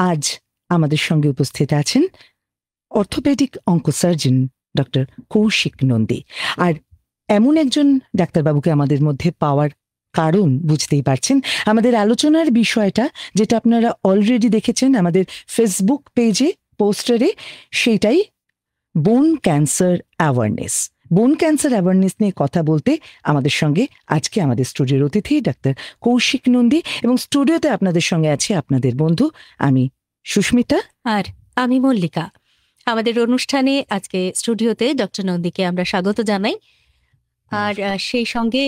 আজ আমাদের সঙ্গে উপস্থিত আছেন অর্থোপেডিক অঙ্কোসার্জন ডক্টর কৌশিক নন্দী। আর এমন একজন ডাক্তারবাবুকে আমাদের মধ্যে পাওয়ার কারণ বুঝতেই পারছেন। আমাদের আলোচনার বিষয়টা যেটা আপনারা অলরেডি দেখেছেন আমাদের ফেসবুক পেজে, পোস্টারে, সেটাই বোন ক্যান্সার অ্যাওয়ারনেস। বোন ক্যান্সার অ্যাওয়ারনেস নিয়ে কথা বলতে আমাদের সঙ্গে আজকে আমাদের স্টুডিওর অতিথি ডাক্তার কৌশিক নন্দী, এবং স্টুডিওতে আপনাদের সঙ্গে আছে আপনাদের বন্ধু আমি সুস্মিতা আর আমি মল্লিকা। আমাদের অনুষ্ঠানে আজকে স্টুডিওতে ডক্টর নন্দীকে আমরা স্বাগত জানাই। আর সেই সঙ্গে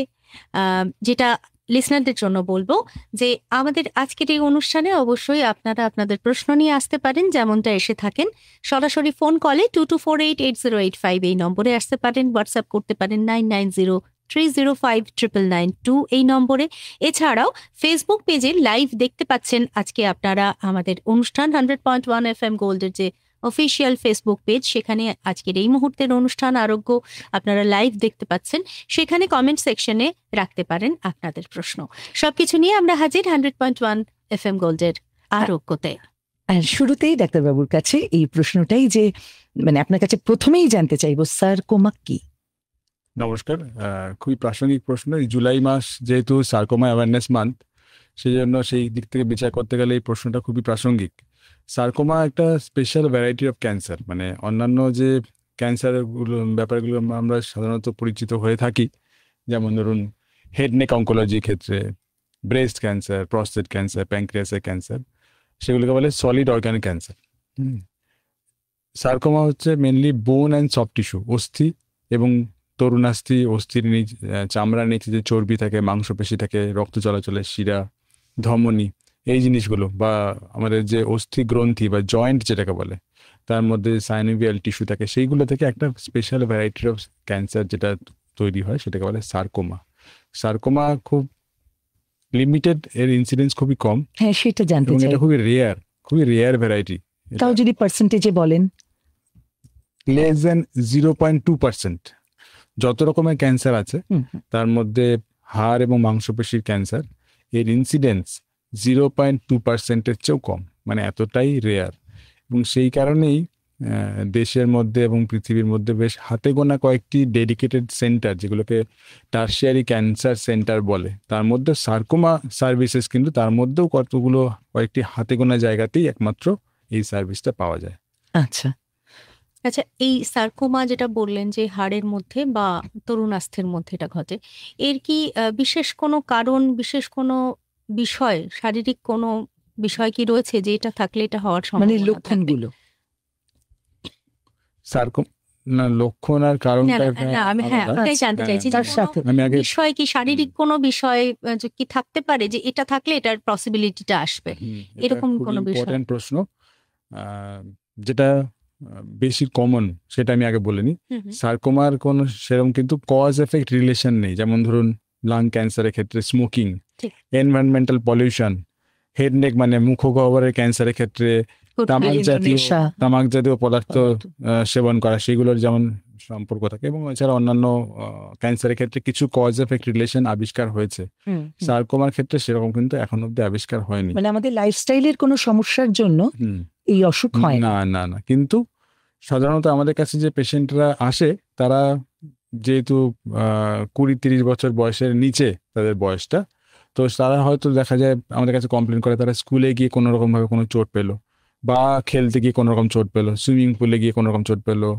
যেটা লিসনারদের জন্য বলবো যে আমাদের আজকের এই অনুষ্ঠানে অবশ্যই আপনারা আপনাদের প্রশ্ন নিয়ে আসতে পারেন, যেমনটা এসে থাকেন সরাসরি ফোন কলে 22488085 এই নম্বরে আসতে পারেন, হোয়াটসঅ্যাপ করতে পারেন 9903059992 এই নম্বরে। এছাড়াও ফেসবুক পেজে লাইভ দেখতে পাচ্ছেন আজকে আপনারা আমাদের অনুষ্ঠান 100.1 FM গোল্ডের যে অফিসিয়াল ফেসবুক পেজ, সেখানে আজকের এই মুহূর্তের অনুষ্ঠান আরোগ্য আপনারা লাইভ দেখতে পাচ্ছেন। সেখানে কমেন্ট সেকশনে রাখতে পারেন আপনাদের প্রশ্ন। সবকিছু নিয়ে আমরা হাজির 100.1 FM গোল্ডের আরোগ্যতে। আর শুরুতেই ডাক্তারবাবুর কাছে এই প্রশ্নটাই, যে মানে আপনার কাছে প্রথমেই জানতে চাইবো সারকোমা কি? নমস্কার, খুবই প্রাসঙ্গিক প্রশ্ন। জুলাই মাস যেহেতু সারকোমা অ্যাওয়ারনেস মান্থ, সেই জন্য সেই দিক থেকে বিচার করতে গেলে এই প্রশ্নটা খুবই প্রাসঙ্গিক। সারকোমা একটা স্পেশাল ভ্যারাইটি অফ ক্যান্সার, মানে অন্যান্য যে ক্যান্সারগুলো ব্যাপারগুলো আমরা সাধারণত পরিচিত হয়ে থাকি, যেমন ধরুন হেড নেক অঙ্কোলজির ক্ষেত্রে ব্রেস্ট ক্যান্সার, প্রস্টেট ক্যান্সার, প্যানক্রিয়াসের ক্যান্সার, সেগুলোকে বলে সলিড অর্গান ক্যান্সার। সারকোমা হচ্ছে mainly bone and soft tissue, অস্থি এবং তরুণাস্থি, অস্থির নিচে চামড়ার নিচে যে চর্বি থাকে, মাংসপেশি থাকে, রক্ত চলাচলের শিরা, ধমনী, এই জিনিসগুলো, বা আমাদের যে অস্থি গ্রন্থি বা জয়েন্ট যেটাকে বলে, তার মধ্যে সাইনোভিয়াল টিস্যু থাকে, সেইগুলো থেকে একটা স্পেশাল ভ্যারাইটি অফ ক্যান্সার যেটা তৈরি হয় সেটাকে বলে সারকোমা। সারকোমা খুব লিমিটেড, এর ইনসিডেন্স খুবই কম। হ্যাঁ, সেটা জানতে চাই। এটা খুবই রেয়ার ভ্যারাইটি। তাও যদি পার্সেন্টেজে বলেন? Less than 0.2%। যত রকমের ক্যান্সার আছে তার মধ্যে হাড় এবং মাংসপেশির ক্যান্সার, এর ইনসিডেন্স 0.2%-এর চেয়েও কম, মানে এতটাই রেয়ার। এবং সেই কারণেই দেশের মধ্যে এবং পৃথিবীর মধ্যে বেশ হাতে গোনা কয়েকটি ডেডিকেটেড সেন্টার, যেগুলোকে টারশিয়ারি ক্যান্সার সেন্টার বলে, তার মধ্যে সারকোমা সার্ভিসেস কিন্তু তার মধ্যেও কয়েকটি হাতে গোনা জায়গাতেই একমাত্র এই সার্ভিসটা পাওয়া যায়। আচ্ছা, এই সারকোমা যেটা বললেন যে হাড়ের মধ্যে বা তরুণাস্থের মধ্যে এটা ঘটে, এর কি বিশেষ কোনো কারণ, বিশেষ কোনো বিষয়, শারীরিক কোনো বিষয় কি রয়েছে যে এটা থাকলে এটা হওয়ার সম্ভাবনা? মানে লক্ষণগুলো, লক্ষণ আর কারণটা আমি জানতে চাইছি বিষয় কি, শারীরিক কোনো বিষয় কি থাকতে পারে যে এটা থাকলে এটার পসিবিলিটিটা আসবে, এরকম কোনো বিষয়? ইম্পর্টেন্ট প্রশ্ন। যেটা বেশি কমন সেটা আমি আগে বলে নিই। সারকোমার কোনো সেরকম কিন্তু কজ এফেক্ট রিলেশন নেই। যেমন ধরুন লাং ক্যান্সারের ক্ষেত্রে smoking, environmental pollution, head neck মানে মুখগহ্বরের ক্যান্সারের ক্ষেত্রে তামাক জাতীয় পদার্থ সেবন করা, সেগুলোর যেমন সম্পর্ক থাকে। এবং এছাড়া অন্যান্য ক্যান্সারের ক্ষেত্রে কিছু কজ এফেক্ট রিলেশন আবিষ্কার হয়েছে। সারকোমার ক্ষেত্রে সেরকম কিন্তু এখন অব্দি আবিষ্কার হয়নি। মানে আমাদের লাইফস্টাইলের কোনো সমস্যার জন্য এই অসুখ হয় না। কিন্তু সাধারণত আমাদের কাছে যে পেশেন্টরা আসে, তারা যেহেতু 20-30 বছর বয়সের নিচে তাদের বয়সটা, তো তারা হয়তো দেখা যায় আমাদের কাছে কমপ্লেন করে তারা স্কুলে গিয়ে কোনো রকম ভাবে কোনো চোট পেলো, বা খেলতে গিয়ে কোনো রকম চোট পেলো, সুইমিং পুলে গিয়ে কোনো রকম চোট পেলো,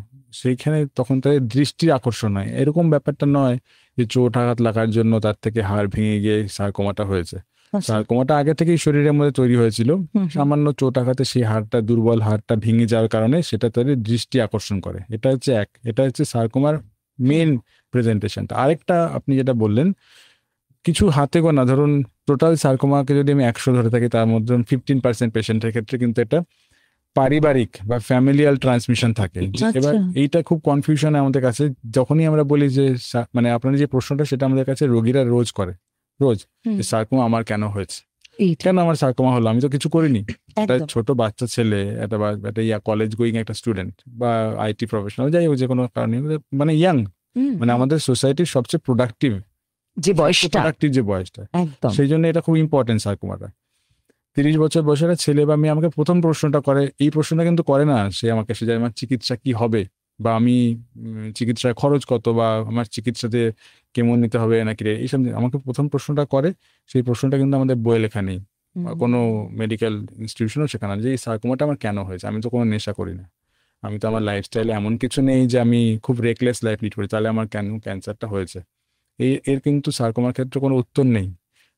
সেইখানে তখন তাদের দৃষ্টির আকর্ষণ হয়। এরকম ব্যাপারটা নয় যে চোট আঘাত লাগার জন্য তার থেকে হাড় ভেঙে গিয়ে সারকোমাটা হয়েছে। সারকোমাটা আগে থেকেই শরীরের মধ্যে তৈরি হয়েছিল, সামান্য চোট আঘাতে সেই হাড়টা, দুর্বল হাড়টা ভেঙে যাওয়ার কারণে সেটা তাদের দৃষ্টি আকর্ষণ করে। এটা হচ্ছে সারকোমার মেন প্রেজেন্টেশনটা। আরেকটা আপনি যেটা বললেন, কিছু হাতে গোনা, ধরুন টোটাল সারকোমাকে যদি আমি 100 ধরে থাকি, তার মধ্যে 15% পেশেন্টের ক্ষেত্রে কিন্তু এটা পারিবারিক বা ফ্যামিলিয়াল ট্রান্সমিশন থাকে। এবার এইটা খুব কনফিউশন আমাদের কাছে। যখনই আমরা বলি যে, মানে আপনার যে প্রশ্নটা, সেটা আমাদের কাছে রোগীরা রোজ করে, সারকোমা আমার কেন হয়েছে, কেন আমার সারকোমা হলো, আমি তো কিছু করিনি। একটা ছোট বাচ্চা ছেলে, একটা কলেজ গোয়িং একটা স্টুডেন্ট বা আইটি প্রফেশনাল, যাই হোক, যে কোনো কারণে, মানে ইয়াং, মানে আমাদের সোসাইটির সবচেয়ে প্রোডাক্টিভ যে বয়সটা, সেই জন্য এটা খুব ইম্পর্টেন্ট সারকোমাটা। 30 বছর বয়সের একটা ছেলে বা মেয়ে আমাকে প্রথম প্রশ্নটা করে, এই প্রশ্নটা কিন্তু করে না সে আমাকে, সে যে আমার চিকিৎসা কি হবে, বা আমি চিকিৎসার খরচ কত, বা আমার চিকিৎসাতে কেমন নিতে হবে নাকি রে, এইসব আমাকে প্রথম প্রশ্নটা করে। সেই প্রশ্নটা কিন্তু আমাদের বইয়ে লেখা নেই, বা কোনো মেডিকেল ইনস্টিটিউশনও শেখানো যে এই সার্কোমাটা আমার কেন হয়েছে। আমি তো কোনো নেশা করি না, আমি তো আমার লাইফস্টাইলে এমন কিছু নেই যে আমি খুব রেকলেস লাইফ লিড করি, তাহলে আমার কেন ক্যান্সারটা হয়েছে। এর কিন্তু সার্কোমার ক্ষেত্রে কোনো উত্তর নেই।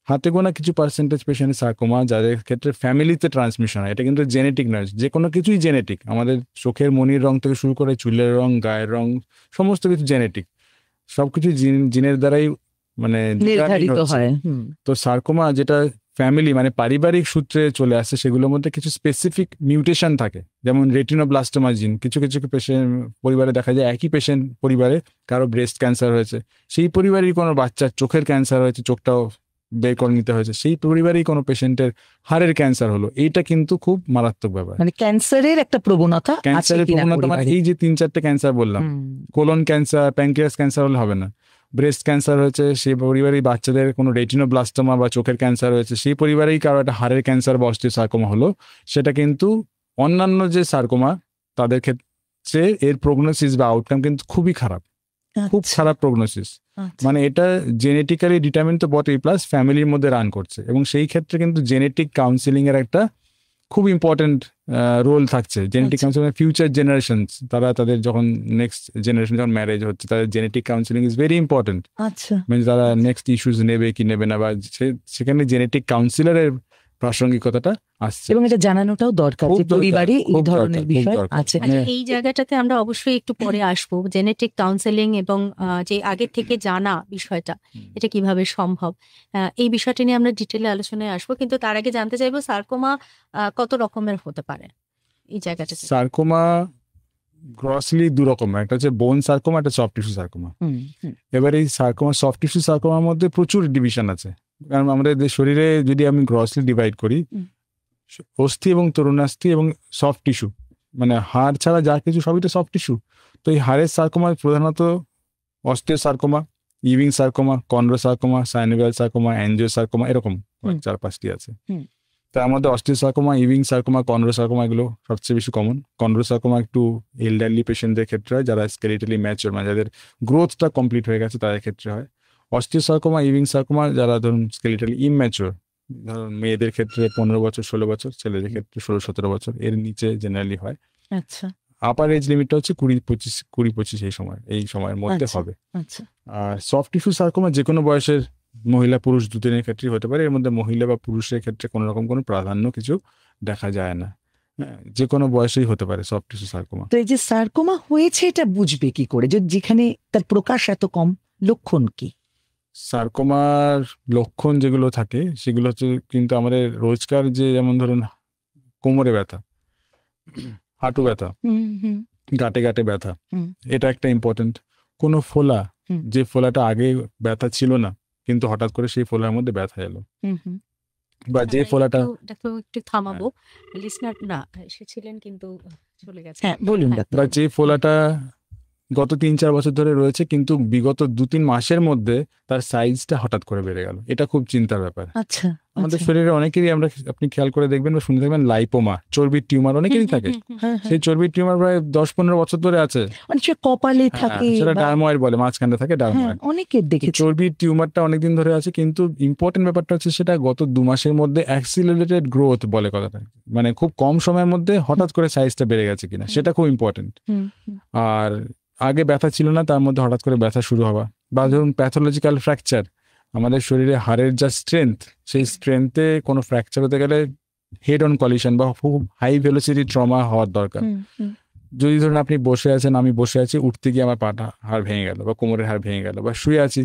হাতে গোনা কিছু পার্সেন্টেজ পেশেন্টের সার্কোমা যাদের ক্ষেত্রে ফ্যামিলিতে ট্রান্সমিশন হয়, এটা কিন্তু জেনেটিক নয়, যে কোনো কিছুই জেনেটিক। আমাদের চোখের মনির রং থেকে শুরু করে চুলের রং, গায়ের রং, সমস্ত কিছু জেনেটিক, সবকিছু জিনের দ্বারাই মানে নির্ধারিত হয়। তো সার্কোমা যেটা ফ্যামিলি মানে পারিবারিক সূত্রে চলে আসে, সেগুলোর মধ্যে কিছু স্পেসিফিক মিউটেশন থাকে, যেমন রেটিনোব্লাস্টোমা জিন। কিছু কিছু পেশেন্ট পরিবারে দেখা যায়, একই পেশেন্ট পরিবারে কারো ব্রেস্ট ক্যান্সার হয়েছে, সেই পরিবারেই কোনো বাচ্চার চোখের ক্যান্সার হয়েছে, চোখটাও বের করে নিতে হয়েছে, সেই পরিবারেই কোনো পেশেন্টের হাড়ের ক্যান্সার হলো। এইটা কিন্তু খুব মারাত্মক ব্যাপার। মানে ক্যান্সারের একটা প্রবণতা, ক্যান্সারের প্রবণতা মানে এই যে 3-4টে ক্যান্সার বললাম, কোলন ক্যান্সার, প্যানক্রিয়াস ক্যান্সার হলে হবে না। ব্রেস্ট ক্যান্সার হয়েছে, সেই পরিবারেই বাচ্চাদের কোনো রেটিনোব্লাস্টোমা বা চোখের ক্যান্সার হয়েছে, সেই পরিবারেই কারো একটা হাড়ের ক্যান্সার বা অস্টিওসার্কোমা হলো, সেটা কিন্তু অন্যান্য যে সার্কোমা তাদের ক্ষেত্রে এর প্রগনোসিস বা আউটকাম কিন্তু খুবই খারাপ, খুব খারাপ প্রগনোসিস। মানে এটা জেনেটিক্যালি ডিটারমিন তো বটেই, প্লাস ফ্যামিলির মধ্যে রান করছে, এবং সেই ক্ষেত্রে কিন্তু জেনেটিক কাউন্সিলিং এর একটা খুব ইম্পর্টেন্ট রোল থাকছে। জেনেটিক কাউন্সিলিং ফিউচার জেনারেশন, তারা তাদের যখন নেক্সট জেনারেশন যখন ম্যারেজ হচ্ছে, তাদের genetic counselling is very important. মানে তারা নেক্সট ইস্যুস নেবে কি নেবে না, বা সেখানে জেনেটিক কাউন্সিলরের প্রাসঙ্গিকতাটা আসছে, এবং এটা জানানোটাও দরকার যে পরিবারে এই ধরনের বিষয় আছে। এই জায়গাটাতে আমরা অবশ্যই একটু পরে আসবো, জেনেটিক কাউন্সেলিং এবং যে আগে থেকে জানা বিষয়টা, এটা কিভাবে সম্ভব, এই বিষয়টা নিয়ে আমরা ডিটেলে আলোচনায় আসবো। কিন্তু তার আগে জানতে চাইবো সার্কোমা কত রকমের হতে পারে এই জায়গাটা। সার্কোমা গ্রসলি দু রকমের, একটা হচ্ছে বোন সার্কোমা, একটা সফট টিস্যু সার্কোমা। এবার এই সার্কোমা, সফট টিস্যু সার্কোমার মধ্যে প্রচুর ডিভিশন আছে, কারণ আমাদের শরীরে যদি আমি গ্রসলি ডিভাইড করি, অস্থি এবং তরুণাস্থি এবং সফট টিস্যু, মানে হাড় ছাড়া যা কিছু সবই তো সফট টিস্যু। তো এই হাড়ের সার্কোমা প্রধানত osteosarcoma, Ewing sarcoma, chondrosarcoma, synovial sarcoma, angiosarcoma, এরকম 4-5টি আছে। তার মধ্যে osteosarcoma, Ewing sarcoma, chondrosarcoma এগুলো সবচেয়ে বেশি কমন। কন্ড্রো সার্কোমা একটু এলডারলি পেশেন্টদের ক্ষেত্রে হয়, যারা স্কেলিটালি ম্যাচিওর, মানে যাদের গ্রোথটা কমপ্লিট হয়ে গেছে তাদের ক্ষেত্রে হয়। অস্টিও সার্কোমা, ইভিং সার্কোমা যারা ধরুন স্কেলিটালি ইমম্যাচিওর, ধরুন মেয়েদের ক্ষেত্রে 15 বছর 16 বছর, ছেলেদের ক্ষেত্রে 16-17 বছর, এর নিচে জেনারেলি হয়। আচ্ছা, আপার এজ লিমিটটা হচ্ছে 20-25 এই সময়ের মধ্যে হবে। আর সফট টিস্যু সার্কোমা যে কোনো বয়সের মহিলা পুরুষ দুজনের ক্ষেত্রেই হতে পারে, এর মধ্যে মহিলা বা পুরুষের ক্ষেত্রে কোনো রকম কোনো প্রাধান্য কিছু দেখা যায় না, যে কোনো বয়সেই হতে পারে সফট টিস্যু সার্কোমা। তো এই যে সার্কোমা হয়েছে এটা বুঝবে কি করে, যেখানে তার প্রকাশ এত কম? লক্ষণ কি? সার্কোমার লক্ষণ যেগুলো থাকে সেগুলো হচ্ছে কিন্তু আমাদের রোজকার, যে যেমন ধরুন কোমরে ব্যথা, হাঁটু ব্যথা, গাঁটে গাঁটে ব্যথা, এটা একটা ইম্পর্টেন্ট। কোনো ফোলা, যে ফোলাটা আগে ব্যথা ছিল না কিন্তু হঠাৎ করে সেই ফোলার মধ্যে ব্যথা এলো, বা যে ফোলাটা একটু থামাবো, লিসনার না এসেছিলেন কিন্তু চলে গেছে। হ্যাঁ বলুন ডাক্তার। বা যে ফোলাটা গত 3-4 বছর ধরে রয়েছে কিন্তু বিগত 2-3 মাসের মধ্যে তার সাইজটা হঠাৎ করে বেড়ে গেল, এটা খুব চিন্তার ব্যাপার। আচ্ছা, আমাদের শরীরে অনেকেরই, আপনি খেয়াল করে দেখবেন বা শুনে দেখবেন, লাইপোমা, চর্বির টিউমার অনেকেরই থাকে। সেই চর্বির টিউমার প্রায় 10-15 বছর ধরে আছে, কপালে থাকে, সেটা ডার্ময়েড বলে, মাঝখানে থাকে ডার্ময়েড। অনেকের দেখেছি চর্বির টিউমারটা অনেকদিন ধরে আছে, কিন্তু ইম্পর্টেন্ট ব্যাপারটা হচ্ছে সেটা গত 2 মাসের মধ্যে অ্যাক্সিলারেটেড গ্রোথ বলে কথাটা, মানে খুব কম সময়ের মধ্যে হঠাৎ করে সাইজটা বেড়ে গেছে কিনা, সেটা খুব ইম্পর্টেন্ট। আর আগে ব্যথা ছিল না, তার মধ্যে হঠাৎ করে ব্যথা শুরু হওয়া, বা ধরুন প্যাথোলজিক্যাল ফ্র্যাকচার, আমাদের শরীরে হাড়ের যা স্ট্রেংথ, সেই স্ট্রেংথে কোনো ফ্র্যাকচার হতে গেলে হেড অন কলিশন বা খুব হাই ভেলোসিটি ট্রমা হওয়ার দরকার। যদি ধরুন আপনি বসে আছেন, আমি বসে আছি, উঠতে গিয়ে আমার পাটা হাড় ভেঙে গেল বা কোমরের হাড় ভেঙে গেল, বা শুয়ে আছি,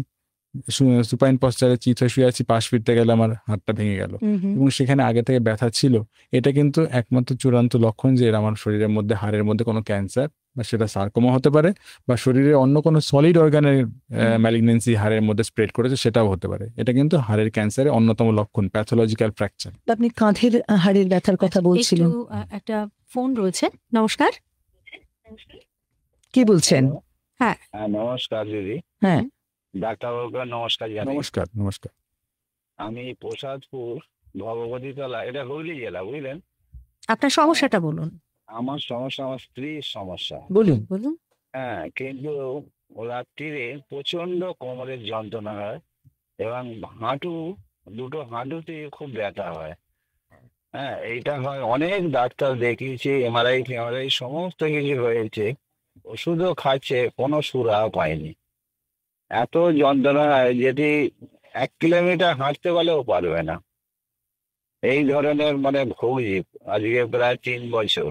সুপাইন পশ্চারে চিত হয়ে শুয়ে আছি, পাশ ফিরতে গেলে আমার হাতটা ভেঙে গেল, এবং সেখানে আগে থেকে ব্যথা ছিল, এটা কিন্তু একমাত্র চূড়ান্ত লক্ষণ যে আমার শরীরের মধ্যে, হাড়ের মধ্যে কোনো ক্যান্সার, বা সেটা সার্কোমা হতে পারে, বা শরীরে অন্য কোনো সলিড অর্গানের ম্যালিগনেন্সি হাড়ের মধ্যে স্প্রেড করেছে, সেটাও হতে পারে। এটা কিন্তু হাড়ের ক্যান্সারের অন্যতম লক্ষণ, প্যাথোলজিক্যাল ফ্র্যাকচার। আপনি কাঁধের হাড়ের ব্যথার কথা বলছিলেন। একটা ফোন রয়েছে। নমস্কার, কি বলছেন? হ্যাঁ নমস্কার দিদি। হ্যাঁ ডাক্তারবাবুকে নমস্কার জানাই। নমস্কার। আমি প্রসাদপুর ভগবতীতলা, এটা হুগলি জেলা, বুঝলেন। আপনার সমস্যাটা বলুন। আমার সমস্যা, আমার স্ত্রীর সমস্যা। বলুন। বলুন। হ্যাঁ, কিন্তু রাত্রিরে প্রচন্ড কোমরের যন্ত্রণা হয় এবং হাঁটু, দুটো হাঁটুতে খুব ব্যথা হয়। হ্যাঁ, এইটা হয়, অনেক ডাক্তার দেখিয়েছি, এমআরআই ফেমআরআই সমস্ত কিছু হয়েছে, ওষুধও খাচ্ছে, কোনো সুরাহা পায়নি। এত যন্ত্রণা হয়, যদি 1 কিলোমিটার হাঁটতে বলেও পারবে না। এই ধরনের মানে ভুগছি আজকে প্রায় 3 বছর।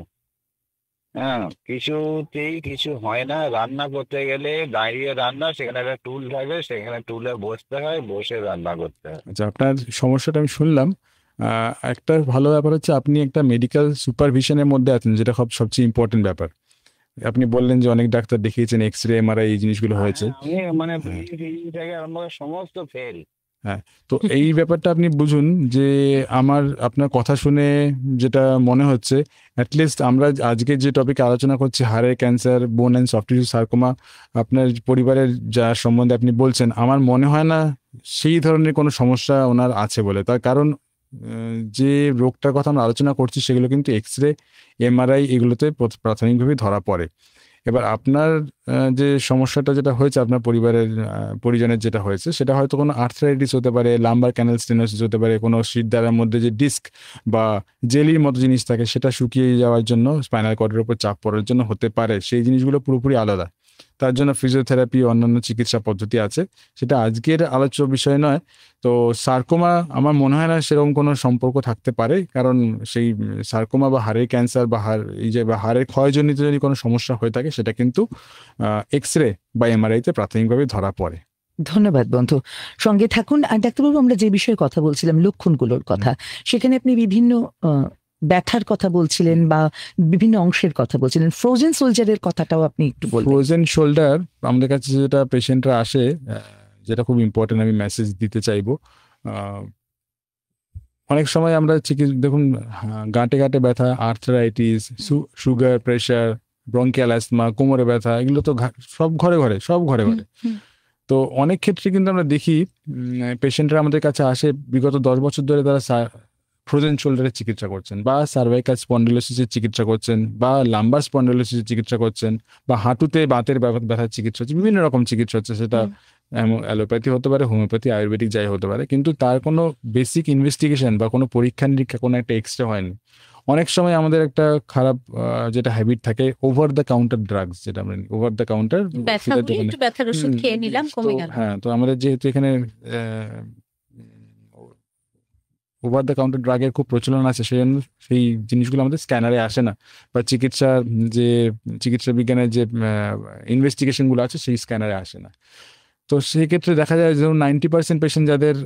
হ্যাঁ, কিছুতেই কিছু হয় না। রান্না করতে গেলে দাঁড়িয়ে রান্না, সেখানে একটা টুল থাকে, সেখানে টুলে বসতে হয়, বসে রান্না করতে হয়। আচ্ছা, আপনার সমস্যাটা আমি শুনলাম। একটা ভালো ব্যাপার হচ্ছে আপনি একটা মেডিকেল সুপারভিশনের মধ্যে আছেন, যেটা সবচেয়ে ইম্পর্টেন্ট ব্যাপার। আপনি বললেন যে অনেক ডাক্তার দেখিয়েছেন, এক্স রে এমআরআই এই জিনিসগুলো হয়েছে। আমি মানে হ্যাঁ, থেকে আরম্ভ করে সমস্ত ফেল। হ্যাঁ। তো এই ব্যাপারটা আপনি বুঝুন যে আপনার কথা শুনে যেটা মনে হচ্ছে, অ্যাটলিস্ট আমরা আজকে যে টপিকে আলোচনা করছি, হাড়ের ক্যান্সার, বোন অ্যান্ড সফট টিস্যু সার্কোমা, আপনার পরিবারের যার সম্বন্ধে আপনি বলছেন, আমার মনে হয় না সেই ধরনের কোনো সমস্যা ওনার আছে বলে। তার কারণ যে রোগটার কথা আমরা আলোচনা করছি সেগুলো কিন্তু এক্স রে এমআরআই এগুলোতে প্রাথমিকভাবেই ধরা পড়ে। এবার আপনার যে সমস্যাটা যেটা হয়েছে, আপনার পরিজনের যেটা হয়েছে, সেটা হয়তো কোনো আর্থ্রাইটিস হতে পারে, লাম্বার ক্যানাল স্টেনোসিস হতে পারে, কোনো শিরদাঁড়ার মধ্যে যে ডিস্ক বা জেলির মতো জিনিস থাকে সেটা শুকিয়ে যাওয়ার জন্য, স্পাইনাল কর্ডের উপর চাপ পড়ার জন্য হতে পারে। সেই জিনিসগুলো পুরোপুরি আলাদা। তার জন্য ফিজিওথেরাপি, অন্যান্য চিকিৎসা পদ্ধতি আছে, সেটা আজকের আলোচ্য বিষয় নয়। তো সার্কোমা আমার মনে হয় না সেরকম কোনো সম্পর্ক থাকতে পারে, কারণ সেই সার্কোমা বা হাড়ের ক্যান্সার বা হাড়ের ক্ষয়জনিত যদি কোনো সমস্যা হয়ে থাকে, সেটা কিন্তু এক্স রে বা এমআরআইতে প্রাথমিকভাবে ধরা পড়ে। ধন্যবাদ বন্ধু, সঙ্গে থাকুন। আর ডাক্তারবাবু, আমরা যে বিষয়ে কথা বলছিলাম, লক্ষণগুলোর কথা, সেখানে আপনি বিভিন্ন ব্যথার কথা বলছিলেন বা বিভিন্ন অংশের কথা বলছিলেন। ফ্রোজেন সোলজারের কথাটাও আপনি একটু বলবেন। ফ্রোজেন শোল্ডার আমাদের কাছে যেটা পেশেন্টরা আসে, যেটা খুব ইম্পর্টেন্ট, আমি মেসেজ দিতে চাইবো। অনেক সময় আমরা দেখুন, গাঁটে গাঁটে ব্যথা, arthritis, sugar, pressure, bronchial asthma, কোমরে ব্যথা, এগুলো তো সব ঘরে ঘরে। তো অনেক ক্ষেত্রে কিন্তু আমরা দেখি পেশেন্টরা আমাদের কাছে আসে, বিগত 10 বছর ধরে তারা ফ্রোজেন শোল্ডারের চিকিৎসা করছেন, বা সার্ভাইকাল স্পন্ডিলোসিসের চিকিৎসা করছেন, বা লাম্বার স্পন্ডিলোসিসের চিকিৎসা করছেন, বা হাঁটুতে বাতের ব্যথার চিকিৎসা হচ্ছে, বিভিন্ন রকম চিকিৎসা হচ্ছে। সেটা অ্যালোপ্যাথি হতে পারে, হোমিওপ্যাথি, আয়ুর্বেদিক, যাই হতে পারে, কিন্তু তার কোনো বেসিক ইনভেস্টিগেশন বা কোনো পরীক্ষা নিরীক্ষা, কোনো একটা এক্সরে হয়নি। অনেক সময় আমাদের একটা খারাপ যেটা হ্যাবিট থাকে, ওভার দ্য কাউন্টার ড্রাগস, যেটা আমরা ওভার দ্য কাউন্টার ব্যথার ওষুধ খেয়ে নিলাম, কমে গেল। হ্যাঁ, তো আমাদের যেহেতু এখানে ওভার দ্য কাউন্টার ড্রাগের খুব প্রচলন আছে, সেই জন্য সেই জিনিসগুলো আমাদের স্ক্যানারে আসে না, বা চিকিৎসা বিজ্ঞানের যে ইনভেস্টিগেশনগুলো আছে সেই স্ক্যানারে আসে না। তো সেই ক্ষেত্রে দেখা যায় যেমন 90% পেশেন্ট যাদের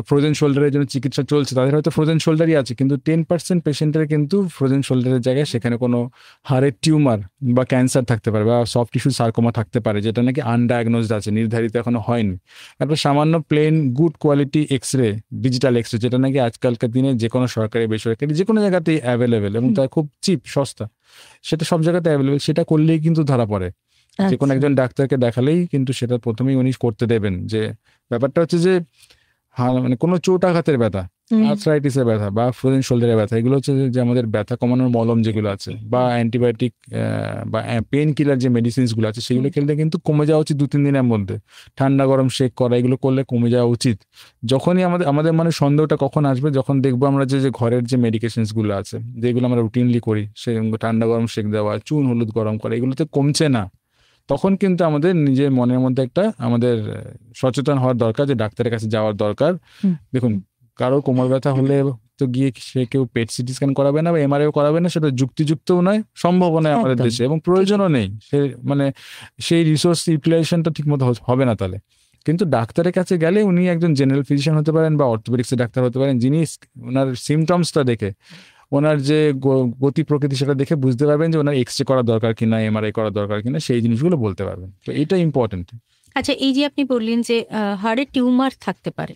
ফ্রোজেন শোল্ডারের জন্য চিকিৎসা চলছে, তাদের হয়তো ফ্রোজেন শোল্ডারই আছে, কিন্তু 10% পেশেন্টের কিন্তু ফ্রোজেন শোল্ডারের জায়গায় সেখানে কোনো হাড়ের টিউমার বা ক্যান্সার থাকতে পারে, বা সফট টিস্যু সার্কোমা থাকতে পারে, যেটা নাকি আনডায়াগনোজড আছে, নির্ধারিত এখনো হয়নি। একটা সামান্য plain good quality X-ray, digital X-ray, যেটা নাকি আজকালকার দিনে যে কোনো সরকারি বেসরকারি যে কোনো জায়গাতেই অ্যাভেলেবেল, এবং তার খুব চিপ, সস্তা, সেটা সব জায়গাতে অ্যাভেলেবেল, সেটা করলেই কিন্তু ধরা পড়ে। যে কোনো একজন ডাক্তারকে দেখালেই কিন্তু সেটা প্রথমেই উনি করতে দেবেন। যে ব্যাপারটা হচ্ছে যে মানে কোনো চোট আঘাতের ব্যথা, আর্থ্রাইটিসের ব্যথা, বা ফ্রোজেন শোল্ডারের ব্যথা, এগুলো হচ্ছে যে আমাদের ব্যথা কমানোর মলম যেগুলো আছে, বা অ্যান্টিবায়োটিক বা পেন কিলার যে মেডিসিনস গুলো আছে, সেগুলো খেললে কিন্তু কমে যাওয়া উচিত 2-3 দিনের মধ্যে। ঠান্ডা গরম শেক করা, এগুলো করলে কমে যাওয়া উচিত। যখনই আমাদের মানে সন্দেহটা কখন আসবে, যখন দেখবো আমরা যে ঘরের যে মেডিকেশনস গুলো আছে, যেগুলো আমরা রুটিনলি করি, সেগুলো ঠান্ডা গরম শেক দেওয়া, চুন হলুদ গরম করা, এগুলোতে কমছে না, তখন কিন্তু আমাদের নিজের মনের মধ্যে একটা আমাদের সচেতন হওয়ার দরকার, যে ডাক্তারের কাছে যাওয়ার দরকার। দেখুন, কারো কোমর ব্যথা হলে তো গিয়ে সে কেউ পেট সিটি স্ক্যান করাবে না বা এমআরআই করাবে না, সেটা যুক্তিযুক্তও নয়, সম্ভবও নয় আমাদের দেশে, এবং প্রয়োজনও নেই। মানে সেই রিসোর্স ইউটিলাইজেশনটা ঠিক মতো হবে না তাহলে। কিন্তু ডাক্তারের কাছে গেলে উনি একজন জেনারেল ফিজিশিয়ান হতে পারেন, বা অর্থোপেডিক্সের ডাক্তার হতে পারেন, যিনি ওনার সিমটমসটা দেখে, ওনার যে গতি প্রকৃতি, সেটা দেখে বুঝতে পারবেন যে ওনার এক্সরে করা দরকার কিনা, এমআরআই করা দরকার কিনা, সেই জিনিসগুলো বলতে পারবেন। তো এটা ইম্পর্টেন্ট। আচ্ছা, এই যে আপনি বললেন যে হাড়ের টিউমার থাকতে পারে,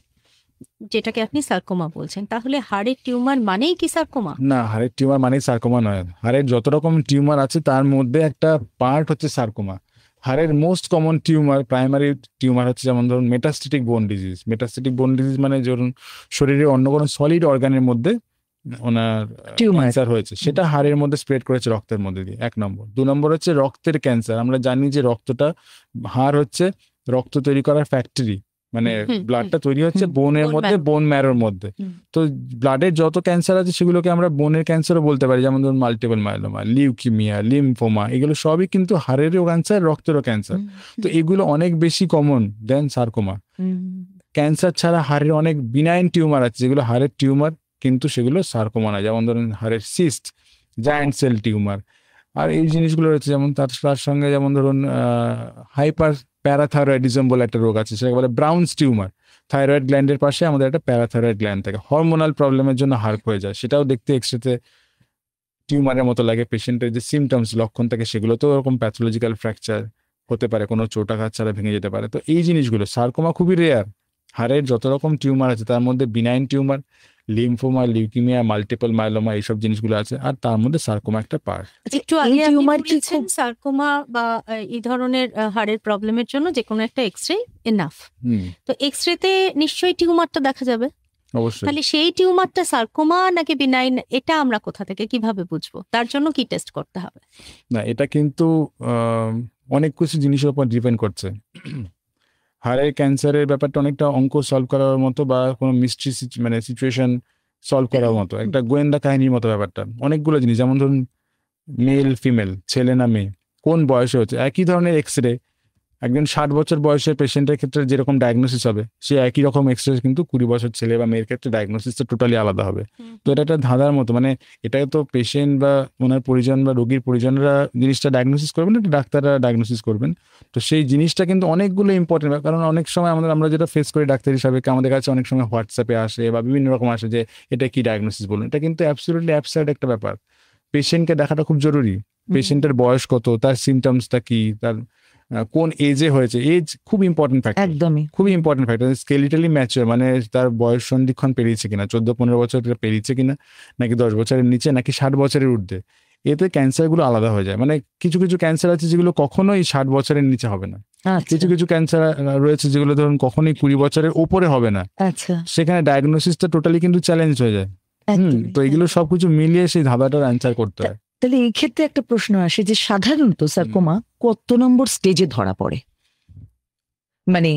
যেটাকে আপনি সার্কোমা বলছেন, তাহলে হাড়ের টিউমার মানেই কি সার্কোমা? না, হাড়ের টিউমার মানেই সার্কোমা নয়। হাড়ের যত রকম টিউমার আছে তার মধ্যে একটা পার্ট হচ্ছে সার্কোমা। হাড়ের most common tumour, primary tumour হচ্ছে যেমন ধরুন মেটাস্টেটিক বোন ডিজিজ। মেটাস্টেটিক বোন ডিজিজ মানে ধরুন শরীরে অন্য কোনো সলিড অর্গানের মধ্যে ওনার Tumor. ক্যান্সার হয়েছে, সেটা হাড়ের মধ্যে স্প্রেড করেছে রক্তের মধ্যে দিয়ে, 1 নম্বর। 2 নম্বর হচ্ছে রক্তের ক্যান্সার। আমরা জানি যে রক্তটা, হাড় হচ্ছে রক্ত তৈরি করার ফ্যাক্টরি, মানে ব্লাডটা তৈরি হচ্ছে বোনের Bone মধ্যে, marrow। বোন ম্যারোর মধ্যে। হুম। তো ব্লাডের যত ক্যান্সার আছে সেগুলোকে আমরা বোনের ক্যান্সারও বলতে পারি, যেমন ধরুন মাল্টিপল মাইলোমা, লিউকিমিয়া, লিম্ফোমা, এগুলো সবই কিন্তু হাড়েরও ক্যান্সার, রক্তেরও ক্যান্সার। তো এগুলো অনেক বেশি কমন দেন সার্কোমা। ক্যান্সার ছাড়া হাড়ের অনেক বিনাইন টিউমার আছে যেগুলো হাড়ের টিউমার, কিন্তু সেগুলো সার্কোমা না, যেমন ধরুন হাড়ের সিস্ট, জায়ান্ট সেল টিউমার, আর এই জিনিসগুলো রয়েছে। যেমন তার সঙ্গে যেমন ধরুন হাইপার প্যারাথাইরয়েডিজম বলে একটা রোগ আছে, সেটাকে বলে ব্রাউনস টিউমার। থাইরয়েড গ্ল্যান্ডের পাশে আমাদের একটা প্যারাথাইরয়েড গ্ল্যান্ড থাকে, হরমোনাল প্রবলেমের জন্য হার্ক হয়ে যায়, সেটাও দেখতে এক্সরেতে টিউমারের মতো লাগে। পেশেন্টের যে সিমটমস, লক্ষণ থাকে, সেগুলো তো ওরকম প্যাথোলজিক্যাল ফ্র্যাকচার হতে পারে, কোনো চোটাঘাত ছাড়া ভেঙে যেতে পারে। তো এই জিনিসগুলো, সার্কোমা খুবই রেয়ার। হাড়ের যত রকম টিউমার আছে তার মধ্যে benign tumour, lymphoma, leukaemia, multiple myeloma, এইসব জিনিসগুলো আছে, আর তার মধ্যে সার্কোমা একটা পার্ট। একটু এই আগে আপনি টিউমার কি বলেছেন খুব- সার্কোমা বা এই ধরনের হাড়ের প্রবলেমের জন্য যে কোনো একটা এক্সরে এনাফ। তো এক্সরেতে নিশ্চয়ই টিউমারটা দেখা যাবে, অবশ্যই। তাহলে সেই টিউমারটা সার্কোমা নাকি বিনাইন, এটা আমরা কোথা থেকে কিভাবে বুঝবো? তার জন্য কি টেস্ট করতে হবে? না, এটা কিন্তু অনেক কিছু জিনিসের উপর ডিপেন্ড করছে। হাড়ের ক্যান্সারের ব্যাপারটা অনেকটা অঙ্ক সলভ করার মতো, বা কোনো মিস্ট্রি মানে সিচুয়েশন সলভ করার মতো, একটা গোয়েন্দা কাহিনীর মতো ব্যাপারটা। অনেকগুলো জিনিস, যেমন ধরুন মেল ফিমেল, ছেলে না মেয়ে, কোন বয়সে হচ্ছে, একই ধরনের এক্সরে একজন 60 বছর বয়সের পেশেন্টের ক্ষেত্রে যেরকম ডায়াগনোসিস হবে, সে একই রকম এক্সরে কিন্তু 20 বছর ছেলে বা মেয়ের ক্ষেত্রে ডায়াগনোসিসটা টোটালি আলাদা হবে। তো এটা একটা ধাঁধার মতো, মানে এটা তো পেশেন্ট বা ওনার পরিজন বা রোগীর পরিজনরা জিনিসটা ডায়াগনোসিস করবেন, এটা ডাক্তাররা ডায়াগনোসিস করবেন। তো সেই জিনিসটা কিন্তু অনেকগুলো ইম্পর্টেন্ট, কারণ অনেক সময় আমরা যেটা ফেস করি ডাক্তার হিসাবে, আমাদের কাছে অনেক সময় হোয়াটসঅ্যাপে আসে বা বিভিন্ন রকম আসে যে এটা কি ডায়াগনোসিস বলুন। এটা কিন্তু অ্যাবসলিউটলি অ্যাবসার্ড একটা ব্যাপার। পেশেন্টকে দেখাটা খুব জরুরি। পেশেন্টের বয়স কত, তার সিমটমসটা কি, তার কোন এজে হয়েছে, এজ খুব ইম্পর্টেন্ট ফ্যাক্টর, একদমই খুবই ইম্পর্টেন্ট ফ্যাক্টর। স্কেলিটালি ম্যাচিওর, মানে তার বয়স সন্ধিক্ষণ পেরিয়েছে কিনা, 14-15 বছর পেরিয়েছে কিনা, নাকি 10 বছরের নিচে, নাকি 60 বছরের ঊর্ধ্বে। এতে ক্যান্সারগুলো আলাদা হয়ে যায়। মানে কিছু কিছু ক্যান্সার আছে যেগুলো কখনোই 60 বছরের নিচে হবে না, আচ্ছা কিছু কিছু ক্যান্সার রয়েছে যেগুলো ধরুন কখনোই 20 বছরের উপরে হবে না। আচ্ছা সেখানে ডায়াগনোসিসটা টোটালি কিন্তু চ্যালেঞ্জ হয়ে যায়। একদমই। তো এগুলো সবকিছু মিলিয়ে সেই ধাঁধাটার অ্যান্সার করতে হয়। তাহলে এই ক্ষেত্রে একটা প্রশ্ন আসে যে সাধারণত সার্কোমা কত নম্বর স্টেজে ধরা পড়ে? মানে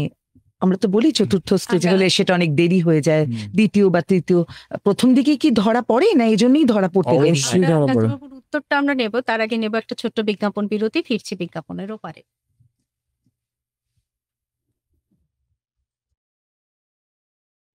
আমরা তো বলি চতুর্থ স্টেজে হলে সেটা অনেক দেরি হয়ে যায়, দ্বিতীয় বা তৃতীয়, প্রথম দিকে কি ধরা পড়ে না এই জন্যই ধরা পড়তে দেরি হয়? অবশ্যই ধরা পড়ে। ডাক্তারবাবুর উত্তরটা আমরা নেব, তার আগে নেব একটা ছোট্ট বিজ্ঞাপন বিরতি, ফিরছি বিজ্ঞাপনেরও পারে।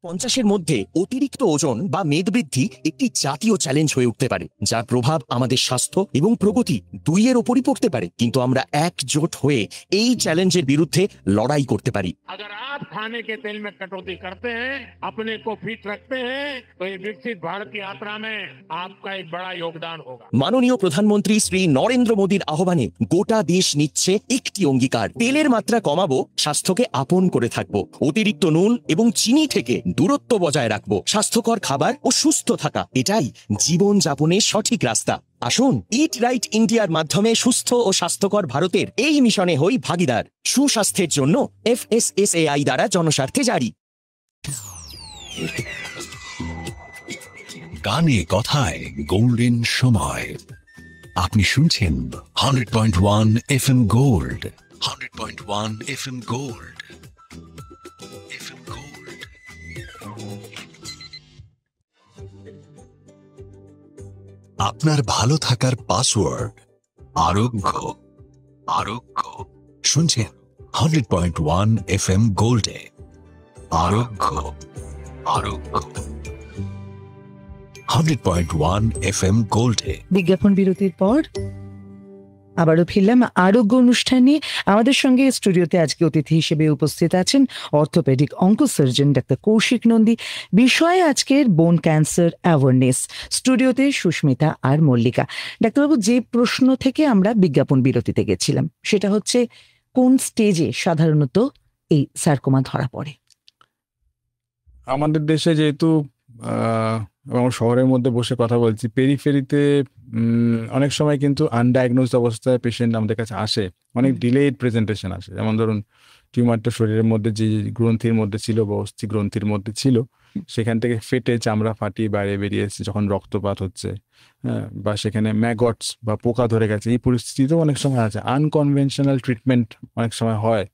50-এর মধ্যে অতিরিক্ত ওজন বা মেদবৃদ্ধি একটি জাতীয় চ্যালেঞ্জ হয়ে উঠতে পারে, যার প্রভাব আমাদের স্বাস্থ্য এবং প্রগতি দুইয়ের ওপরই পড়তে পারে। কিন্তু আমরা একজোট হয়ে এই চ্যালেঞ্জের বিরুদ্ধে লড়াই করতে পারি। अगर आप खाने के तेल में कटौती करते हैं, अपने को फिट रखते हैं, तो ये विकसित भारत की यात्रा में आपका एक बड़ा योगदान होगा। মাননীয় প্রধানমন্ত্রী শ্রী নরেন্দ্র মোদীর আহ্বানে গোটা দেশ নিচ্ছে একটি অঙ্গীকার, তেলের মাত্রা কমাবো, স্বাস্থ্যকে আপন করে থাকবো, অতিরিক্ত নুন এবং চিনি থেকে দূরত্ব বজায় রাখবো, স্বাস্থ্যকর খাবার ও সুস্থ থাকা, এটাই জীবন যাপনের সঠিক রাস্তা। আসুন ইট রাইট ইন্ডিয়ার মাধ্যমে সুস্থ ও স্বাস্থ্যকর ভারতের এই মিশনে হই ভাগিদার। সুস্বাস্থ্যের জন্য FSSAI দ্বারা জনস্বার্থে জারি। গানে কথায় গোল্ডেন সময়। আপনি শুনছেন 100.1 FM gold, 100.1 FM gold, FM gold. আপনার ভালো থাকার পাসওয়ার্ড আরোগ্য, আরোগ্য। শুনছেন 100.1 FM গোল্ডে, আরোগ্য, আরোগ্য। 100.1 FM গোল্ডে। বিজ্ঞাপন বিরতির পর আবারও ফিরলাম আরোগ্য অনুষ্ঠানে। আমাদের সঙ্গে স্টুডিওতে আজকে অতিথি হিসেবে উপস্থিত আছেন অর্থোপেডিক অঙ্কোসার্জন ডাক্তার কৌশিক নন্দী। বিষয় আজকের বোন ক্যান্সার অ্যাওয়ারনেস। স্টুডিওতে সুস্মিতা আর মল্লিকা। ডাক্তারবাবু, যে প্রশ্ন থেকে আমরা বিজ্ঞাপন বিরতিতে গেছিলাম সেটা হচ্ছে কোন স্টেজে সাধারণত এই সার্কোমা ধরা পড়ে? আমাদের দেশে যেহেতু এবং শহরের মধ্যে বসে কথা বলছি, পেরিফেরিতে অনেক সময় কিন্তু আনডায়াগনোজড অবস্থায় পেশেন্ট আমাদের কাছে আসে, অনেক ডিলেড প্রেজেন্টেশন আসে। যেমন ধরুন টিউমারটা শরীরের মধ্যে যে গ্রন্থির মধ্যে ছিল বা অস্থি গ্রন্থির মধ্যে ছিল, সেখান থেকে ফেটে চামড়া ফাটিয়ে বাইরে বেরিয়েছে যখন রক্তপাত হচ্ছে, হ্যাঁ, বা সেখানে ম্যাগটস বা পোকা ধরে গেছে, এই পরিস্থিতিতেও অনেক সময় আছে। আনকনভেনশনাল ট্রিটমেন্ট অনেক সময় হয়।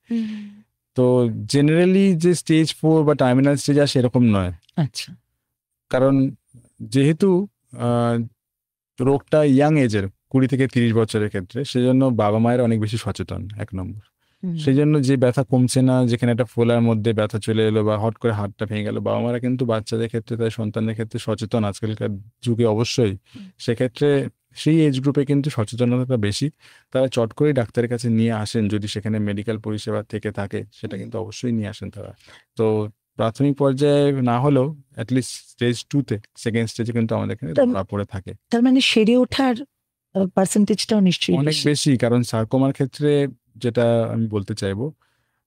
তো জেনারেলি যে স্টেজ 4 বা টার্মিনাল স্টেজ আসে এরকম নয়। আচ্ছা, কারণ যেহেতু রোগটা ইয়াং এজের 20 থেকে 30 বছরের ক্ষেত্রে, সেজন্য বাবা মায়ের অনেক বেশি সচেতন, এক নম্বর। সেই জন্য যে ব্যথা কমছে না, যেখানে একটা ফোলার মধ্যে ব্যথা চলে এলো বা হট করে হাতটা ভেঙে গেল, বাবা মারা কিন্তু বাচ্চাদের ক্ষেত্রে, তাদের সন্তানদের ক্ষেত্রে সচেতন আজকালকার যুগে অবশ্যই। সেক্ষেত্রে সেই এজ গ্রুপে কিন্তু সচেতনতা বেশি, তারা চট করেই ডাক্তারের কাছে নিয়ে আসেন। যদি সেখানে মেডিকেল পরিষেবা থেকে থাকে সেটা কিন্তু অবশ্যই নিয়ে আসেন তারা। তো প্রাথমিক পর্যায়ে না হলেও অ্যাটলিস্ট স্টেজ 2-তে, সেকেন্ড স্টেজে কিন্তু আমাদের এখানে ধরা পড়ে থাকে। তার মানে সেরে ওঠার পার্সেন্টেজটাও নিশ্চয়ই অনেক বেশি, কারণ সার্কোমার ক্ষেত্রে যেটা আমি বলতে চাইবো,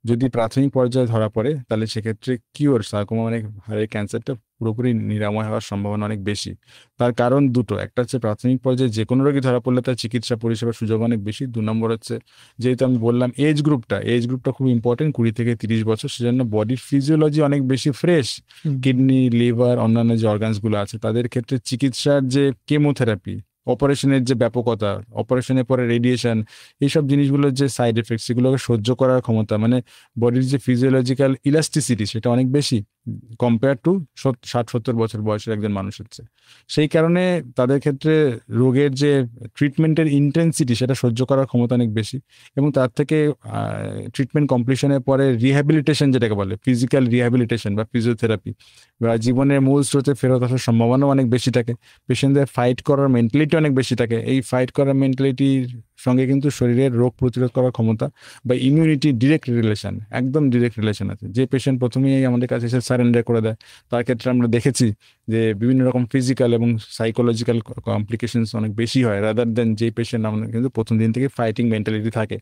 যদি প্রাথমিক পর্যায়ে ধরা পড়ে তাহলে সেক্ষেত্রে কিওর, সার্কোমা মানে হাড়ের ক্যান্সারটা পুরোপুরি নিরাময় হওয়ার সম্ভাবনা অনেক বেশি। তার কারণ দুটো, একটা হচ্ছে প্রাথমিক পর্যায়ে যে কোনো রোগী ধরা পড়লে তার চিকিৎসা পরিষেবার সুযোগ অনেক বেশি। 2 নম্বর হচ্ছে, যেহেতু আমি বললাম এজ গ্রুপটা খুব ইম্পর্টেন্ট, 20 থেকে 30 বছর, সেজন্য বডির ফিজিওলজি অনেক বেশি ফ্রেশ। কিডনি, লিভার, অন্যান্য যে অর্গানসগুলো আছে তাদের ক্ষেত্রে চিকিৎসার যে কেমোথেরাপি, অপারেশনের যে ব্যাপকতা, অপারেশনের পরে রেডিয়েশন, এইসব জিনিসগুলোর যে সাইড এফেক্ট, সেগুলোকে সহ্য করার ক্ষমতা, মানে বডির যে ফিজিওলজিক্যাল ইলাস্টিসিটি, সেটা অনেক বেশি কম্পেয়ার টু 60-70 বছর বয়সের একজন মানুষ হচ্ছে। সেই কারণে তাদের ক্ষেত্রে রোগের যে ট্রিটমেন্টের ইন্টেন্সিটি, সেটা সহ্য করার ক্ষমতা অনেক বেশি। এবং তার থেকে ট্রিটমেন্ট কমপ্লিশনের পরে রিহ্যাবিলিটেশন, যেটাকে বলে ফিজিক্যাল রিহ্যাবিলিটেশন বা ফিজিওথেরাপি, বা জীবনের মূল স্রোতে ফেরত আসার সম্ভাবনাও অনেক বেশি থাকে। পেশেন্টদের ফাইট করার মেন্টালিটি অনেক বেশি থাকে। এই ফাইট করার মেন্টালিটির সঙ্গে কিন্তু শরীরের রোগ প্রতিরোধ করার ক্ষমতা বা ইমিউনিটি একদম ডিরেক্ট রিলেশন আছে। যে পেশেন্ট প্রথমেই আমাদের কাছে এসে সারেন্ডার করে দেয়, তার ক্ষেত্রে আমরা দেখেছি যে বিভিন্ন রকম ফিজিক্যাল এবং সাইকোলজিক্যাল কমপ্লিকেশনস অনেক বেশি হয়, রাদার দেন যে পেশেন্ট আমাদের কিন্তু প্রথম দিন থেকে ফাইটিং মেন্টালিটি থাকে।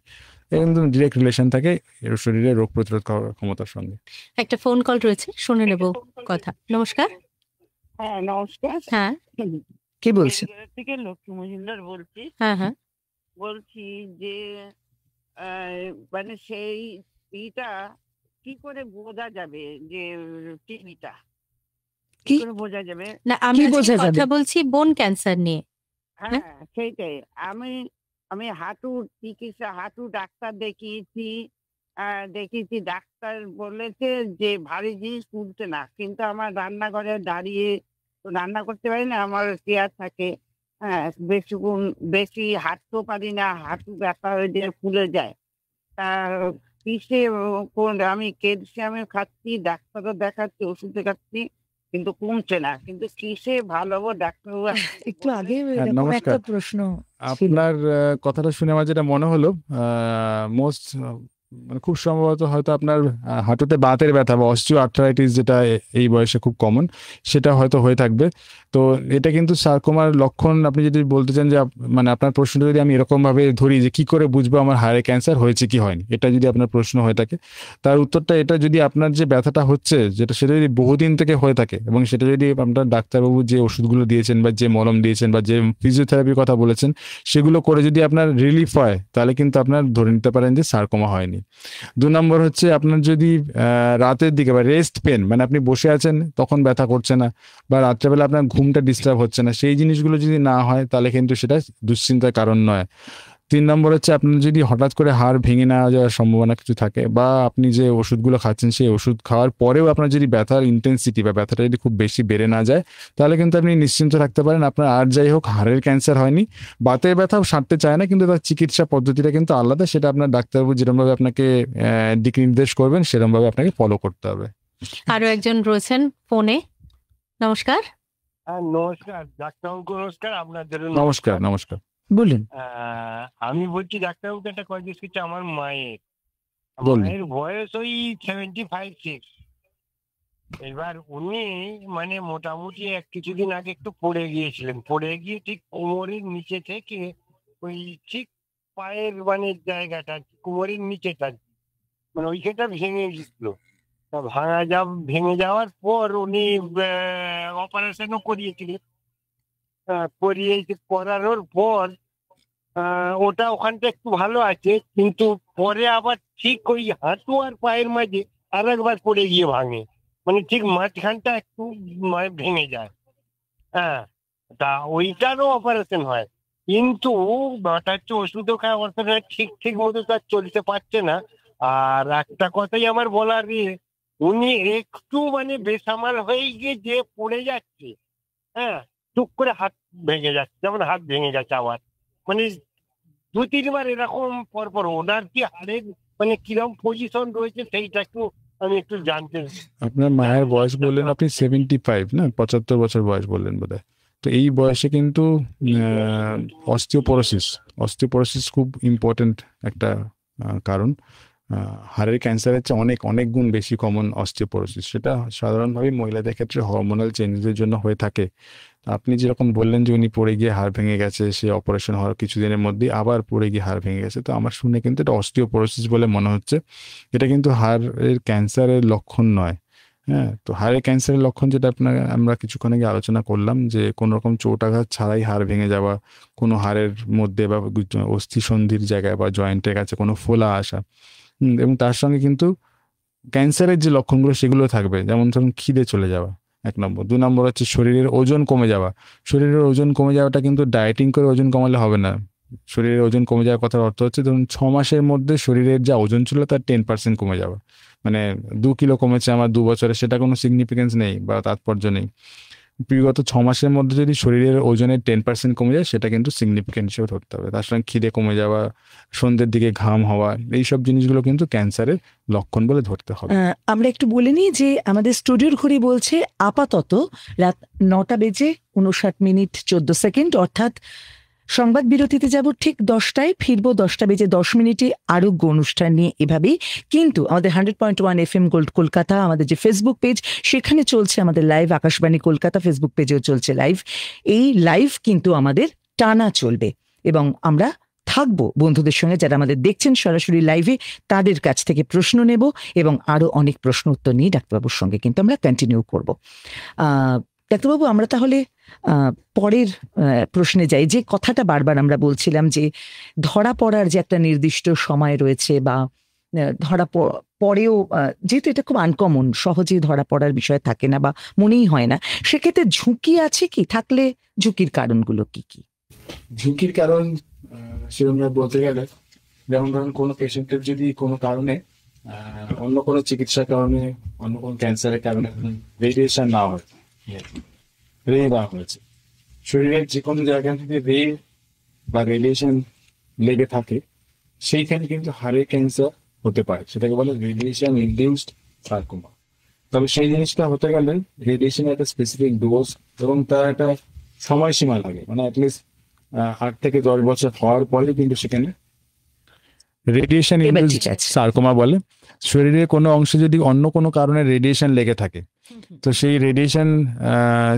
একদম ডিরেক্ট রিলেশন থাকে এর শরীরে রোগ প্রতিরোধ করার ক্ষমতার সঙ্গে। একটা ফোন কল রয়েছে, শুনে নেব কথা। নমস্কার। হ্যাঁ নমস্কার। হ্যাঁ, কে বলছেন? বেলঘড়িয়া থেকে লক্ষ্মী মজুমদার বলছি। হ্যাঁ, বলছি যে মানে সেই ইটা কি করে বোঝা যাবে যে টিভিটা কি কি? করে বোঝা যাবে? না, আমি কি আজকে বোঝা যাবে? কথা বলছি বোন ক্যান্সার নিয়ে। হ্যাঁ সেইটাই। আমি হাঁটু ডাক্তার দেখিয়েছি। ডাক্তার বলেছে যে ভারী জিনিস তুলতে না, কিন্তু আমার রান্নাঘরে দাঁড়িয়ে তো রান্না করতে পারি না, আমার চেয়ার থাকে। হ্যাঁ, বেশি হাঁটতেও পারি না, হাঁটু ব্যথা হয়ে যায়, ফুলে যায়। তা কিসে আমি ক্যালসিয়ামে খাচ্ছি, ডাক্তারও দেখাচ্ছি, ওষুধ দেখাচ্ছি, কিন্তু কমছে না। কিন্তু কিসে ভালো হবো ডাক্তারবাবু? একটু আগে হ্যাঁ, এরকম নমস্কার। একটা প্রশ্ন ছিল। আপনার কথাটা শুনে আমার যেটা মনে হলো, মোস্ট মানে খুব সম্ভবত হয়তো আপনার হাঁটুতে বাতের ব্যথা বা অস্টিও আর্থ্রাইটিস, যেটা এই বয়সে খুব কমন, সেটা হয়তো হয়ে থাকবে। তো এটা কিন্তু সার্কোমার লক্ষণ। আপনি যদি বলতে চান যে মানে আপনার প্রশ্নটা যদি আমি এরকম ভাবে ধরি যে কি করে বুঝবো আমার হাড়ে ক্যান্সার হয়েছে কি হয়নি, এটা যদি আপনার প্রশ্ন হয়ে থাকে, তার উত্তরটা এটা, যদি আপনার যে ব্যথাটা হচ্ছে সেটা যদি বহুদিন থেকে হয়ে থাকে এবং সেটা যদি আপনার ডাক্তারবাবু যে ওষুধগুলো দিয়েছেন বা যে মলম দিয়েছেন বা যে ফিজিওথেরাপির কথা বলেছেন, সেগুলো করে যদি আপনার রিলিফ হয়, তাহলে কিন্তু আপনার ধরে নিতে পারেন যে সার্কোমা হয়নি। 2 নম্বর হচ্ছে, আপনার যদি রাতের দিকে বা রেস্ট পেন, মানে আপনি বসে আছেন তখন ব্যথা করছে না, বা রাত্রেবেলা আপনার ঘুমটা ডিস্টার্ব হচ্ছে না, সেই জিনিসগুলো যদি না হয় তাহলে কিন্তু সেটা দুশ্চিন্তার কারণ নয়। 3 নম্বর হচ্ছে, আপনার যদি হঠাৎ করে হাড় ভেঙে না যাওয়ার সম্ভাবনা কিছু থাকে, বা আপনি যে ওষুধগুলো খাচ্ছেন সেই ওষুধ খাওয়ার পরেও আপনার যদি ব্যথার ইন্টেন্সিটি বা ব্যথাটা যদি খুব বেশি বেড়ে না যায়, তাহলে কিন্তু আপনি নিশ্চিন্ত থাকতে পারেন আপনার আর যাই হোক হাড়ের ক্যান্সার হয়নি। বাতের ব্যথাও সারতে চায় না, কিন্তু তার চিকিৎসা পদ্ধতিটা কিন্তু আলাদা, সেটা আপনার ডাক্তারবাবু যেরকমভাবে আপনাকে দিক নির্দেশ করবেন সেরকমভাবে আপনাকে ফলো করতে হবে। আরো একজন রয়েছেন ফোনে। নমস্কার। নমস্কার ডাক্তারবাবু, নমস্কার আপনাদের। নমস্কার। নমস্কার, বলুন। আমি বলছি ডাক্তারবাবুকে একটা কোয়েশ্চেন করছি। আমার বলুন। মায়ের বয়স ওই 75-6। এবার উনি মানে মোটামুটি কিছুদিন আগে একটু পড়ে গিয়েছিলেন, পড়ে গিয়ে ঠিক কোমরের নিচে থেকে ওই ঠিক পায়ের মানে জায়গাটা, কোমরের নিচেটা মানে ওইখানটা ভেঙে গেছিল। তা ভেঙে যাওয়ার পর উনি অপারেশনও করিয়েছিলেন। করানোর পর ওটা ওখানটা একটু ভালো আছে, কিন্তু পরে আবার ঠিক ওই হাঁটু আর পায়ের মাঝে আর একবার পড়ে গিয়ে ভাঙে, মানে ঠিক মাঝখানটা একটু ভেঙে যায়। হ্যাঁ, তা ওইটারও অপারেশন হয়, কিন্তু ব্যাপারটা হচ্ছে ওষুধও খায়, অপারেশন হয়, ঠিক মতো তার চলতে পারছে না। আর একটা কথাই আমার বলার, উনি একটু মানে বেসামাল হয়ে গিয়ে যে পড়ে যাচ্ছে, হ্যাঁ, টুক করে হাত ভেঙে যাচ্ছে, যেমন হাত ভেঙে যাচ্ছে আবার, মানে 2-3 বার এরকম পরপর। ওনার কি হাড়ের মানে কিরকম পজিশন রয়েছে সেইটা আমি একটু জানতে। আপনার মায়ের বয়স বললেন আপনি 75 না, 75 বছর বয়স বললেন বোধহয়। তো এই বয়সে কিন্তু অস্টিওপোরোসিস খুব ইম্পর্টেন্ট একটা কারণ। হাড়ের ক্যান্সারের চেয়ে অনেক অনেক গুণ বেশি কমন অস্টিওপোরোসিস। সেটা সাধারণভাবে মহিলাদের ক্ষেত্রে হরমোনাল চেঞ্জেসের জন্য হয়ে থাকে। আপনি যেরকম বললেন যে উনি পড়ে গিয়ে হাড় ভেঙে গেছে, সে অপারেশন হওয়ার কিছুদিনের মধ্যেই আবার পড়ে গিয়ে হাড় ভেঙে গেছে, তো আমার শুনে কিন্তু এটা অস্টিওপোরোসিস বলে মনে হচ্ছে। এটা কিন্তু হাড়ের ক্যান্সারের লক্ষণ নয়। হ্যাঁ, তো হাড়ের ক্যান্সারের লক্ষণ যেটা আমরা কিছুক্ষণ আগে আলোচনা করলাম, যে কোনো রকম চোটাঘাত ছাড়াই হাড় ভেঙে যাওয়া, কোনো হাড়ের মধ্যে বা অস্থিসন্ধির জায়গায় বা জয়েন্টের কাছে কোনো ফোলা আসা, এবং তার সঙ্গে কিন্তু ক্যান্সারের যে লক্ষণগুলো সেগুলো থাকবে, যেমন ধরুন খিদে চলে যাওয়া 1 নম্বর। 2 নম্বর হচ্ছে শরীরের ওজন কমে যাওয়া। শরীরের ওজন কমে যাওয়াটা কিন্তু ডায়েটিং করে ওজন কমালে হবে না। শরীরের ওজন কমে যাওয়ার কথার অর্থ হচ্ছে ধরুন 6 মাসের মধ্যে শরীরের যা ওজন ছিল তার 10% কমে যাওয়া। মানে 2 কিলো কমেছে আমার 2 বছরে, সেটা কোনো সিগনিফিকেন্স নেই বা তাৎপর্য নেই। বিগত 6 মাসের মধ্যে যদি শরীরের ওজনের 10% কমে যায়, সেটা কিন্তু সিগনিফিকেন্ট হিসেবে ধরতে হবে। তার সঙ্গে খিদে কমে যাওয়া, সন্ধ্যের দিকে ঘাম হওয়া, এইসব জিনিসগুলো কিন্তু ক্যান্সারের লক্ষণ বলে ধরতে হবে। আমরা একটু বলে নিই যে আমাদের স্টুডিওর ঘড়ি বলছে আপাতত রাত 9:59:14, অর্থাৎ সংবাদ বিরতিতে যাব ঠিক 10টায়, ফিরবো 10:10 আরোগ্য অনুষ্ঠান নিয়ে এভাবেই। কিন্তু আমাদের 100.1 FM গোল্ড কলকাতা, আমাদের যে ফেসবুক পেজ, সেখানে চলছে আমাদের লাইভ। আকাশবাণী কলকাতা ফেসবুক পেজেও চলছে লাইভ। এই লাইভ কিন্তু আমাদের টানা চলবে এবং আমরা থাকবো বন্ধুদের সঙ্গে, যারা আমাদের দেখছেন সরাসরি লাইভে, তাদের কাছ থেকে প্রশ্ন নেব এবং আরো অনেক প্রশ্ন উত্তর নিয়ে ডাক্তারবাবুর সঙ্গে কিন্তু আমরা কন্টিনিউ করব। ডাক্তারবাবু, আমরা তাহলে পরের প্রশ্নে যাই। যে কথাটা বারবার আমরা বলছিলাম যে ধরা পড়ার যে একটা নির্দিষ্ট সময় রয়েছে, বা ধরা পরেও যেহেতু এটা খুব আনকমন, সহজেই ধরা পড়ার বিষয় থাকে না বা মনেই হয় না, সেক্ষেত্রে ঝুঁকি আছে কি? থাকলে ঝুঁকির কারণগুলো কি কি? ঝুঁকির কারণ সেরকম বলতে গেলে, যেমন ধরুন কোনো পেশেন্টের যদি কোনো কারণে অন্য কোনো চিকিৎসার কারণে, অন্য কোনো ক্যান্সারের কারণে রেডিয়েশন না হয়, রে দেওয়া হয়েছে, শরীরের যে কোনো জায়গায় যদি রে বা রেডিয়েশন লেগে থাকে, সেইখানে কিন্তু হাড়ের ক্যান্সার হতে পারে। সেটাকে বলে রেডিয়েশন ইনডিউসড সার্কোমা। তবে সেই জিনিসটা হতে গেলে রেডিয়েশনের একটা স্পেসিফিক ডোজ এবং তার একটা সময়সীমা লাগে, মানে অ্যাটলিস্ট 8 থেকে 10 বছর হওয়ার পরে কিন্তু সেখানে রেডিয়েশন ইনডিউসড সার্কোমা বলে। শরীরের কোনো অংশে যদি অন্য কোনো কারণে রেডিয়েশন লেগে থাকে, তো সেই রেডিয়েশন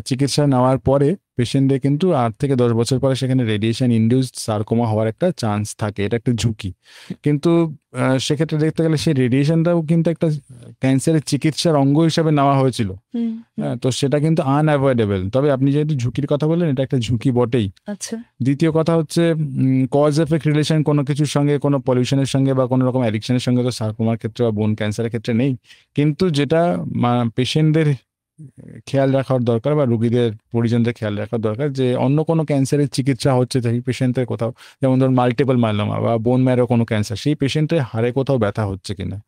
চিকিৎসা নেওয়ার পরে পেশেন্টদের কিন্তু 8 থেকে 10 বছর পরে সেখানে রেডিয়েশন ইনডিউসড সার্কোমা হওয়ার একটা চান্স থাকে। এটা একটা ঝুঁকি। কিন্তু সেক্ষেত্রে দেখতে গেলে সেই রেডিয়েশনটাও কিন্তু একটা ক্যান্সারের চিকিৎসার অঙ্গ হিসাবে নেওয়া হয়েছিল, তো সেটা কিন্তু আনঅ্যাভয়েডেবল। তবে আপনি যেহেতু ঝুঁকির কথা বললেন, এটা একটা ঝুঁকি বটেই। দ্বিতীয় কথা হচ্ছে কজ এফেক্ট রিলেশন কোনো কিছুর সঙ্গে, কোনো পলিউশনের সঙ্গে বা কোনো রকম অ্যাডিকশনের সঙ্গে তো সার্কোমার ক্ষেত্রে বা বোন ক্যান্সারের ক্ষেত্রে নেই। কিন্তু যেটা পেশেন্টদের খেয়াল রাখার দরকার বা রোগীদের পরিজনদের খেয়াল রাখার দরকার, যে অন্য কোনো ক্যান্সারের চিকিৎসা হচ্ছে সেই পেশেন্টের কোথাও, যেমন ধরুন মাল্টিপল মাইলোমা বা বোন ম্যারো কোনো ক্যান্সার, সেই পেশেন্টের হাড়ে কোথাও ব্যথা হচ্ছে কিনা,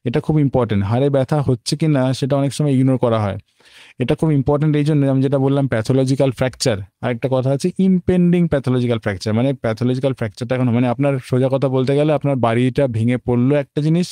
এটা খুব ইম্পর্টেন্ট। হাড়ে ব্যথা হচ্ছে কিনা সেটা অনেক সময় ইগনোর করা হয়। এটা খুব ইম্পর্টেন্ট এই জন্য, আমি যেটা বললাম প্যাথোলজিক্যাল ফ্র্যাকচার, আরেকটা কথা আছে ইমপেন্ডিং প্যাথোলজিক্যাল ফ্র্যাকচার। মানে প্যাথোলজিক্যাল ফ্র্যাকচারটা এখন, মানে আপনার সোজা কথা বলতে গেলে আপনার বাড়িটা ভেঙে পড়লো একটা জিনিস,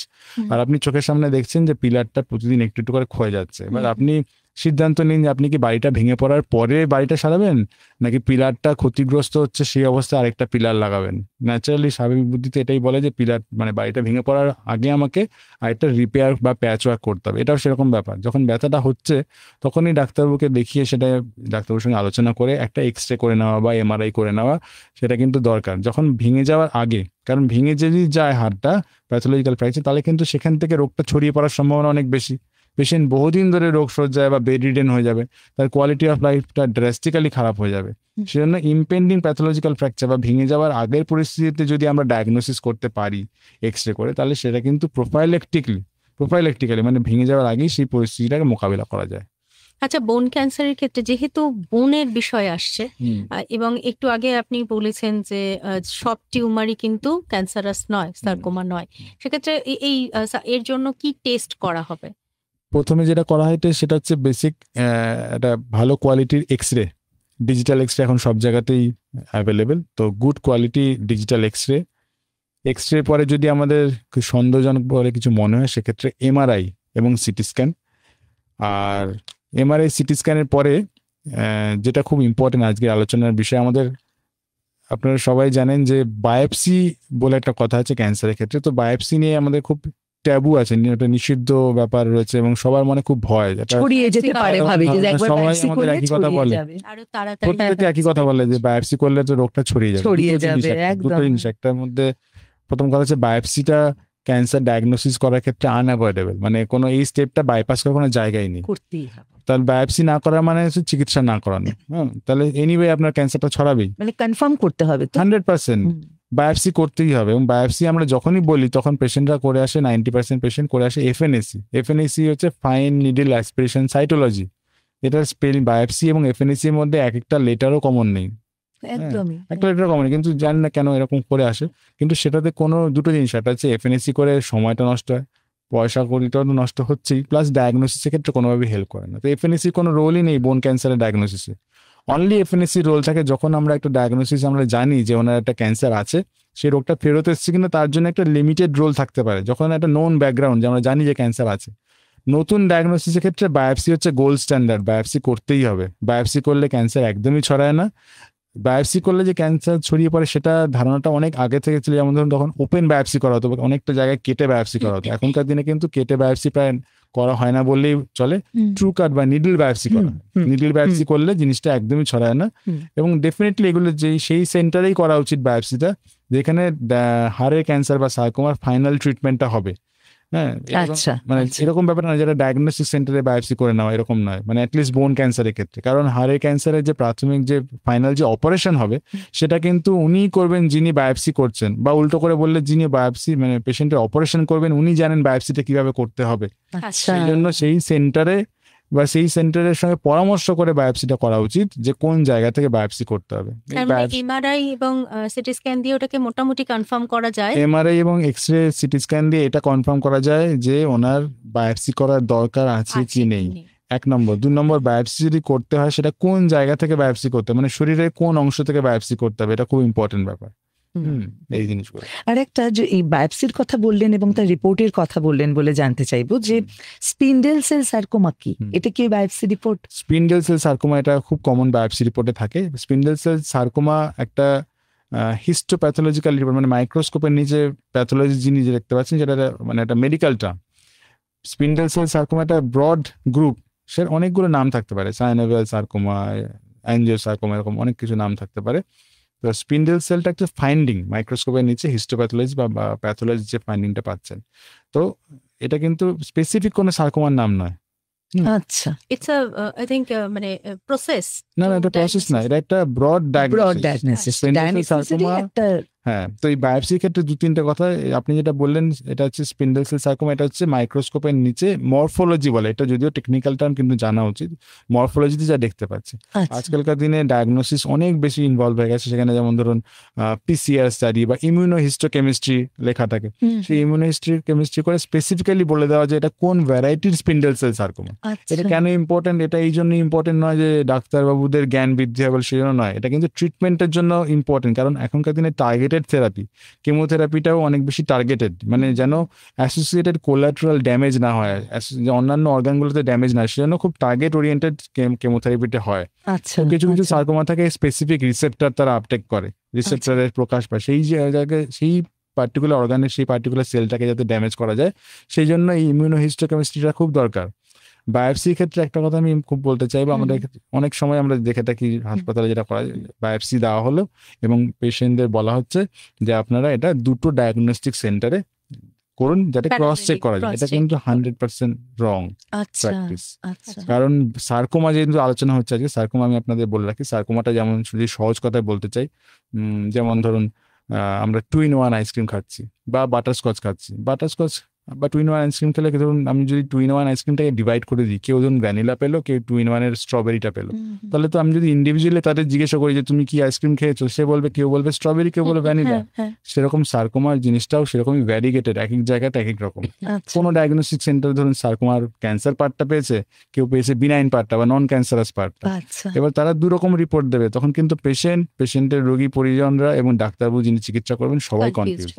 আর আপনি চোখের সামনে দেখছেন যে পিলারটা প্রতিদিন একটু একটু করে ক্ষয়ে যাচ্ছে। এবার আপনি সিদ্ধান্ত নিন যে আপনি কি বাড়িটা ভেঙে পড়ার পরে বাড়িটা সারাবেন, নাকি পিলারটা ক্ষতিগ্রস্ত হচ্ছে সেই অবস্থায় আরেকটা পিলার লাগাবেন। ন্যাচারালি স্বাভাবিক বুদ্ধিতে এটাই বলে যে পিলার, মানে বাড়িটা ভেঙে পড়ার আগে আমাকে আরেকটা রিপেয়ার বা প্যাচ ওয়ার্ক করতে হবে। এটাও সেরকম ব্যাপার। যখন ব্যথাটা হচ্ছে তখনই ডাক্তারবাবুকে দেখিয়ে সেটা ডাক্তারবাবুর সঙ্গে আলোচনা করে একটা এক্স-রে করে নেওয়া বা MRI করে নেওয়া, সেটা কিন্তু দরকার যখন ভেঙে যাওয়ার আগে। কারণ ভেঙে যদি যায় হাড়টা প্যাথোলজিক্যাল ফ্র্যাকচার, তাহলে কিন্তু সেখান থেকে রোগটা ছড়িয়ে পড়ার সম্ভাবনা অনেক বেশি। পেশেন্ট বহুদিন ধরে রোগ সজ্জায় বা বেড রিডেন হয়ে যাবে, তার কোয়ালিটি অফ লাইফটা ড্রাস্টিক্যালি খারাপ হয়ে যাবে। সেজন্য ইম্পেন্ডিং প্যাথোলজিক্যাল ফ্র্যাকচার বা ভেঙে যাওয়ার আগের পরিস্থিতিতে যদি আমরা ডায়াগনোসিস করতে পারি এক্স রে করে, তাহলে সেটা কিন্তু প্রোফাইলেকটিক্যালি মানে ভেঙে যাওয়ার আগেই সেই পরিস্থিতিটাকে মোকাবিলা করা যায়। আচ্ছা, বোন ক্যান্সারের ক্ষেত্রে যেহেতু বোনের বিষয় আসছে, এবং একটু আগে আপনি বলেছেন যে সব টিউমারই কিন্তু ক্যান্সারাস নয়, সার্কোমা নয়, সেক্ষেত্রে এর জন্য কি টেস্ট করা হবে? প্রথমে যেটা করা হয় সেটা হচ্ছে বেসিক একটা ভালো কোয়ালিটির X ray, digital X ray এখন সব জায়গাতেই অ্যাভেলেবেল। তো good quality digital X ray পরে যদি আমাদের সন্দেহজনক বলে কিছু মনে হয়, সেক্ষেত্রে এমআরআই এবং সিটি স্ক্যান। আর এমআরআই সিটি স্ক্যানের পরে যেটা খুব ইম্পর্টেন্ট আজকের আলোচনার বিষয়, আমাদের আপনারা সবাই জানেন যে বায়োপসি বলে একটা কথা আছে ক্যান্সারের ক্ষেত্রে। তো বায়োপসি নিয়ে আমাদের খুব ট্যাবু আছে, একটা নিষিদ্ধ ব্যাপার রয়েছে এবং সবার মনে খুব ভয়, ছড়িয়ে যেতে পারে ভাবে যে একবার সবাই বায়োপসি আমাদের করলে একই কথা ছড়িয়ে বলে, যাবে, আরো তাড়াতাড়ি প্রত্যেকে একই কথা বলে যে বায়োপসি করলে তো রোগটা ছড়িয়ে যাবে। দুটো জিনিস, একটার মধ্যে প্রথম কথা হচ্ছে বায়োপসিটা ক্যান্সার ডায়াগনোসিস করার ক্ষেত্রে আনঅ্যাভয়েডেবল, মানে কোনো এই স্টেপটা বাইপাস করার কোনো জায়গায় নেই। তাহলে বায়োপসি না করা মানে হচ্ছে চিকিৎসা না করানো। তাহলে এনিওয়ে আপনার ক্যান্সারটা ছড়াবেই, মানে কনফার্ম করতে হবে 100%। বায়োপসি করতেই হবে, এবং বায়োপসি আমরা যখনই বলি তখন পেশেন্টরা করে আসে, 90% পেশেন্ট করে আসে এফএনএসি হচ্ছে ফাইন নিডল অ্যাসপিরেশন সাইটোলজি। এটার স্পেলিং বায়োপসি এবং এফএনএসির মধ্যে এক একটা লেটারও কমন নেই, একটা লেটার কমন, কিন্তু জানি না কেন এরকম করে আসে। কিন্তু সেটাতে কোনো দুটো জিনিস, একটা হচ্ছে এফএনএসি করে সময়টা নষ্ট হয়, পয়সা কড়িটাও নষ্ট হচ্ছেই, প্লাস ডায়াগনোসিসের ক্ষেত্রে কোনোভাবেই হেল্প করে না। তো এফএনএসির কোনো রোলই নেই বোন ক্যান্সারের ডায়াগনোসিসে। অনলি এফএনএসি রোল থাকে যখন আমরা একটা ডায়াগনোসিস আমরা জানি যে ওনার একটা ক্যান্সার আছে, সেই রোগটা ফেরত এসছে কিনা তার জন্য একটা লিমিটেড রোল থাকতে পারে, যখন একটা নোন ব্যাকগ্রাউন্ড যে আমরা জানি যে ক্যান্সার আছে। নতুন ডায়াগনোসিসের ক্ষেত্রে বায়োপসি হচ্ছে গোল্ড স্ট্যান্ডার্ড, বায়োপসি করতেই হবে। বায়োপসি করলে ক্যান্সার একদমই ছড়ায় না। বায়োপসি করলে যে ক্যান্সার ছড়িয়ে পড়ে সেটা ধারণাটা অনেক আগে থেকে ছিল, যেমন ধরুন তখন ওপেন বায়োপসি করা হতো, অনেকটা জায়গায় কেটে বায়োপসি করা হতো। এখনকার দিনে কিন্তু কেটে বায়োপসি প্রায় করা হয় না বললেই চলে, ট্রু কাট বা নিডল বায়োপসি করা। নিডল বায়োপসি করলে জিনিসটা একদমই ছড়ায় না, এবং ডেফিনেটলি এগুলো সেই সেন্টারেই করা উচিত বায়োপসিটা, যেখানে হাড়ের ক্যান্সার বা সার্কোমার ফাইনাল ট্রিটমেন্টটা হবে। হ্যাঁ, মানে এরকম ব্যাপার না যেটা ডায়াগনোস্টিক সেন্টারে বায়োপসি করে নেওয়া, এরকম নয়, মানে অ্যাটলিস্ট বোন ক্যান্সারের ক্ষেত্রে। কারণ হাড়ের ক্যান্সারের যে প্রাথমিক যে ফাইনাল যে অপারেশন হবে সেটা কিন্তু উনিই করবেন যিনি বায়োপসি করছেন, বা উল্টো করে বললে যিনি বায়োপসি মানে পেশেন্টের অপারেশন করবেন উনি জানেন বায়োপসিটা কিভাবে করতে হবে। সেই জন্য সেই সেন্টারে বা সেই সেন্টারের সঙ্গে পরামর্শ করে বায়োপসিটা করা উচিত যে কোন জায়গা থেকে বায়োপসি করতে হবে। এমআরআই এবং সিটি স্ক্যান দিয়ে ওটাকে মোটামুটি কনফার্ম করা যায়। এমআরআই এবং এক্সরে সিটি স্ক্যান দিয়ে এটা কনফার্ম করা যায় যে ওনার বায়োপসি করার দরকার আছে কি নেই, 1 নম্বর। 2 নম্বর, বায়োপসি যদি করতে হয় সেটা কোন জায়গা থেকে বায়োপসি করতে হবে, মানে শরীরের কোন অংশ থেকে বায়োপসি করতে হবে, এটা খুব ইম্পর্টেন্ট ব্যাপার। এই জিনিসগুলো। আর একটা যে এই বায়োপসির কথা বললেন এবং তার রিপোর্টের কথা বললেন বলে জানতে চাইবো যে স্পিন্ডেল সেল সার্কোমা কি, এটা কি biopsy report? Spindle cell sarcoma এটা খুব কমন বায়োপসি রিপোর্টে থাকে। স্পিন্ডেল সেল সার্কোমা একটা হিস্টোপ্যাথোলজিক্যাল রিপোর্ট, মানে মাইক্রোস্কোপের নিচে প্যাথোলজি যিনি দেখতে পাচ্ছেন যেটা মানে একটা medical term. Spindle cell sarcoma একটা ব্রড গ্রুপ, সে অনেকগুলো নাম থাকতে পারে, সাইনোভিয়াল সার্কোমা, অ্যাঞ্জিওসার্কোমা, এরকম অনেক কিছু নাম থাকতে পারে। তো স্পিন্ডেল সেলটা একটা ফাইন্ডিং মাইক্রোস্কোপের নিচে হিস্টোপ্যাথোলজি বা প্যাথোলজি যে ফাইন্ডিংটা পাচ্ছেন, তো এটা কিন্তু স্পেসিফিক কোনো সার্কোমার নাম নয়। আচ্ছা, ইটস আই থিংক মানে প্রসেস। না, এটা প্রসেস না, এটা একটা ব্রড ডায়াগনোসিস। হ্যাঁ, তো এই বায়োপসির ক্ষেত্রে 2-3টা কথা আপনি যেটা বললেন, এটা হচ্ছে স্পিন্ডেল সেল সার্কোমা, এটা হচ্ছে মাইক্রোস্কোপের নিচে মরফোলজি বলে, এটা যদিও টেকনিক্যাল টার্ম কিন্তু জানা উচিত, মরফোলজিতে যা দেখতে পাচ্ছি। আজকালকার দিনে ডায়াগনোসিস অনেক বেশি ইনভলভ হয়ে গেছে, সেখানে যেমন ধরুন পিসিআর স্টাডি বা ইমিউনোহিস্টোকেমিস্ট্রি লেখা থাকে, সেই ইমিউনোহিস্টোকেমিস্ট্রি করে স্পেসিফিক্যালি বলে দেওয়া যে এটা কোন ভ্যারাইটির স্পিন্ডেল সেল সার্কোমা। এটা কেন ইম্পর্টেন্ট, এটা এই জন্য ইম্পর্টেন্ট নয় যে ডাক্তারবাবুদের জ্ঞান বৃদ্ধি হবে সেই জন্য নয়, এটা কিন্তু ট্রিটমেন্টের জন্য ইম্পর্টেন্ট। কারণ এখনকার দিনে টার্গেটেড থেরাপি, কেমোথেরাপিটাও অনেক বেশি টার্গেটেড, মানে যেন অ্যাসোসিয়েটেড কোলাটারাল ড্যামেজ না হয়, অন্যান্য অর্গানগুলোতে ড্যামেজ না হয়, সেজন্য খুব টার্গেট ওরিয়েন্টেড কেমোথেরাপিটা হয়। কিছু কিছু সার্কোমা থাকে স্পেসিফিক রিসেপ্টর তারা আপটেক করে, রিসেপ্টরের প্রকাশ পায় সেই জায়গায়, সেই পার্টিকুলার অর্গানের সেই পার্টিকুলার সেলটাকে যাতে ড্যামেজ করা যায়, সেই জন্য এই ইমিউনোহিস্টোকেমিস্ট্রিটা খুব দরকার। বায়োপসির ক্ষেত্রে একটা কথা আমি খুব বলতে চাইবো, আমাদের অনেক সময় আমরা দেখে থাকি হাসপাতালে যেটা করা যায়, বায়োপসি দেওয়া হলো এবং পেশেন্টদের বলা হচ্ছে যে আপনারা এটা 2টো ডায়াগনস্টিক সেন্টারে করুন, যাতে ক্রস চেক Parallelly করা যায়। cross এটা check। কিন্তু 100% রং আচ্ছা প্র্যাকটিস। আচ্ছা কারণ সার্কোমা যেহেতু আলোচনা হচ্ছে আজকে, সার্কোমা আমি আপনাদের বলে রাখি, সার্কোমাটা যেমন যদি সহজ কথায় বলতে চাই, যেমন ধরুন আমরা 2-in-1 আইসক্রিম খাচ্ছি বা বাটারস্কচ খাচ্ছি, বাটারস্কচ বা 2-in-1 আইসক্রিম খেলে ধরুন আমি যদি 2-in-1 আইসক্রিমটাকে ডিভাইড করে দিই, কেউ ধরুন ভ্যানিলা পেলো, কেউ 2-in-1 এর স্ট্রবেরিটা পেলো, তাহলে তো আমি যদি ইন্ডিভিজুয়ালি তাদের জিজ্ঞাসা করি যে তুমি কি আইসক্রিম খেয়েছো, সে বলবে, কেউ বলবে স্ট্রবেরি, কেউ বলবে ভ্যানিলা। সেরকম সার্কোমার জিনিসটাও সেরকমই ভ্যারিগেটেড, এক এক জায়গাতে এক এক রকম। আচ্ছা কোনো ডায়াগনস্টিক সেন্টার ধরুন সার্কোমার ক্যান্সার পার্টটা পেয়েছে, কেউ পেয়েছে বিনাইন পার্টটা বা নন ক্যান্সারাস পার্টটা। আচ্ছা এবার তারা দুরকম রিপোর্ট দেবে, তখন কিন্তু পেশেন্টের রোগী পরিজনরা এবং ডাক্তারবাবু যিনি চিকিৎসা করবেন সবাই কনফিউজ।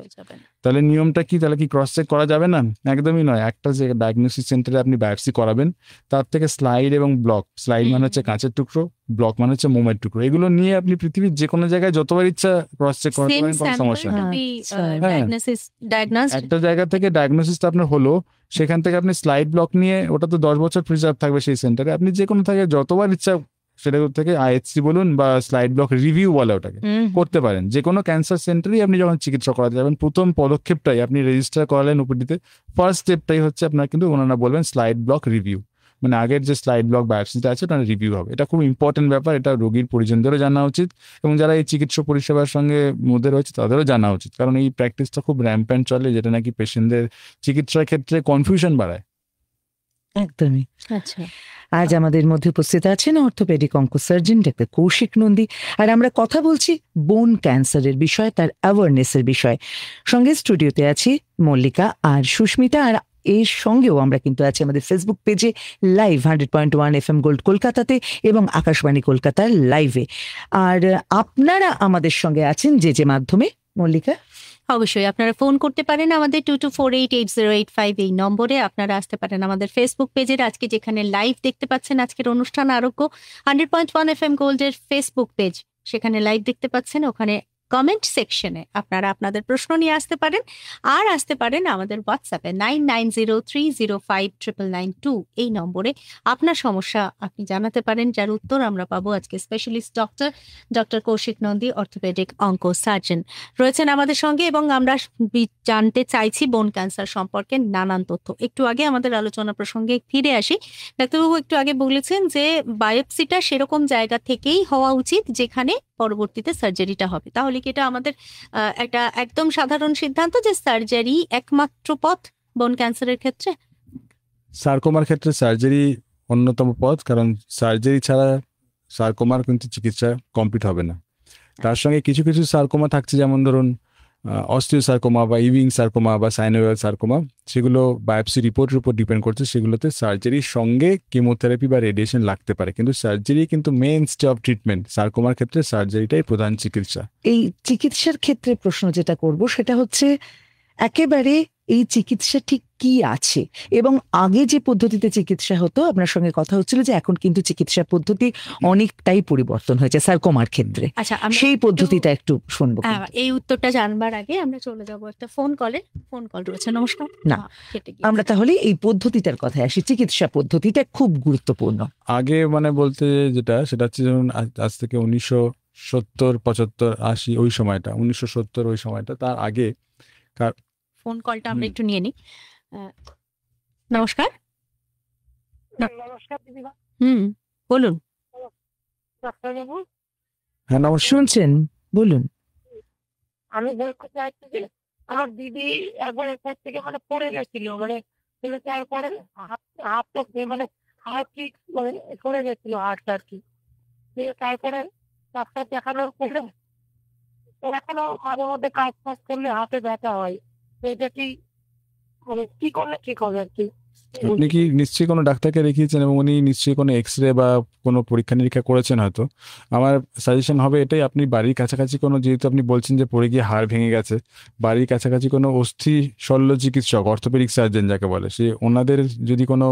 তাহলে নিয়মটা কি? তাহলে কি ক্রস চেক করা যাবে না? একদমই নয়। একটা যে ডায়াগনোসিস সেন্টারে আপনি বায়োপসি করাবেন, তার থেকে স্লাইড এবং ব্লক, স্লাইড মানে হচ্ছে কাঁচের টুকরো, ব্লক মানে হচ্ছে মোমের টুকরো, এগুলো নিয়ে আপনি পৃথিবীর যে কোনো জায়গায় যতবার ইচ্ছা ক্রস চেক করাতে পারেন, কোনো সমস্যা নেই। একটা জায়গা থেকে ডায়াগনোসিসটা আপনার হলো, সেখান থেকে আপনি স্লাইড ব্লক নিয়ে, ওটা তো 10 বছর প্রিজার্ভ থাকবে সেই সেন্টারে, আপনি যে কোনো থেকে যতবার ইচ্ছা সেটা থেকে আইএচসি বলুন বা স্লাইড ব্লক রিভিউ বলে ওটাকে করতে পারেন। যে কোনো ক্যান্সার সেন্টারেই আপনি যখন চিকিৎসা করাতে যাবেন, প্রথম পদক্ষেপটাই আপনি রেজিস্টার করালেন ওপিডিতে, ফার্স্ট স্টেপটাই হচ্ছে আপনার কিন্তু ওনারা বলবেন স্লাইড ব্লক রিভিউ, মানে আগের যে স্লাইড ব্লক বায়োপসিটা আছে ওটা রিভিউ হবে। এটা খুব ইম্পর্টেন্ট ব্যাপার, এটা রোগীর পরিজনদেরও জানা উচিত এবং যারা এই চিকিৎসা পরিষেবার সঙ্গে মধ্যে রয়েছে তাদেরও জানা উচিত, কারণ এই প্র্যাকটিসটা খুব র্যাম্প্যান্ট চলে, যেটা নাকি পেশেন্টদের চিকিৎসার ক্ষেত্রে কনফিউশন বাড়ায়। একদমই। আচ্ছা, আজ আমাদের মধ্যে উপস্থিত আছেন অর্থোপেডিক অঙ্কোসার্জন ডাক্তার কৌশিক নন্দী, আর আমরা কথা বলছি বোন ক্যান্সারের বিষয়ে, তার অ্যাওয়ারনেসের বিষয়ে। সঙ্গে স্টুডিওতে আছি মল্লিকা আর সুস্মিতা, আর এর সঙ্গেও আমরা কিন্তু আছি আমাদের ফেসবুক পেজে লাইভ 100.1 FM গোল্ড কলকাতাতে এবং আকাশবাণী কলকাতার লাইভে। আর আপনারা আমাদের সঙ্গে আছেন যে মাধ্যমে। মল্লিকা, অবশ্যই আপনারা ফোন করতে পারেন আমাদের 22488085 এই নম্বরে। আপনারা আসতে পারেন আমাদের ফেসবুক পেজের, আজকে যেখানে লাইভ দেখতে পাচ্ছেন আজকের অনুষ্ঠান আরোগ্য 100.1 FM গোল্ডের ফেসবুক পেজ, সেখানে লাইভ দেখতে পাচ্ছেন। ওখানে কমেন্ট সেকশনে আপনারা আপনাদের প্রশ্ন নিয়ে আসতে পারেন, আর আসতে পারেন আমাদের হোয়াটসঅ্যাপে 9903059992 এই নম্বরে আপনার সমস্যা আপনি জানাতে পারেন, যার উত্তর আমরা পাবো আজকে specialist doctor Koushik Nandi, orthopaedic oncosurgeon রয়েছেন আমাদের সঙ্গে, এবং আমরা জানতে চাইছি বোন ক্যান্সার সম্পর্কে নানান তথ্য। একটু আগে আমাদের আলোচনা প্রসঙ্গে ফিরে আসি। ডাক্তারবাবু একটু আগে বলেছেন যে বায়োপসিটা সেরকম জায়গা থেকেই হওয়া উচিত যেখানে পরবর্তীতে সার্জারিটা হবে। তাহলে কি এটা আমাদের একটা একদম সাধারণ সিদ্ধান্ত যে সার্জারি একমাত্র পথ বোন ক্যান্সারের ক্ষেত্রে? সার্কোমার ক্ষেত্রে সার্জারি অন্যতম পথ, কারণ সার্জারি ছাড়া সার্কোমার কিন্তু চিকিৎসা কমপ্লিট হবে না। তার সঙ্গে কিছু কিছু সার্কোমা থাকছে, যেমন ধরুন অস্টিও সার্কোমা বা ইভিং সার্কোমা বা সাইনোভিয়াল সার্কোমা, সেগুলো বায়োপসি রিপোর্টের উপর ডিপেন্ড করছে, সেগুলোতে সার্জারির সঙ্গে কেমোথেরাপি বা রেডিয়েশন লাগতে পারে, কিন্তু সার্জারি কিন্তু মেইন স্টে অফ ট্রিটমেন্ট। সার্কোমার ক্ষেত্রে সার্জারিটাই প্রধান চিকিৎসা। এই চিকিৎসার ক্ষেত্রে প্রশ্ন যেটা করব সেটা হচ্ছে একেবারে এই চিকিৎসা ঠিক কি আছে, এবং আগে যে পদ্ধতিতে চিকিৎসা হতো, আপনার সঙ্গে কথা হচ্ছিল যে এখন কিন্তু চিকিৎসা পদ্ধতি অনেকটাই পরিবর্তন হয়েছে সার্কোমার ক্ষেত্রে। আচ্ছা, সেই পদ্ধতিটা একটু শুনবো। এই উত্তরটা জানবার আগে আমরা চলে যাব একটা ফোন কল রয়েছে। নমস্কার। না, আমরা তাহলে এই পদ্ধতিটার কথায় আসি। চিকিৎসা পদ্ধতিটা খুব গুরুত্বপূর্ণ। আগে মানে বলতে সেটা হচ্ছে যেমন আজ থেকে 1970, 75, 80 ওই সময়টা, 1970 ওই সময়টা, তার আগে ফোন কলটা আমরা একটু নিয়ে নিই। নমস্কার। নমস্কার দিদিমা। বলুন। ডাক্তারবাবু, হ্যাঁ নমস্কার, শুনছেন, বলুন। আমি বলতে চাইছি যে আমার দিদি একবার এরপর থেকে মানে পড়ে গেছিল, মানে তারপরে হাত মানে হাত ঠিক মানে পড়ে গেছিল হাতটা আর কি। তারপরে ডাক্তার দেখানোর পরে এখনো মাঝে মধ্যে কাজ করলে হাতে ব্যথা হয়। এটা কি মানে কি করলে ঠিক হবে আর কি? আপনি কি নিশ্চয়ই কোনো ডাক্তারকে দেখিয়েছেন এবং উনি নিশ্চয়ই কোনো এক্সরে বা কোনো পরীক্ষা নিরীক্ষা করেছেন হয়তো। আমার সাজেশন হবে এটাই, আপনি বাড়ির কাছাকাছি কোনো, যেহেতু আপনি বলছেন যে পড়ে গিয়ে হাড় ভেঙে গেছে, বাড়ির কাছাকাছি কোনো অস্থি শল্য চিকিৎসক, অর্থোপেডিক সার্জন যাকে বলে, সে ওনাদের যদি কোনো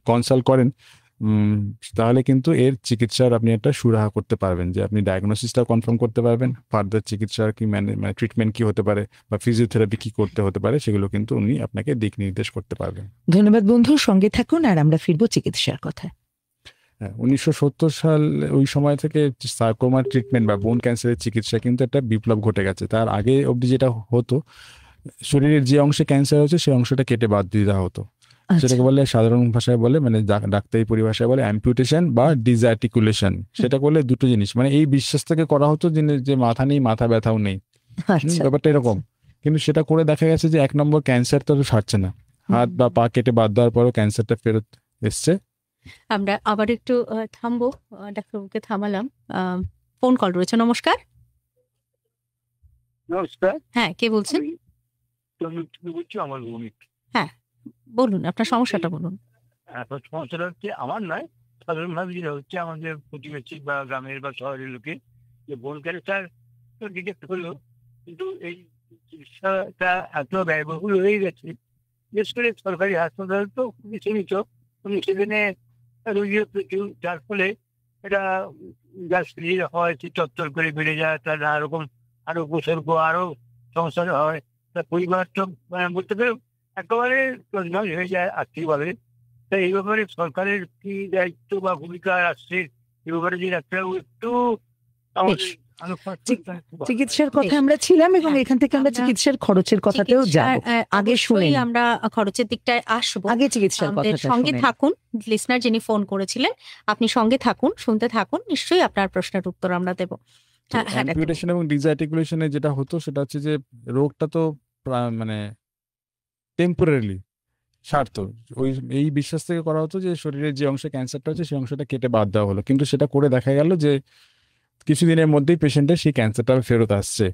কনসাল্ট করেন, তাহলে কিন্তু এর চিকিৎসার আপনি একটা সুরাহা করতে পারবেন, যে আপনি ডায়াগনোসিসটা কনফার্ম করতে পারবেন, ফার্দার চিকিৎসার কি মানে ট্রিটমেন্ট কি হতে পারে বা ফিজিওথেরাপি কি করতে হতে পারে, সেগুলো কিন্তু উনি আপনাকে দিক নির্দেশ করতে পারবেন। ধন্যবাদ বন্ধু, সঙ্গে থাকুন আর আমরা ফিরবো চিকিৎসার কথা। 1970 সাল ওই সময় থেকে সার্কোমার ট্রিটমেন্ট বা বোন ক্যান্সারের চিকিৎসা কিন্তু একটা বিপ্লব ঘটে গেছে। তার আগে অবধি যেটা হতো শরীরের যে অংশে ক্যান্সার হচ্ছে সেই অংশটা কেটে বাদ দিয়ে দেওয়া হতো। সেটাকে বলে সাধারণ ভাষায় বলে, মানে ডাক্তারি পরিভাষায় বলে অ্যাম্পুটেশন বা ডিসআর্টিকুলেশন। সেটা করলে দুটো জিনিস, মানে এই বিশ্বাস থেকে করা হতো যে মাথা নেই, মাথা ব্যথাও নেই, ব্যাপারটা এরকম। কিন্তু সেটা করে দেখা গেছে যে 1 নম্বর ক্যান্সার তো সারছে না, হাত বা পা কেটে বাদ দেওয়ার পরও ক্যান্সারটা ফেরত এসছে। আমরা আবার একটু থামবো, ডাক্তারবাবুকে থামালাম। ফোন কল রয়েছে। নমস্কার। নমস্কার, হ্যাঁ, কে বলছেন? বলছি আমার ভূমি। হ্যাঁ, বলুন আপনার সমস্যাটা বলুন। এখন সমস্যাটা হচ্ছে আমার নয়, সাধারণভাবে যেটা হচ্ছে আমাদের প্রতিবেশী বা গ্রামের বা শহরের লোকে যে বোন ক্যান্সার ডিটেক্ট হলো, কিন্তু এই চিকিৎসাটা এত ব্যয়বহুল হয়ে গেছে, বিশেষ করে সরকারি হাসপাতাল তো খুবই সীমিত, সেখানে রোগীও প্রচুর, যার ফলে এটা গ্যাস হয়, চত্বর করে বেড়ে যায়, তার নানা রকম আরো উপসর্গ, আরো সমস্যা হয়। তার পরিবার তো বলতে গেলে একেবারে তছনছ হয়ে যায় আর্থিকভাবে। তাই এই ব্যাপারে সরকারের কি দায়িত্ব বা ভূমিকা আসছে, এই ব্যাপারে যে ডাক্তারবাবু একটু আমাদের চিকিৎসার কথা আমরা ছিলাম এবং এখান থেকে আমরা চিকিৎসার খরচের কথাতেও যাব। আগে শুনে আমরা খরচের দিকটায় আসবো, আগে চিকিৎসার কথাটা সঙ্গে শুনেন। থাকুন। লিসনার যিনি ফোন করেছিলেন, আপনি সঙ্গে থাকুন, শুনতে থাকুন, নিশ্চয়ই আপনার প্রশ্নের উত্তর আমরা দেবো। অ্যাম্পুটেশন এবং ডিসআর্টিকুলেশনে যেটা হতো সেটা হচ্ছে যে রোগটা তো মানে টেম্পোরারিলি সারতো, এই বিশ্বাস থেকে করা হতো যে শরীরের যে অংশে ক্যান্সারটা হচ্ছে সেই অংশটা কেটে বাদ দেওয়া হলো। কিন্তু সেটা করে দেখা গেল যে কিছুদিনের মধ্যেই পেশেন্টের সেই ক্যান্সারটা ফেরত আসছে।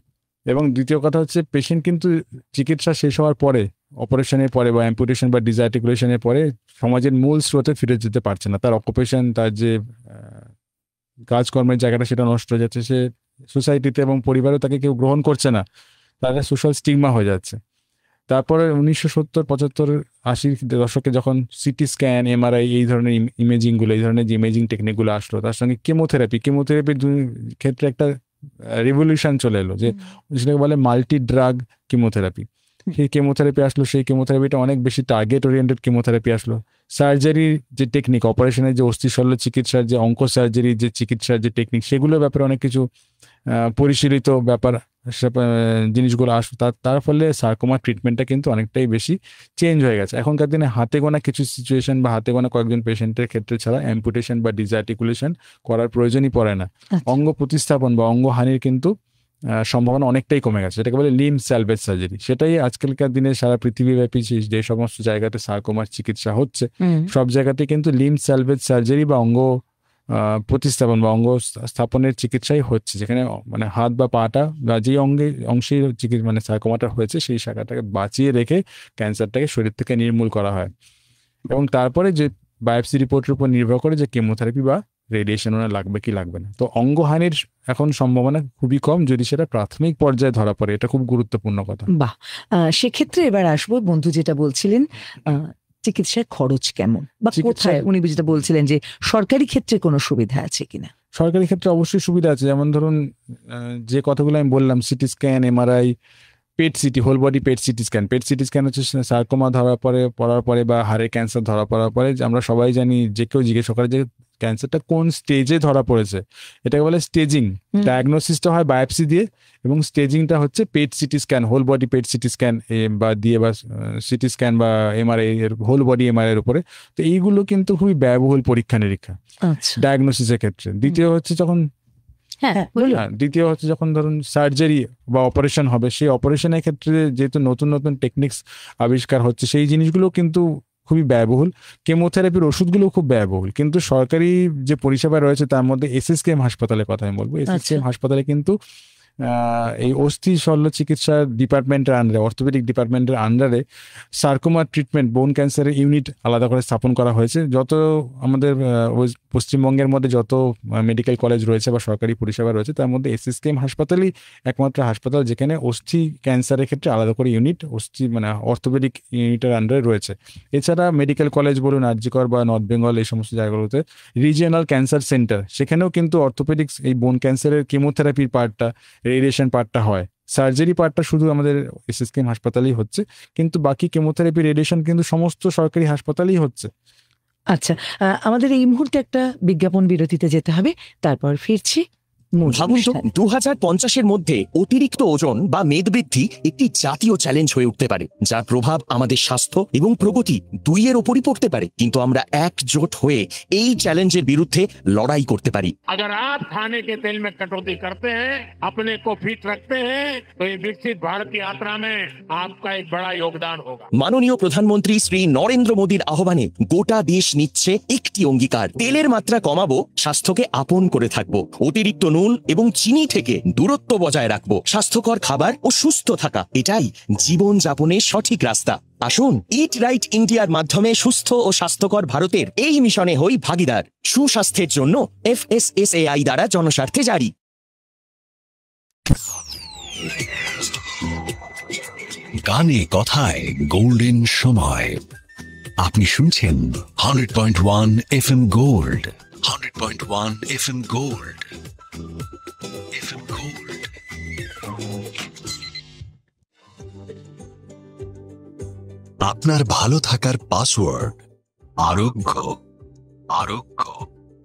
এবং দ্বিতীয় কথা হচ্ছে পেশেন্ট কিন্তু চিকিৎসা শেষ হওয়ার পরে, অপারেশনের পরে বা অ্যাম্পুটেশন বা ডিসআর্টিকুলেশনের পরে সমাজের মূল স্রোতে ফিরে যেতে পারছে না। তার অকুপেশন, তার যে কাজকর্মের জায়গাটা সেটা নষ্ট হয়ে যাচ্ছে, সে সোসাইটিতে এবং পরিবারেও তাকে কেউ গ্রহণ করছে না, তাদের সোশ্যাল স্টিগমা হয়ে যাচ্ছে। তারপরে 1970, 75, 80 দশকে যখন সিটি স্ক্যান, এমআরআই, এই ধরনের ইমেজিংগুলো, এই ধরনের যে ইমেজিং টেকনিকগুলো আসলো, তার সঙ্গে কেমোথেরাপির ক্ষেত্রে একটা রিভলিউশন চলে এলো, যে সেটাকে বলে মাল্টি ড্রাগ কেমোথেরাপি। সেই কেমোথেরাপি আসলো, সেই কেমোথেরাপিটা অনেক বেশি টার্গেট ওরিয়েন্টেড কেমোথেরাপি আসলো। সার্জারির যে টেকনিক, অপারেশনের যে অস্থিশল্য চিকিৎসার যে অঙ্ক সার্জারির যে চিকিৎসার যে টেকনিক, সেগুলোর ব্যাপারে অনেক কিছু পরিশীলিত ব্যাপার জিনিসগুলো আসলো। তার ফলে সার্কোমা ট্রিটমেন্টটা কিন্তু অনেকটাই বেশি চেঞ্জ হয়ে গেছে। এখনকার দিনে হাতে গোনা কিছু সিচুয়েশন বা হাতে গোনা কয়েকজন পেশেন্টের ক্ষেত্রে ছাড়া অ্যাম্পুটেশন বা ডিসআর্টিকুলেশন করার প্রয়োজনই পড়ে না। অঙ্গ প্রতিস্থাপন বা অঙ্গহানির কিন্তু সম্ভাবনা অনেকটাই কমে গেছে, যেটাকে বলে লিম্ব স্যালভেজ সার্জারি। সেটাই আজকালকার দিনে সারা পৃথিবীব্যাপী যে সমস্ত জায়গাতে সার্কোমার চিকিৎসা হচ্ছে, সব জায়গাতে কিন্তু লিম্ব স্যালভেজ সার্জারি বা অঙ্গ প্রতিস্থাপন বা অঙ্গ স্থাপনের চিকিৎসাই হচ্ছে, যেখানে মানে হাত বা পাটা বা যে অংশে মানে সার্কোমাটা হয়েছে সেই শাখাটাকে বাঁচিয়ে রেখে ক্যান্সারটাকে শরীর থেকে নির্মূল করা হয়। এবং তারপরে যে বায়োপসি রিপোর্টের উপর নির্ভর করে যে কেমোথেরাপি বা রেডিয়েশন ওনার লাগবে কি লাগবে না। তো অঙ্গহানির এখন সম্ভাবনা খুবই কম যদি সেটা প্রাথমিক পর্যায়ে ধরা পড়ে, এটা খুব গুরুত্বপূর্ণ কথা। বাহ, সেক্ষেত্রে এবার আসবো বন্ধু যেটা বলছিলেন, চিকিৎসার খরচ কেমন বা কোথায়, উনি যেটা বলছিলেন যে সরকারি ক্ষেত্রে কোনো সুবিধা আছে কিনা। সরকারি ক্ষেত্রে অবশ্যই সুবিধা আছে, যেমন ধরুন যে কথাগুলো আমি বললাম, CT scan, MRI, PET CT, whole body PET CT scan. PET CT scan হচ্ছে সার্কোমা পড়ার পরে বা হাড়ের ক্যান্সার ধরা পড়ার পরে আমরা সবাই জানি, যে কেউ জিজ্ঞেস করে যে ক্যান্সারটা কোন স্টেজে ধরা পড়েছে, এটাকে বলে স্টেজিং। ডায়াগনোসিসটা হয় বায়োপসি দিয়ে এবং স্টেজিংটা হচ্ছে PET CT scan, whole body PET CT scan বা দিয়ে বা সিটি স্ক্যান বা এমআরআই এর, হোল বডি এমআরআই এর উপরে। তো এইগুলো কিন্তু খুবই ব্যয়বহুল পরীক্ষা নিরীক্ষা ডায়াগনোসিসের ক্ষেত্রে। দ্বিতীয় হচ্ছে যখন ধরুন সার্জারি বা অপারেশন হবে, সেই অপারেশনের ক্ষেত্রে যেহেতু নতুন নতুন টেকনিক্স আবিষ্কার হচ্ছে, সেই জিনিসগুলো কিন্তু খুবই ব্যয়বহুল। কেমোথেরাপির ওষুধগুলো খুব ব্যয়বহুল। কিন্তু সরকারি যে পরিষেবা রয়েছে তার মধ্যে এসএসকেএম হাসপাতালের কথা আমি বলবো। এসএসকেএম হাসপাতালে কিন্তু এই অস্থি শল্য চিকিৎসা ডিপার্টমেন্টের আন্ডারে, অর্থোপেডিক ডিপার্টমেন্টের আন্ডারে সার্কোমার ট্রিটমেন্ট, বোন ক্যান্সারের ইউনিট আলাদা করে স্থাপন করা হয়েছে। যত আমাদের পশ্চিমবঙ্গের মধ্যে যত মেডিকেল কলেজ রয়েছে বা সরকারি পরিষেবা রয়েছে, তার মধ্যে এসএসকেএম হাসপাতালই একমাত্র হাসপাতাল যেখানে অস্থি ক্যান্সারের ক্ষেত্রে আলাদা করে ইউনিট, মানে অর্থোপেডিক ইউনিটের আন্ডারে রয়েছে। এছাড়া মেডিকেল কলেজ বলুন, আরজিকর বা নর্থ বেঙ্গল, এই সমস্ত জায়গাগুলোতে রিজিওনাল ক্যান্সার সেন্টার, সেখানেও কিন্তু অর্থোপেডিক্স, এই বোন ক্যান্সারের কেমোথেরাপির পার্টটা, রেডিয়েশন পার্টটা হয়। সার্জারি পার্টটা শুধু আমাদের এসএসকেএম হাসপাতালেই হচ্ছে, কিন্তু বাকি কেমোথেরাপি, রেডিয়েশন কিন্তু সমস্ত সরকারি হাসপাতালেই হচ্ছে। আচ্ছা, আমাদের এই মুহূর্তে একটা বিজ্ঞাপন বিরতিতে যেতে হবে, তারপর ফিরছি। মূল ভাবুন তো, অনুষ্ঠান। 2050-এর মধ্যে অতিরিক্ত ওজন বা মেদবৃদ্ধি একটি জাতীয় চ্যালেঞ্জ হয়ে উঠতে পারে, যার প্রভাব আমাদের স্বাস্থ্য এবং প্রগতি দুইয়ের ওপরই পড়তে পারে। কিন্তু আমরা একজোট হয়ে এই চ্যালেঞ্জের বিরুদ্ধে লড়াই করতে পারি। अगर आप खाने के तेल में कटौती करते हैं, अपने को फिट रखते हैं, तो ये विकसित भारत की यात्रा में आपका एक बड़ा योगदान होगा। মাননীয় প্রধানমন্ত্রী শ্রী নরেন্দ্র মোদীর আহ্বানে গোটা দেশ নিচ্ছে একটি অঙ্গীকার: তেলের মাত্রা কমাবো, স্বাস্থ্যকে আপন করে থাকবো, অতিরিক্ত নুন এবং চিনি থেকে দূরত্ব বজায় রাখবো, স্বাস্থ্যকর খাবার ও সুস্থ থাকা, এটাই জীবন যাপনের সঠিক রাস্তা। আসুন, ইট রাইট ইন্ডিয়ার মাধ্যমে সুস্থ ও স্বাস্থ্যকর ভারতের এই মিশনে হই ভাগিদার। সুস্বাস্থ্যের জন্য FSSAI দ্বারা জনস্বার্থে জারি। গানে কথায় গোল্ডেন সময়। আপনি শুনছেন 100.1 FM gold. 100.1 FM gold. FM gold. আপনার ভালো থাকার পাসওয়ার্ড আরোগ্য। আরোগ্য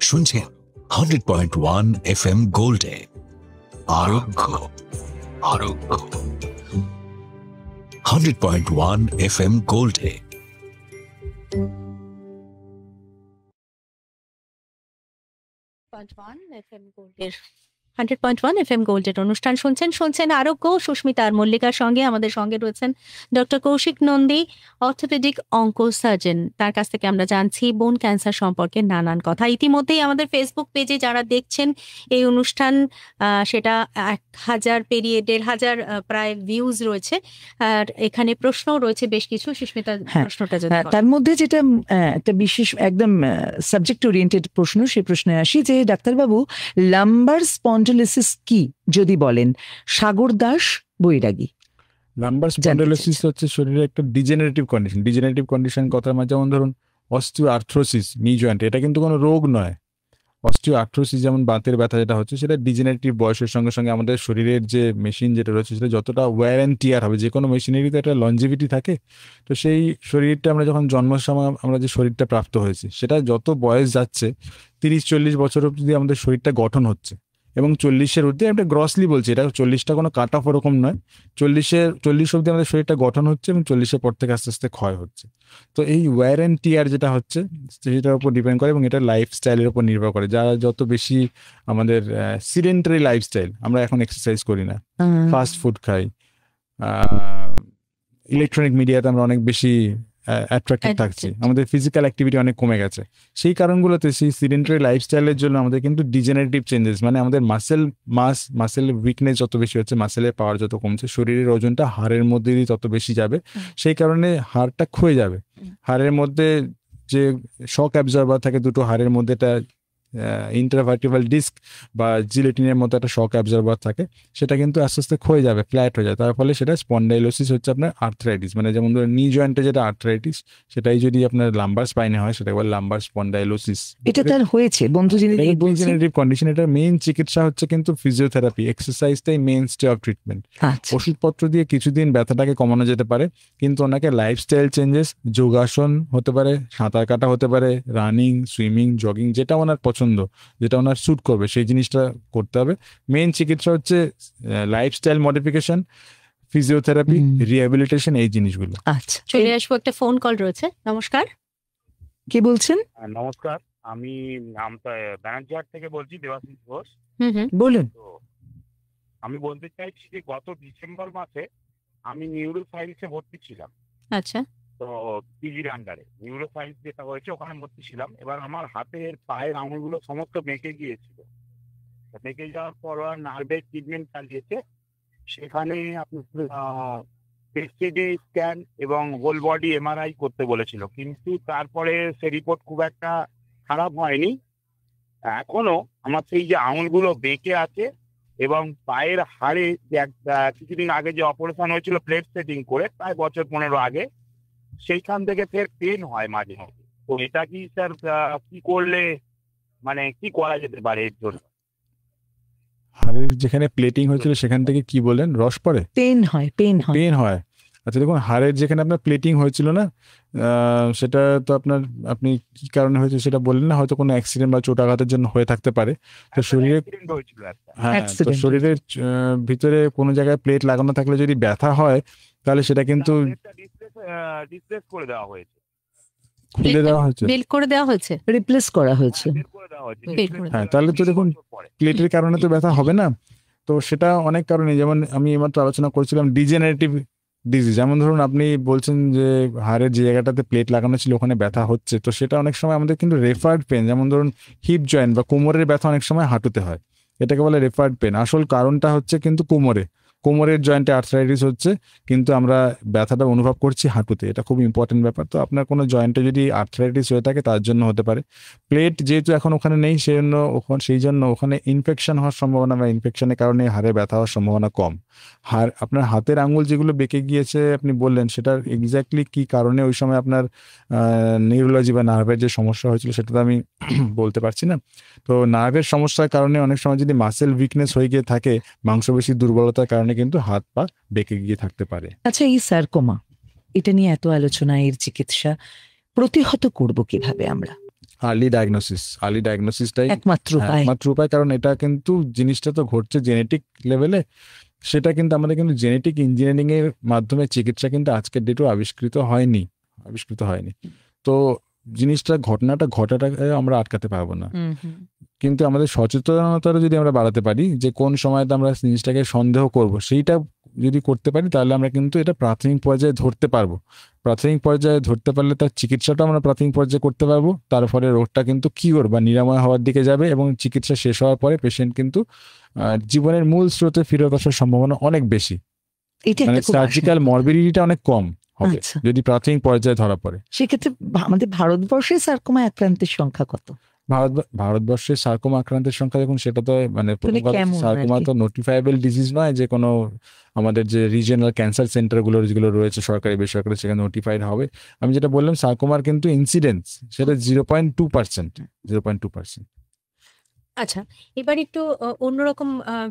শুনছেন 100.1 FM গোল্ডে। আরোগ্য। আরোগ্য 100.1 FM গোল্ডে। 100.1 FM গোল্ডের অনুষ্ঠান শুনছেন আরোগ্য। সুস্মিতা আর মল্লিকার সঙ্গে আমাদের সঙ্গে রয়েছেন ডক্টর কৌশিক নন্দী, অর্থোপেডিক অঙ্কোসার্জন। তার কাছ থেকে আমরা জানছি বোন ক্যান্সার সম্পর্কে নানান কথা। ইতিমধ্যেই আমাদের ফেসবুক পেজে যারা দেখছেন এই অনুষ্ঠান, সেটা 1000 পেরিয়ে 1500 প্রায় ভিউজ রয়েছে। আর এখানে প্রশ্নও রয়েছে বেশ কিছু। সুস্মিতা, প্রশ্নটা যদি তার মধ্যে যেটা একটা বিশেষ একদম সাবজেক্ট ওরিয়েন্টেড প্রশ্ন, সেই প্রশ্নে আসি যে ডাক্তারবাবু, লাম্বার স্পন্ডিলোসিস কি যদি বলেন? সাগর দাস, বৈরাগী। লাম্বার স্পন্ডিলোসিস হচ্ছে শরীরের একটা ডিজেনারেটিভ কন্ডিশন। ডিজেনারেটিভ কন্ডিশন কথার মানে যেমন ধরুন অস্টিও আর্থ্রোসিস নি জয়েন্ট, এটা কিন্তু কোনো রোগ নয়। অস্টিও আর্থ্রোসিস যেমন বাতের ব্যথা যেটা হচ্ছে, সেটা ডিজেনারেটিভ বয়সের সঙ্গে সঙ্গে আমাদের শরীরের যে মেশিন যেটা রয়েছে সেটা যতটা ওয়্যার অ্যান্ড টিয়ার হবে, যে কোনো মেশিনেরিতে একটা লঞ্জিভিটি থাকে। তো সেই শরীরটা আমরা যখন জন্মের সময় আমরা যে শরীরটা প্রাপ্ত হয়েছি, সেটা যত বয়স যাচ্ছে 30-40 বছর অবধি আমাদের শরীরটা গঠন হচ্ছে, এবং 40-এর ঊর্ধ্বে, একটা গ্রসলি বলছি, এটা 40টা কোনো কাট অফ ওরকম নয়, 40 অবধি আমাদের শরীরটা গঠন হচ্ছে এবং 40-এর পর থেকে আস্তে আস্তে ক্ষয় হচ্ছে। তো এই ওয়্যার অ্যান্ড টিয়ার যেটা হচ্ছে সেটার উপর ডিপেন্ড করে এবং এটা লাইফস্টাইলের উপর নির্ভর করে। যারা যত বেশি আমাদের সিডেন্টারি লাইফস্টাইল, আমরা এখন এক্সারসাইজ করি না, ফাস্ট ফুড খাই, ইলেকট্রনিক মিডিয়াতে আমরা অনেক বেশি অ্যাট্রাক্টেড থাকছি, আমাদের ফিজিক্যাল অ্যাক্টিভিটি অনেক কমে গেছে। সেই কারণগুলোতে সেই সিডেন্টারি লাইফস্টাইলের জন্য আমাদের কিন্তু ডিজেনারেটিভ চেঞ্জেস, মানে আমাদের মাসেল উইকনেস যত বেশি হচ্ছে, মাসেলের পাওয়ার যত কমছে, শরীরের ওজনটা হাড়ের মধ্যে দিয়ে তত বেশি যাবে। সেই কারণে হাড়টা ক্ষয়ে যাবে। হাড়ের মধ্যে যে শক অ্যাবজর্বার থাকে দুটো হাড়ের মধ্যে, একটা ইন্টারভার্টিব্রাল ডিস্ক বা জিলেটিনের মতো একটা শক অ্যাবজর্বার থাকে, সেটা কিন্তু আস্তে আস্তে ক্ষয়ে যাবে, ফ্ল্যাট হয়ে যায়। তার ফলে সেটা স্পন্ডাইলোসিস হচ্ছে আপনার আর্থ্রাইটিস, মানে যেমন ধরুন নি জয়েন্টে যেটা আর্থ্রাইটিস, সেটাই যদি আপনার লাম্বার স্পাইনে হয় সেটা বলে লাম্বার স্পন্ডাইলোসিস। এটা তার হয়েছে জেনারেটিভ কন্ডিশন। এটা মেইন চিকিৎসা হচ্ছে কিন্তু ফিজিওথেরাপি, এক্সারসাইজটাই মেইন স্টে অফ ট্রিটমেন্ট। ওষুধপত্র দিয়ে কিছুদিন ব্যথাটাকে কমানো যেতে পারে, কিন্তু ওনাকে লাইফস্টাইল চেঞ্জেস, যোগাসন হতে পারে, সাঁতার কাটা হতে পারে, রানিং, সুইমিং, জগিং, যেটা ওনার পছন্দ, যেটা ওনার স্যুট করবে সেই জিনিসটা করতে হবে। মেইন চিকিৎসা হচ্ছে লাইফস্টাইল মডিফিকেশন, ফিজিওথেরাপি, রিহ্যাবিলিটেশন, এই জিনিসগুলো। আচ্ছা, চলে আসবো, একটা ফোন কল রয়েছে। নমস্কার, কে বলছেন? নমস্কার, আমি ব্যানার্জিহাট থেকে বলছি, দেবাশিস ঘোষ। বলুন। তো আমি বলতে চাইছি যে গত ডিসেম্বর মাসে আমি নিউরো সায়েন্সে ভর্তি ছিলাম। আচ্ছা। তো পিজির আন্ডারে নিউরো সায়েন্স যেটা হয়েছে ওখানে ভর্তি ছিলাম। এবার আমার হাতের পায়ের আঙুলগুলো সমস্ত বেঁকে গিয়েছিল। বেঁকে যাওয়ার পর নার্ভের ট্রিটমেন্ট চালিয়েছে। সেখানে আপনার পেসিডি স্ক্যান এবং হোল বডি এমআরআই করতে বলেছিল, কিন্তু তারপরে সে রিপোর্ট খুব একটা খারাপ হয়নি। এখনো আমার সেই যে আঙুলগুলো বেঁকে আছে এবং পায়ের হাড়ে যে কিছুদিন আগে যে অপারেশন হয়েছিল প্লেট সেটিং করে, প্রায় বছর 15 আগে, সেইখান থেকে ফের পেন হয় মাঝে মাঝে। তো এটা কি স্যার কি করলে, মানে কি করা যেতে পারে এর জন্য? হাড়ের যেখানে প্লেটিং হয়েছিল সেখান থেকে কি বলেন, রস পড়ে, পেন হয়? আচ্ছা দেখুন, হাড়ের যেখানে আপনার প্লেটিং হয়েছিল না, সেটা তো আপনি কি কারণে হয়েছে সেটা বললেন না, হয়তো কোনো অ্যাক্সিডেন্ট বা চোট আঘাতের জন্য হয়ে থাকতে পারে। তো শরীরে অ্যাক্সিডেন্ট হয়েছিল একটা। হ্যাঁ, তো Accident শরীরের ভিতরে কোনো জায়গায় প্লেট লাগানো থাকলে যদি ব্যথা হয়, তাহলে সেটা কিন্তু ডিসপ্লেস করে দেওয়া হয়েছে। খুলে দেওয়া হয়েছে। বেল করে দেওয়া হয়েছে। রিপ্লেস করা হয়েছে। বের করে দেওয়া হয়েছে। বের করে হ্যাঁ, তাহলে তো দেখুন প্লেটের কারণে তো ব্যথা হবে না। তো সেটা অনেক কারণে, যেমন আমি এইমাত্র আলোচনা করছিলাম ডিজেনারেটিভ ডিজিজ, যেমন ধরুন আপনি বলছেন যে হাড়ের যে জায়গাটাতে প্লেট লাগানো ছিল ওখানে ব্যথা হচ্ছে, তো সেটা অনেক সময় আমাদের কিন্তু রেফার্ড পেন, যেমন ধরুন হিপ জয়েন্ট বা কোমরের ব্যথা অনেক সময় হাঁটুতে হয়, এটাকে বলে রেফার্ড পেন। আসল কারণটা হচ্ছে কিন্তু কোমরের জয়েন্টে আর্থ্রাইটিস হচ্ছে, কিন্তু আমরা ব্যথাটা অনুভব করছি হাঁটুতে। এটা খুব ইম্পর্টেন্ট ব্যাপার। তো আপনার কোনো জয়েন্টে যদি আর্থ্রাইটিস হয়ে থাকে তার জন্য হতে পারে। প্লেট যেহেতু এখন ওখানে নেই, সেই জন্য ওখানে ইনফেকশন হওয়ার সম্ভাবনা বা ইনফেকশনের কারণে হাড়ে ব্যথা হওয়ার সম্ভাবনা কম। আপনার হাতের আঙুল যেগুলো বেঁকে গিয়েছে আপনি বললেন, সেটার এক্স্যাক্টলি কি কারণে ওই সময় আপনার নিউরোলজি বা নার্ভের যে সমস্যা হয়েছিল সেটা তো আমি বলতে পারছি না। তো নার্ভের সমস্যার কারণে অনেক সময় যদি মাসেল উইকনেস হয়ে গিয়ে থাকে, মাংসপেশির দুর্বলতার কারণে কিন্তু হাত পা বেঁকে গিয়ে থাকতে পারে। আচ্ছা, এই সার্কোমা, এটা নিয়ে এত আলোচনা, এর চিকিৎসা প্রতিহত করব কিভাবে আমরা? আর্লি ডায়াগনোসিসটাই একমাত্র উপায়। একমাত্র উপায়, কারণ এটা কিন্তু জিনিসটা তো ঘটছে জেনেটিক লেভেলে। সেটা কিন্তু আমাদের কিন্তু জেনেটিক ইঞ্জিনিয়ারিং এর মাধ্যমে চিকিৎসা কিন্তু আজকের ডেটেও আবিষ্কৃত হয়নি। তো ঘটনাটা ঘটাটাকে আমরা আটকাতে পারবো না, কিন্তু আমাদের সচেতনতাটা যদি আমরা বাড়াতে পারি যে কোন সময়তে আমরা জিনিসটাকে সন্দেহ করব, সেইটা যদি করতে পারি তাহলে আমরা কিন্তু এটা প্রাথমিক পর্যায়ে ধরতে পারবো। প্রাথমিক পর্যায়ে ধরতে পারলে তার চিকিৎসাটা আমরা প্রাথমিক পর্যায়ে করতে পারবো। তারপরে রোগটা কিন্তু কিওর বা নিরাময় হওয়ার দিকে যাবে, এবং চিকিৎসা শেষ হওয়ার পরে পেশেন্ট কিন্তু জীবনের মূল স্রোতে ফিরত আসার সম্ভাবনা অনেক বেশি, এটা মানে একটা খুব সার্জিক্যাল মরবিডিটিটা অনেক কম হবে আচ্ছা। যদি প্রাথমিক পর্যায়ে ধরা পড়ে। সেক্ষেত্রে আমাদের ভারতবর্ষে সার্কোমা আক্রান্তের সংখ্যা কত? ভারতবর্ষে সার্কোমা আক্রান্তের সংখ্যা দেখুন, সেটা তো মানে কেমন সার্কোমা আর কি? তো নোটিফাইবল ডিজিজ নয় যে কোনো আমাদের যে রিজিয়নাল ক্যান্সার সেন্টারগুলো যেগুলো রয়েছে সরকারি বেসরকারি, সেখানে নোটিফাইড হবে। আমি যেটা বললাম সার্কোমার কিন্তু ইনসিডেন্স সেটা 0.2%। আচ্ছা, এবার একটু অন্যরকম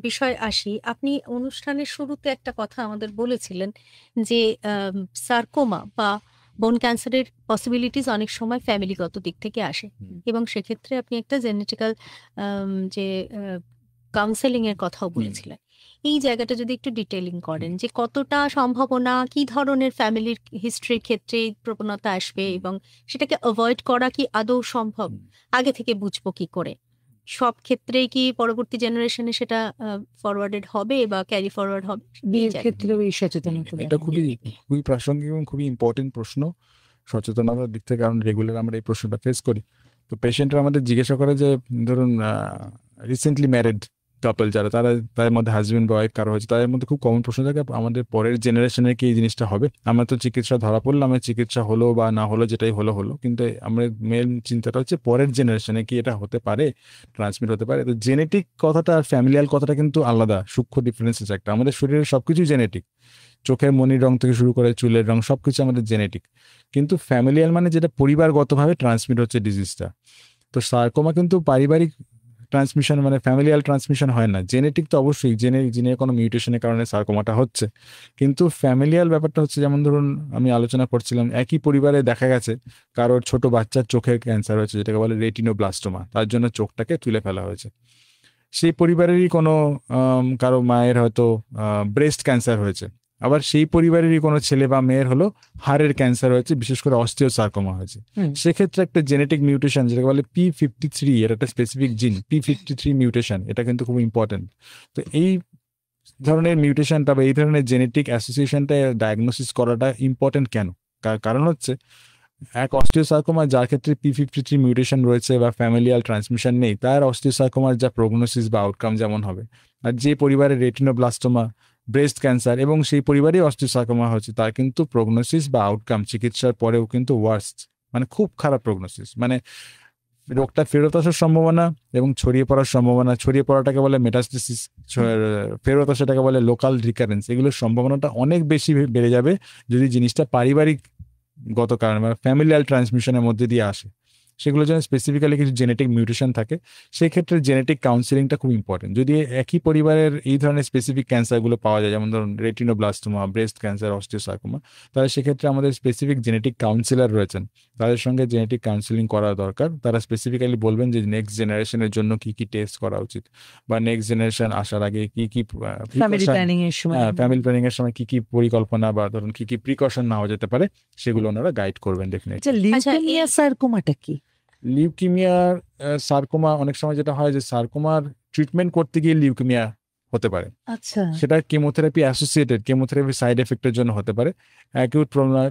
বিষয় আসি। আপনি অনুষ্ঠানের শুরুতে একটা কথা আমাদের বলেছিলেন যে সার্কোমা বা বোন ক্যান্সারের পসিবিলিটিস অনেক সময় ফ্যামিলিগত দিক থেকে আসে, এবং সেক্ষেত্রে আপনি একটা জেনেটিক্যাল যে কাউন্সেলিং এর কথাও বলেছিলেন। এই জায়গাটা যদি একটু ডিটেইলিং করেন যে কতটা সম্ভাবনা, কি ধরনের ফ্যামিলির হিস্ট্রির ক্ষেত্রে এই প্রবণতা আসবে, এবং সেটাকে অ্যাভয়েড করা কি আদৌ সম্ভব, আগে থেকে বুঝবো কি করে? সব ক্ষেত্রেই কি পরবর্তী জেনারেশনে সেটা ফরওয়ার্ডেড হবে বা ক্যারি ফরওয়ার্ড হবে? বিয়ের ক্ষেত্রেও এই সচেতনতা এটা খুবই প্রাসঙ্গিক এবং খুবই ইম্পর্টেন্ট প্রশ্ন সচেতনতার দিক থেকে, কারণ রেগুলার আমরা এই প্রশ্নটা ফেস করি। তো পেশেন্টরা আমাদের জিজ্ঞাসা করে যে ধরুন রিসেন্টলি ম্যারিড কাপল যারা, তাদের মধ্যে হাজবেন্ড বা ওয়াইফ কারো হয়েছে, তাদের মধ্যে খুব কমন প্রশ্ন থাকে আমাদের পরের জেনারেশনে কি এই জিনিসটা হবে? আমরা তো চিকিৎসা ধরা পড়লাম, আমার চিকিৎসা হলো বা না হলো, যেটাই হলো, কিন্তু আমাদের মেন চিন্তাটা হচ্ছে পরের জেনারেশনে কি এটা হতে পারে, ট্রান্সমিট হতে পারে। তো জেনেটিক কথাটা আর ফ্যামিলিয়াল কথাটা কিন্তু আলাদা, সূক্ষ্ম ডিফারেন্সেস একটা। আমাদের শরীরের সবকিছু জেনেটিক, চোখের মনির রং থেকে শুরু করে চুলের রং সবকিছু আমাদের জেনেটিক, কিন্তু ফ্যামিলিয়াল মানে যেটা পরিবারগতভাবে ট্রান্সমিট হচ্ছে ডিজিজটা। তো সার্কোমা কিন্তু পারিবারিক ট্রান্সমিশন, মানে ফ্যামিলিয়াল ট্রান্সমিশন হয় না। জেনেটিক তো অবশ্যই, জিনের কোনো মিউটেশনের কারণে সার্কোমাটা হচ্ছে, কিন্তু ফ্যামিলিয়াল ব্যাপারটা হচ্ছে যেমন ধরুন আমি আলোচনা করছিলাম, একই পরিবারে দেখা গেছে কারোর ছোট বাচ্চার চোখের ক্যান্সার হয়েছে, যেটাকে বলে রেটিনোব্লাস্টোমা, তার জন্য চোখটাকে তুলে ফেলা হয়েছে। সেই পরিবারেরই কোনো কারো মায়ের হয়তো ব্রেস্ট ক্যান্সার হয়েছে, আবার সেই পরিবারেরই কোনো ছেলে বা মেয়ের হলো হাড়ের ক্যান্সার হয়েছে, বিশেষ করে অস্টিওসার্কোমা হয়েছে। সেক্ষেত্রে একটা জেনেটিক মিউটেশন যেটাকে বলে P53, এর একটা স্পেসিফিক জিন P53 মিউটেশন, এটা কিন্তু খুব ইম্পর্টেন্ট। তো এই ধরনের মিউটেশনটা বা এই ধরনের জেনেটিক অ্যাসোসিয়েশনটা ডায়াগনোসিস করাটা ইম্পর্টেন্ট কেন? কারণ হচ্ছে এক অস্টিওসার্কোমা যার ক্ষেত্রে P53 মিউটেশন রয়েছে বা ফ্যামিলিয়াল ট্রান্সমিশন নেই, তার অস্টিওসার্কোমার যা প্রগনোসিস বা আউটকাম যেমন হবে, আর যে পরিবারে রেটিনোব্লাস্টোমা, ব্রেস্ট ক্যান্সার এবং সেই পরিবারেই অস্টিওসার্কোমা হচ্ছে, তার কিন্তু প্রগনোসিস বা আউটকাম চিকিৎসার পরেও কিন্তু ওয়ার্স্ট, মানে খুব খারাপ প্রগনোসিস, মানে রোগটা ফেরত আসার সম্ভাবনা এবং ছড়িয়ে পড়ার সম্ভাবনা, ছড়িয়ে পড়াটাকে বলে মেটাস্টেসিস, ফেরত আসাটাকে বলে লোকাল রিকারেন্স, এগুলোর সম্ভাবনাটা অনেক বেশি বেড়ে যাবে যদি জিনিসটা পারিবারিক গত কারণে মানে ফ্যামিলিয়াল ট্রান্সমিশনের মধ্যে দিয়ে আসে। সেগুলোর জন্য স্পেসিফিক্যালি কিছু জেনেটিক মিউটেশন থাকে। সেই ক্ষেত্রে জেনেটিক কাউন্সিলিংটা খুব ইম্পর্টেন্ট। যদি একই পরিবারের এই ধরনের স্পেসিফিক ক্যান্সারগুলো পাওয়া যায়, যেমন ধরুন রেটিনোব্লাস্টোমা, ব্রেস্ট ক্যান্সার, অস্টিওসার্কোমা, তাহলে সেক্ষেত্রে আমাদের স্পেসিফিক জেনেটিক কাউন্সিলর রয়েছেন, তাদের সঙ্গে জেনেটিক কাউন্সিলিং করা দরকার। তারা স্পেসিফিক্যালি বলবেন যে নেক্সট জেনারেশনের জন্য কি কি টেস্ট করা উচিত, বা নেক্সট জেনারেশন আসার আগে কি কি ফ্যামিলি প্ল্যানিং এর সময় ফ্যামিলি প্ল্যানিং এর সময় কি কি পরিকল্পনা বা ধরুন কি কি প্রিকশন নেওয়া যেতে পারে, সেগুলো ওনারা গাইড করবেন ডেফিনেটলি। আচ্ছা, লিউকেমিয়া সার্কোমাটা কি? লিউকেমিয়ার সার্কোমা অনেক সময় যেটা হয় যে সার্কোমার ট্রিটমেন্ট করতে গিয়ে লিউকেমিয়া হতে পারে। আচ্ছা, সেটা কেমোথেরাপি অ্যাসোসিয়েটেড, কেমোথেরাপি সাইড এফেক্টের জন্য হতে পারে। অ্যাকিউট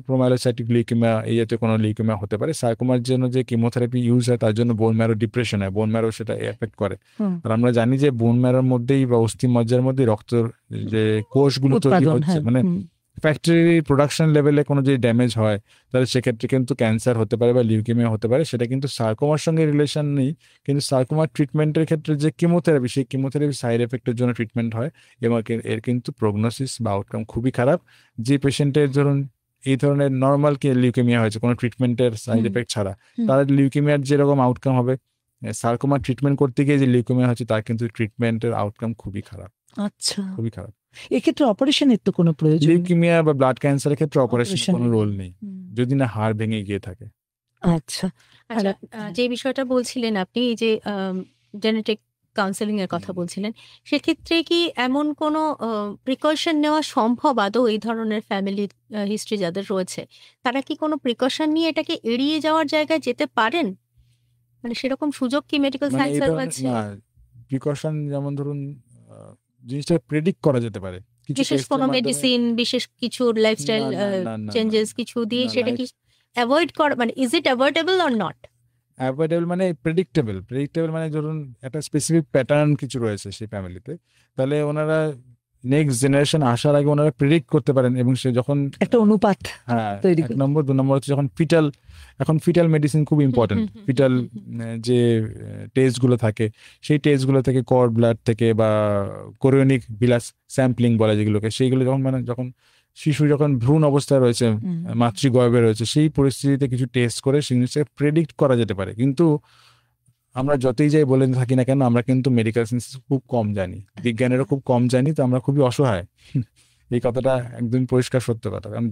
প্রোমাইলোসাইটিক লিউকেমিয়া, এই জাতীয় কোনো লিউকেমিয়া হতে পারে। সার্কোমার জন্য যে কেমোথেরাপি ইউজ হয় তার জন্য বোন ম্যারো ডিপ্রেশন হয়, বোন ম্যারো সেটা এফেক্ট করে। আর আমরা জানি যে বোন ম্যারোর মধ্যেই বা অস্থি মজ্জার মধ্যেই রক্তের যে কোষগুলো তৈরি হচ্ছে, মানে ফ্যাক্টরি প্রোডাকশন লেভেলে কোনো যদি ড্যামেজ হয় তাহলে সেক্ষেত্রে কিন্তু ক্যান্সার হতে পারে বা লিউকেমিয়া হতে পারে। সেটা কিন্তু সার্কোমার সঙ্গে রিলেশন নেই, কিন্তু সার্কোমার ট্রিটমেন্টের ক্ষেত্রে যে কেমোথেরাপি, সেই কেমোথেরাপি সাইড এফেক্টের জন্য ট্রিটমেন্ট হয় এবং এর কিন্তু প্রগনোসিস বা আউটকাম খুবই খারাপ। যে পেশেন্টের ধরুন এই ধরনের নর্মাল লিউকেমিয়া হয়েছে কোনো ট্রিটমেন্টের সাইড এফেক্ট ছাড়া, তার লিউকেমিয়ার যেরকম আউটকাম হবে, সার্কোমার ট্রিটমেন্ট করতে গিয়ে যে লিউকেমিয়া হচ্ছে তার কিন্তু ট্রিটমেন্টের আউটকাম খুবই খারাপ। আচ্ছা, খুবই খারাপ। এক্ষেত্রে অপারেশনের তো কোনো প্রয়োজন? লিউকেমিয়া বা ব্লাড ক্যান্সারের ক্ষেত্রে অপারেশনের কোনো রোল নেই, যদি না হাড় ভেঙে গিয়ে থাকে। আচ্ছা, আচ্ছা, যে বিষয়টা বলছিলেন আপনি, এই যে জেনেটিক কাউন্সেলিং এর কথা বলছিলেন, সেক্ষেত্রে কি এমন কোনো প্রিকশন নেওয়া সম্ভব আদৌ? এই ধরনের ফ্যামিলি হিস্ট্রি যাদের রয়েছে, তারা কি কোনো প্রিকশন নিয়ে এটাকে এড়িয়ে যাওয়ার জায়গায় যেতে পারেন? মানে সেরকম সুযোগ কি মেডিকেল মানে সায়েন্সের আছে? প্রিকশন যেমন ধরুন জিনিসটা প্রেডিক্ট করা যেতে পারে, বিশেষ কোনো মেডিসিন, বিশেষ কিছু লাইফস্টাইল চেঞ্জেস কিছু দিয়ে সেটা কি অ্যাভয়েড করা, মানে is it avoidable or not? Avoidable মানে প্রেডিক্টেবল মানে ধরুন একটা স্পেসিফিক প্যাটার্ন কিছু রয়েছে সেই ফ্যামিলিতে, তাহলে ওনারা নেক্সট জেনারেশন আসার আগে ওনারা প্রেডিক্ট করতে পারেন। এবং সে যখন একটা অনুপাত, হ্যাঁ, 1 নম্বর 2 নম্বর হচ্ছে যখন ফিটাল মেডিসিন খুব ইম্পর্টেন্ট। ফিটাল যে টেস্টগুলো থাকে, সেই টেস্টগুলো থেকে কর্ড ব্লাড থেকে বা কোরিয়নিক বিলাস স্যাম্পলিং বলে যেগুলোকে, সেইগুলো যখন শিশু যখন ভ্রূণ অবস্থায় রয়েছে, মাতৃগর্ভে রয়েছে, সেই পরিস্থিতিতে কিছু টেস্ট করে সেই জিনিসটাকে প্রেডিক্ট করা যেতে পারে। কিন্তু আমরা যতই যাই বলে থাকি না কেন, আমরা কিন্তু মেডিকেল সায়েন্স খুব কম জানি, বিজ্ঞানেরও খুব কম জানি, তো আমরা খুবই অসহায়। এই কথাটা একদম পরিষ্কার সত্য কথা, কারণ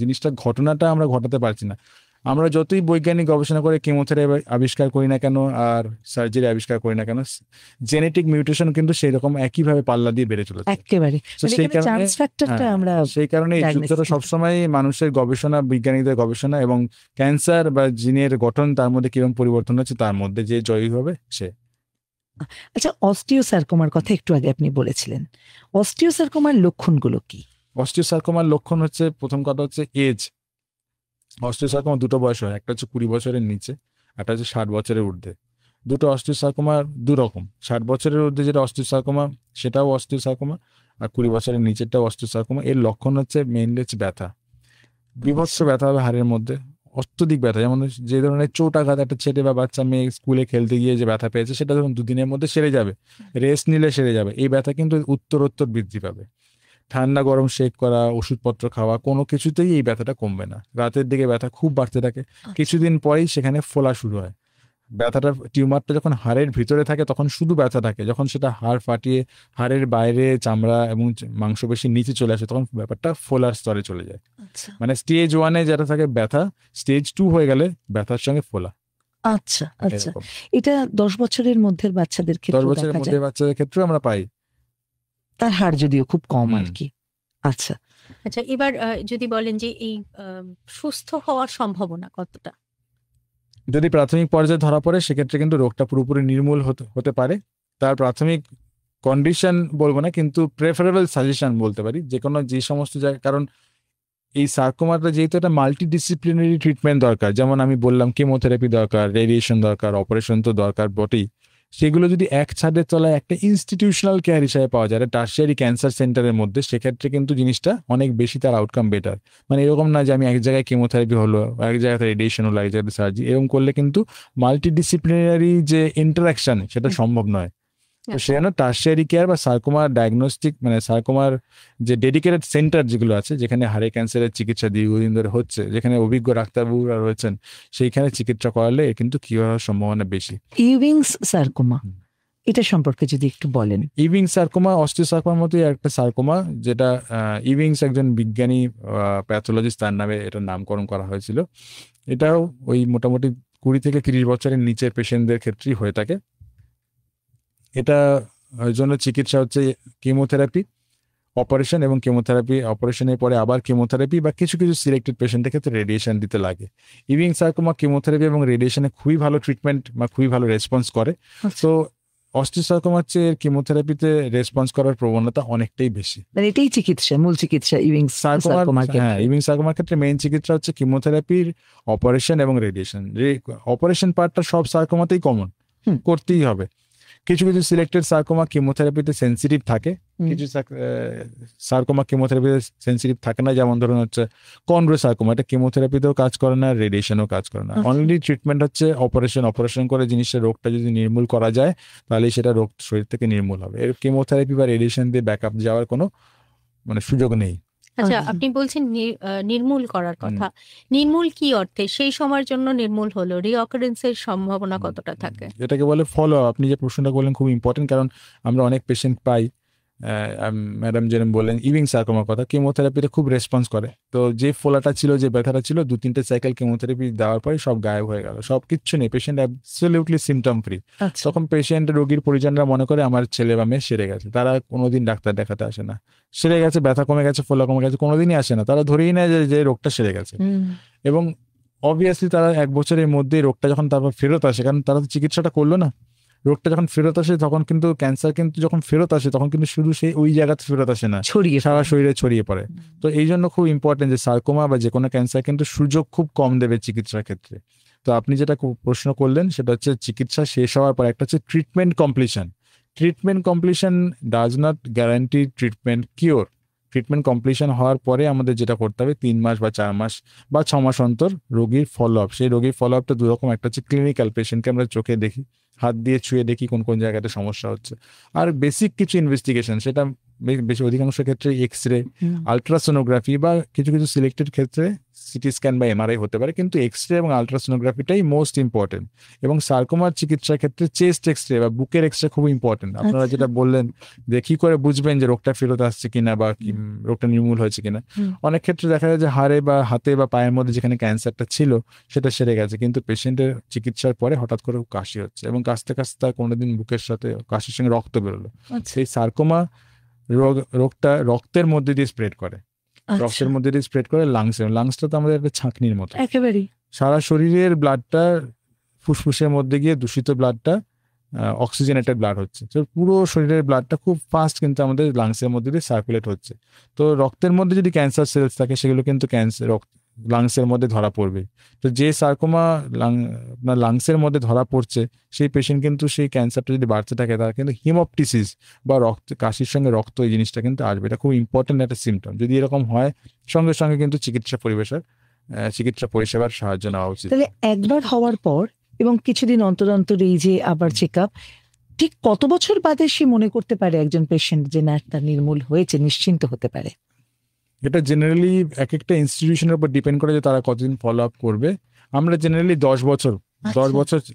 ঘটনাটা আমরা ঘটাতে পারছি না। আমরা যতই বৈজ্ঞানিক গবেষণা করে কেমোথেরাপি আবিষ্কার করি না কেন আর সার্জারি আবিষ্কার করি না কেন, জেনেটিক মিউটেশন কিন্তু সেই রকম একইভাবে পাল্লা দিয়ে বেড়ে চলেছে একেবারে। সেই কারণে এই যুদ্ধটা সবসময় মানুষের গবেষণা, বিজ্ঞানীদের গবেষণা এবং ক্যান্সার বা জিনের গঠন, তার মধ্যে কিরকম পরিবর্তন হচ্ছে, তার মধ্যে যে জয়ী হবে সে। আচ্ছা, অস্টিওসার্কোমার কথা একটু আগে আপনি বলেছিলেন, অস্টিওসার্কোমার লক্ষণগুলো কি? অস্টিওসার্কোমার লক্ষণ হচ্ছে, প্রথম কথা হচ্ছে এজ। অস্টিওসার্কোমা দুটো বয়স হয়, একটা হচ্ছে 20 বছরের নিচে, একটা হচ্ছে 60 বছরের ঊর্ধ্বে। দুটো অস্টিওসার্কোমা দু রকম। 60 বছরের ঊর্ধ্বে যেটা অস্টিওসার্কোমা সেটাও অস্টিওসার্কোমা, আর 20 বছরের নিচেরটাও অস্টিওসার্কোমা। এর লক্ষণ হচ্ছে মেইনলি হচ্ছে ব্যথা, বিভৎস ব্যথা হবে হাড়ের মধ্যে, অত্যধিক ব্যথা। যেমন যে ধরনের চোটাঘাত একটা ছেলে বা বাচ্চা মেয়ে স্কুলে খেলতে গিয়ে যে ব্যথা পেয়েছে, সেটা ধরুন 2 দিনের মধ্যে সেরে যাবে, রেস্ট নিলে সেরে যাবে। এই ব্যথা কিন্তু উত্তরোত্তর বৃদ্ধি পাবে। ঠান্ডা গরম শেক করা, ওষুধপত্র খাওয়া, কোনো কিছুতেই এই ব্যথাটা কমবে না। রাতের দিকে ব্যথা খুব বাড়তে থাকে, কিছুদিন পরেই সেখানে ফোলা শুরু হয়। ব্যথাটা, টিউমারটা যখন হাড়ের ভিতরে থাকে তখন শুধু ব্যথা থাকে, যখন সেটা হাড় ফাটিয়ে হাড়ের বাইরে চামড়া এবং মাংসপেশির নিচে চলে আসে, তখন ব্যাপারটা ফোলার স্তরে চলে যায়। মানে স্টেজ 1-এ যেটা থাকে ব্যথা, স্টেজ 2 হয়ে গেলে ব্যথার সঙ্গে ফোলা। আচ্ছা আচ্ছা, এটা 10 বছরের মধ্যে বাচ্চাদের ক্ষেত্রে, 10 বছরের মধ্যে বাচ্চাদের ক্ষেত্রে আমরা পাই। তার হার যদিও খুব কম আর কি। আচ্ছা আচ্ছা, এবার যদি বলেন যে এই সুস্থ হওয়ার সম্ভাবনা কতটা? যদি প্রাথমিক পর্যায়ে ধরা পড়ে সেক্ষেত্রে কিন্তু রোগটা পুরোপুরি নির্মূল হতে পারে। তার প্রাথমিক কন্ডিশন বলবো না, কিন্তু প্রেফারেবল সাজেশন বলতে পারি, যে সমস্ত জায়গায়। কারণ এই সার্কোমাটা যেহেতু একটা মাল্টিডিসিপ্লিনারি ট্রিটমেন্ট দরকার, যেমন আমি বললাম কেমোথেরাপি দরকার, রেডিয়েশন দরকার, অপারেশন তো দরকার বটেই, সেগুলো যদি এক ছাদের তলায় একটা ইনস্টিটিউশনাল কেয়ার হিসাবে পাওয়া যায় টার্সিয়ারি ক্যান্সার সেন্টারের মধ্যে, সেক্ষেত্রে কিন্তু জিনিসটা অনেক বেশি তার আউটকাম বেটার। মানে এরকম না যে আমি এক জায়গায় কেমোথেরাপি হলো, এক জায়গাতে রেডিয়েশন হলো, এক জায়গাতে সার্জারি, এরকম করলে কিন্তু মাল্টিডিসিপ্লিনারি যে ইন্টারাকশন সেটা সম্ভব নয়। তো সেজন্য টার্সিয়ারি কেয়ার বা সার্কোমা ডায়াগনস্টিক মানে সার্কোমার যে ডেডিকেটেড সেন্টার যেগুলো আছে, যেখানে হাড়ের ক্যান্সারের চিকিৎসা দীর্ঘদিন ধরে হচ্ছে, যেখানে অভিজ্ঞ ডাক্তারবাবুরা রয়েছেন, সেইখানে চিকিৎসা করালে কিন্তু কি হওয়ার সম্ভাবনা বেশি। ইউইংস সার্কোমা, এটা সম্পর্কে যদি একটু বলেন। ইভিংস সার্কোমা অস্টিওসার্কোমার মতোই একটা সার্কোমা, যেটা ইভিংস একজন বিজ্ঞানী প্যাথোলজিস্ট, তার নামে এটার নামকরণ করা হয়েছিল। এটাও ওই মোটামুটি 20 থেকে 30 বছরের নিচের পেশেন্টদের ক্ষেত্রেই হয়ে থাকে। এটা জন্য চিকিৎসা হচ্ছে কেমোথেরাপি, অপারেশন এবং কেমোথেরাপি, অপারেশনের পরে আবার কেমোথেরাপি বা কিছু কিছু সিলেক্টেড পেশেন্টের ক্ষেত্রে রেডিয়েশন দিতে লাগে। ইভিং সার্কোমা কেমোথেরাপি এবং রেডিয়েশনে খুবই ভালো ট্রিটমেন্ট বা খুবই ভালো রেসপন্স করে। তো অস্টিওসার্কোমার চেয়ে কেমোথেরাপিতে রেসপন্স করার প্রবণতা অনেকটাই বেশি। মানে এটাই চিকিৎসা, মূল চিকিৎসা ইউইংস সার্কোমার। হ্যাঁ, ইভিং সার্কোমার ক্ষেত্রে মেইন চিকিৎসা হচ্ছে কেমোথেরাপির, অপারেশন এবং রেডিয়েশন। অপারেশন পার্টটা সব সার্কোমাতেই কমন, করতেই হবে। কিছু কিছু সিলেক্টেড সার্কোমা কেমোথেরাপিতে সেন্সিটিভ থাকে, কিছু সার্কোমা কেমোথেরাপিতে সেন্সিটিভ থাকে না। যেমন ধরুন হচ্ছে কন্ড্রো সার্কোমা, এটা কেমোথেরাপিতেও কাজ করে না, রেডিয়েশনও কাজ করে না। অনলি ট্রিটমেন্ট হচ্ছে অপারেশন করে জিনিসটা, রোগটা যদি নির্মূল করা যায় তাহলে সেটা রোগ শরীর থেকে নির্মূল হবে। এর কেমোথেরাপি বা রেডিয়েশন দিয়ে ব্যাকআপ যাওয়ার কোনো মানে সুযোগ নেই। আচ্ছা, আপনি বলছেন নির্মূল করার কথা। নির্মূল কি অর্থে? সেই সময়ের জন্য নির্মূল হলো, রিঅকারেন্সের সম্ভাবনা কতটা থাকে? এটাকে বলে ফলো। আপনি যে প্রশ্নটা বললেন খুব ইম্পর্টেন্ট, কারণ আমরা অনেক পেশেন্ট পাই, ম্যাডাম যেরকম বললেন ইভিং সার্কোমার কথা, কেমোথেরাপিতে খুব রেসপন্স করে। তো যে ফোলাটা ছিল, যে ব্যথাটা ছিল, 2-3টে সাইকেল কেমোথেরাপি দেওয়ার পরে সব গায়েব হয়ে গেল, সব কিচ্ছু নেই, পেশেন্ট অ্যাবসলিউটলি সিমটম ফ্রি। তখন পেশেন্ট, রোগীর পরিজনরা মনে করে আমার ছেলে বা মেয়ে সেরে গেছে। তারা কোনোদিন ডাক্তার দেখাতে আসে না, সেরে গেছে, ব্যথা কমে গেছে, ফোলা কমে গেছে, কোনোদিনই আসে না। তারা ধরেই নেয় যে রোগটা সেরে গেছে। এবং অবভিয়াসলি তারা 1 বছরের মধ্যে রোগটা যখন তারপর ফেরত আসে, কারণ তারা তো চিকিৎসাটা করলো না, রোগটা যখন ফেরত আসে তখন কিন্তু ক্যান্সার কিন্তু যখন ফেরত আসে তখন কিন্তু শুধু সেই ওই জায়গাতে ফেরত আসে না, ছড়িয়ে সারা শরীরে ছড়িয়ে পড়ে। তো এই জন্য খুব ইম্পর্টেন্ট যে সার্কোমা বা যে কোনো ক্যান্সার কিন্তু সুযোগ খুব কম দেবে চিকিৎসার ক্ষেত্রে। তো আপনি যেটা প্রশ্ন করলেন সেটা হচ্ছে চিকিৎসা শেষ হওয়ার পর একটা হচ্ছে treatment completion. Treatment completion does not guarantee treatment cure. Treatment completion হওয়ার পরে আমাদের যেটা করতে হবে 3 মাস বা 4 মাস বা 6 মাস অন্তর রোগীর ফলো আপ। সেই রোগীর ফলো আপটা দুরকম, একটা হচ্ছে ক্লিনিক্যাল, পেশেন্টকে আমরা চোখে দেখি, হাত দিয়ে ছুঁয়ে দেখি কোন কোন জায়গাতে সমস্যা হচ্ছে, আর বেসিক কিছু ইনভেস্টিগেশন, সেটা বেশি অধিকাংশ ক্ষেত্রে এক্সরে, আলট্রাসোনোগ্রাফি বা কিছু কিছু সিলেক্টেড ক্ষেত্রে সিটি স্ক্যান বা এমআরআই হতে পারে, কিন্তু এক্সরে এবং আলট্রাসোনোগ্রাফিটাই মোস্ট ইম্পর্টেন্ট। এবং সার্কোমার চিকিৎসার ক্ষেত্রে চেস্ট এক্সরে বা বুকের এক্সরে খুব ইম্পর্টেন্ট। আপনারা যেটা বললেন যে কি করে বুঝবেন যে রোগটা ফেরত আসছে কিনা বা রোগটা নির্মূল হয়েছে কিনা, অনেক ক্ষেত্রে দেখা যায় যে হাড়ে বা হাতে বা পায়ের মধ্যে যেখানে ক্যান্সারটা ছিল সেটা সেরে গেছে, কিন্তু পেশেন্টের চিকিৎসার পরে হঠাৎ করে কাশি হচ্ছে এবং কাশতে কাশতে তার কোনোদিন বুকের সাথে কাশির সঙ্গে রক্ত বেরোলো। সেই সার্কোমা রোগটা রক্তের মধ্যে দিয়ে স্প্রেড করে, রক্তের মধ্যে দিয়ে স্প্রেড করে লাংসটা তো আমাদের একটা ছাঁকনির মতো, একেবারে সারা শরীরের ব্লাডটা ফুসফুসের মধ্যে গিয়ে দূষিত ব্লাডটা অক্সিজেনেটেড ব্লাড হচ্ছে। তো পুরো শরীরের ব্লাডটা খুব ফাস্ট কিন্তু আমাদের লাংসের মধ্যে দিয়ে সার্কুলেট হচ্ছে। তো রক্তের মধ্যে যদি ক্যান্সার সেলস থাকে সেগুলো কিন্তু ক্যান্সার লাংসের মধ্যে ধরা পড়বে। তো যে সার্কোমা লাংসের মধ্যে ধরা পড়ছে সেই পেশেন্ট কিন্তু সেই ক্যান্সারটা যদি বাড়তে থাকে তার কিন্তু হিমোপটিসিস বা রক্ত, কাশির সঙ্গে রক্ত, এই জিনিসটা কিন্তু আসবে। এটা খুব ইম্পর্টেন্ট একটা সিমটম। যদি এরকম হয় সঙ্গে সঙ্গে কিন্তু চিকিৎসা পরিষেবার সাহায্য নেওয়া উচিত। তাহলে একবার হওয়ার পর এবং কিছুদিন অন্তর অন্তর এই যে আবার চেক আপ, ঠিক কত বছর বাদে সে মনে করতে পারে একজন পেশেন্ট যে না তার নির্মূল হয়েছে, নিশ্চিন্ত হতে পারে? এটা জেনারেলি এক একটা ইনস্টিটিউশনের উপর ডিপেন্ড করে যে তারা কতদিন ফলো আপ করবে। আমরা জেনারেলি 10 বছর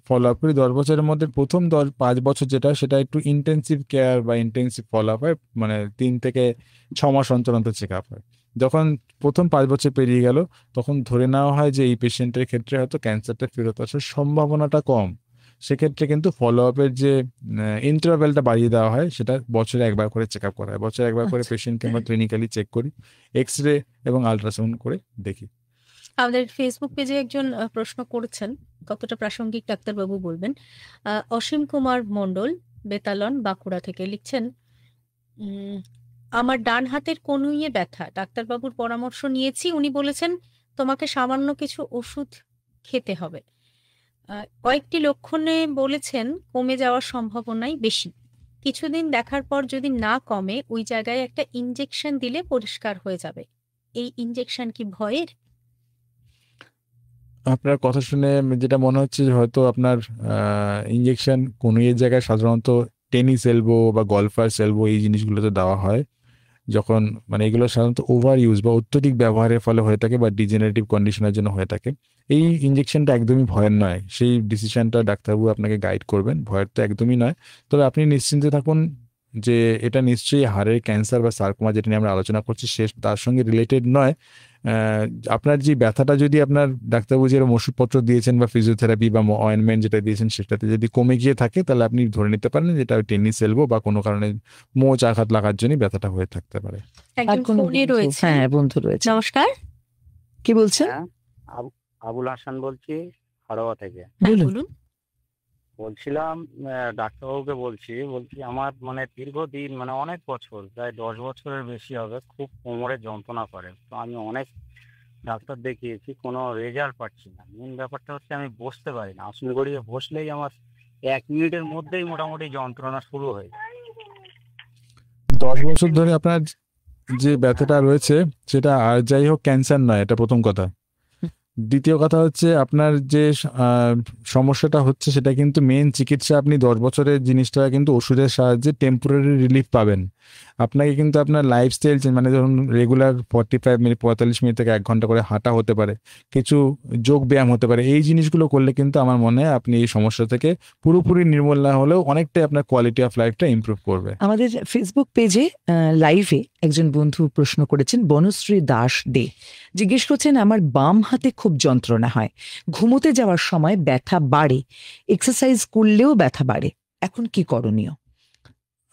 ফলো আপ করি। 10 বছরের মধ্যে প্রথম 5 বছর যেটা, সেটা একটু ইন্টেন্সিভ কেয়ার বা ইন্টেন্সিভ ফলো আপ হয়, মানে 3 থেকে 6 মাস অন্তর অন্তর চেক আপ হয়। যখন প্রথম 5 বছর পেরিয়ে গেল তখন ধরে নেওয়া হয় যে এই পেশেন্টের ক্ষেত্রে হয়তো ক্যান্সারটা ফেরত আসার সম্ভাবনাটা কম। সেক্ষেত্রে কিন্তু ফলো আপের যে ইন্টারভ্যালটা বাড়িয়ে দেওয়া হয়, সেটা বছরে একবার করে চেক আপ করা হয়। বছরে একবার করে পেশেন্টকে আমরা ক্লিনিক্যালি চেক করি, এক্সরে এবং আলট্রাসাউন্ড করে দেখি। আমাদের ফেসবুক পেজে একজন প্রশ্ন করেছেন, কতটা প্রাসঙ্গিক ডাক্তারবাবু বলবেন। অসীম কুমার মণ্ডল, বেতালন, বাঁকুড়া থেকে লিখছেন, আমার ডান হাতের কনুইয়ে ব্যথা, ডাক্তারবাবুর পরামর্শ নিয়েছি, উনি বলেছেন তোমাকে সামান্য কিছু ওষুধ খেতে হবে। কয়েকটি লক্ষণে বলেছেন কমে যাওয়ার সম্ভাবনাই বেশি। কিছুদিন দেখার পর যদি না কমে ওই জায়গায় একটা ইনজেকশন দিলে পরিষ্কার হয়ে যাবে। এই ইনজেকশন কি ভয়ের? আপনার কথা শুনে যেটা মনে হচ্ছে যে হয়তো আপনার ইনজেকশন কনুইয়ের জায়গায় সাধারণত টেনিস এলবো বা গলফার্স এলবো এই জিনিসগুলোতে দেওয়া হয় যখন মানে এগুলো সাধারণত ওভার ইউজ বা অত্যধিক ব্যবহারের ফলে হয়ে থাকে বা ডিজেনারেটিভ কন্ডিশনের জন্য হয়ে থাকে। এই ইনজেকশনটা একদমই ভয়ের নয়, সেই ডিসিশনটা ডাক্তারবাবু আপনাকে গাইড করবেন, ভয়ের তো একদমই নয়। তবে আপনি নিশ্চিন্তে থাকুন যে এটা নিশ্চয়ই হাড়ের ক্যান্সার বা সার্কোমা যেটা নিয়ে আমরা আলোচনা করছি সে তার সঙ্গে রিলেটেড নয়। আপনার যে ব্যথাটা যদি আপনার ডাক্তারবাবু যেরকম ওষুধপত্র দিয়েছেন বা ফিজিওথেরাপি বা অয়েনমেন্ট যেটা দিয়েছেন সেটাতে যদি কমে গিয়ে থাকে তাহলে আপনি ধরে নিতে পারেন যেটা টেনিস এলবো বা কোনো কারণে মোচ আঘাত লাগার জন্য ব্যথাটা হয়ে থাকতে পারে। আর একজন কোনো ফোনে বন্ধু? রয়েছে। হ্যাঁ, বন্ধু রয়েছে। নমস্কার। কি বলছেন? হ্যাঁ, আবুল হাসান বলছি হাড়োয়া থেকে। হ্যাঁ, বলুন। বলুন। বলছিলাম ডাক্তারবাবুকে বলছি আমার মানে দীর্ঘদিন মানে অনেক বছর প্রায় 10 বছরের বেশি হবে খুব কোমরে যন্ত্রণা করে। তো আমি অনেক ডাক্তার দেখিয়েছি, কোনো রেজাল্ট পাচ্ছি না। মেন ব্যাপারটা হচ্ছে আমি বসতে পারি না, আসন গড়িয়ে বসলেই আমার 1 মিনিটের মধ্যেই মোটামুটি যন্ত্রণা শুরু হয়ে যায়। 10 বছর ধরে আপনার যে ব্যথাটা রয়েছে সেটা আর যাই হোক ক্যান্সার নয়, এটা প্রথম কথা। দ্বিতীয় কথা হচ্ছে আপনার যে সমস্যাটা হচ্ছে সেটা কিন্তু মেন চিকিৎসা আপনি 10 বছরের জিনিসটা কিন্তু ওষুধের সাহায্যে টেম্পোরারি রিলিফ পাবেন। আপনাকে কিন্তু আপনার লাইফস্টাইল মানে ধরুন রেগুলার 45 মিনিট 45 মিনিট থেকে 1 ঘন্টা করে হাঁটা হতে পারে, কিছু যোগ ব্যায়াম হতে পারে। এই জিনিসগুলো করলে কিন্তু আমার মনে হয় আপনি এই সমস্যা থেকে পুরোপুরি নির্মূল না হলেও অনেকটাই আপনার কোয়ালিটি অফ লাইফটা ইমপ্রুভ করবে। আমাদের ফেসবুক পেজে লাইভে একজন বন্ধু প্রশ্ন করেছেন, বনশ্রী দাস দে জিজ্ঞেস করছেন, আমার বাম হাতে খুব যন্ত্রণা হয়, ঘুমোতে যাওয়ার সময় ব্যথা বাড়ে, এক্সারসাইজ করলেও ব্যথা বাড়ে, এখন কি করণীয়?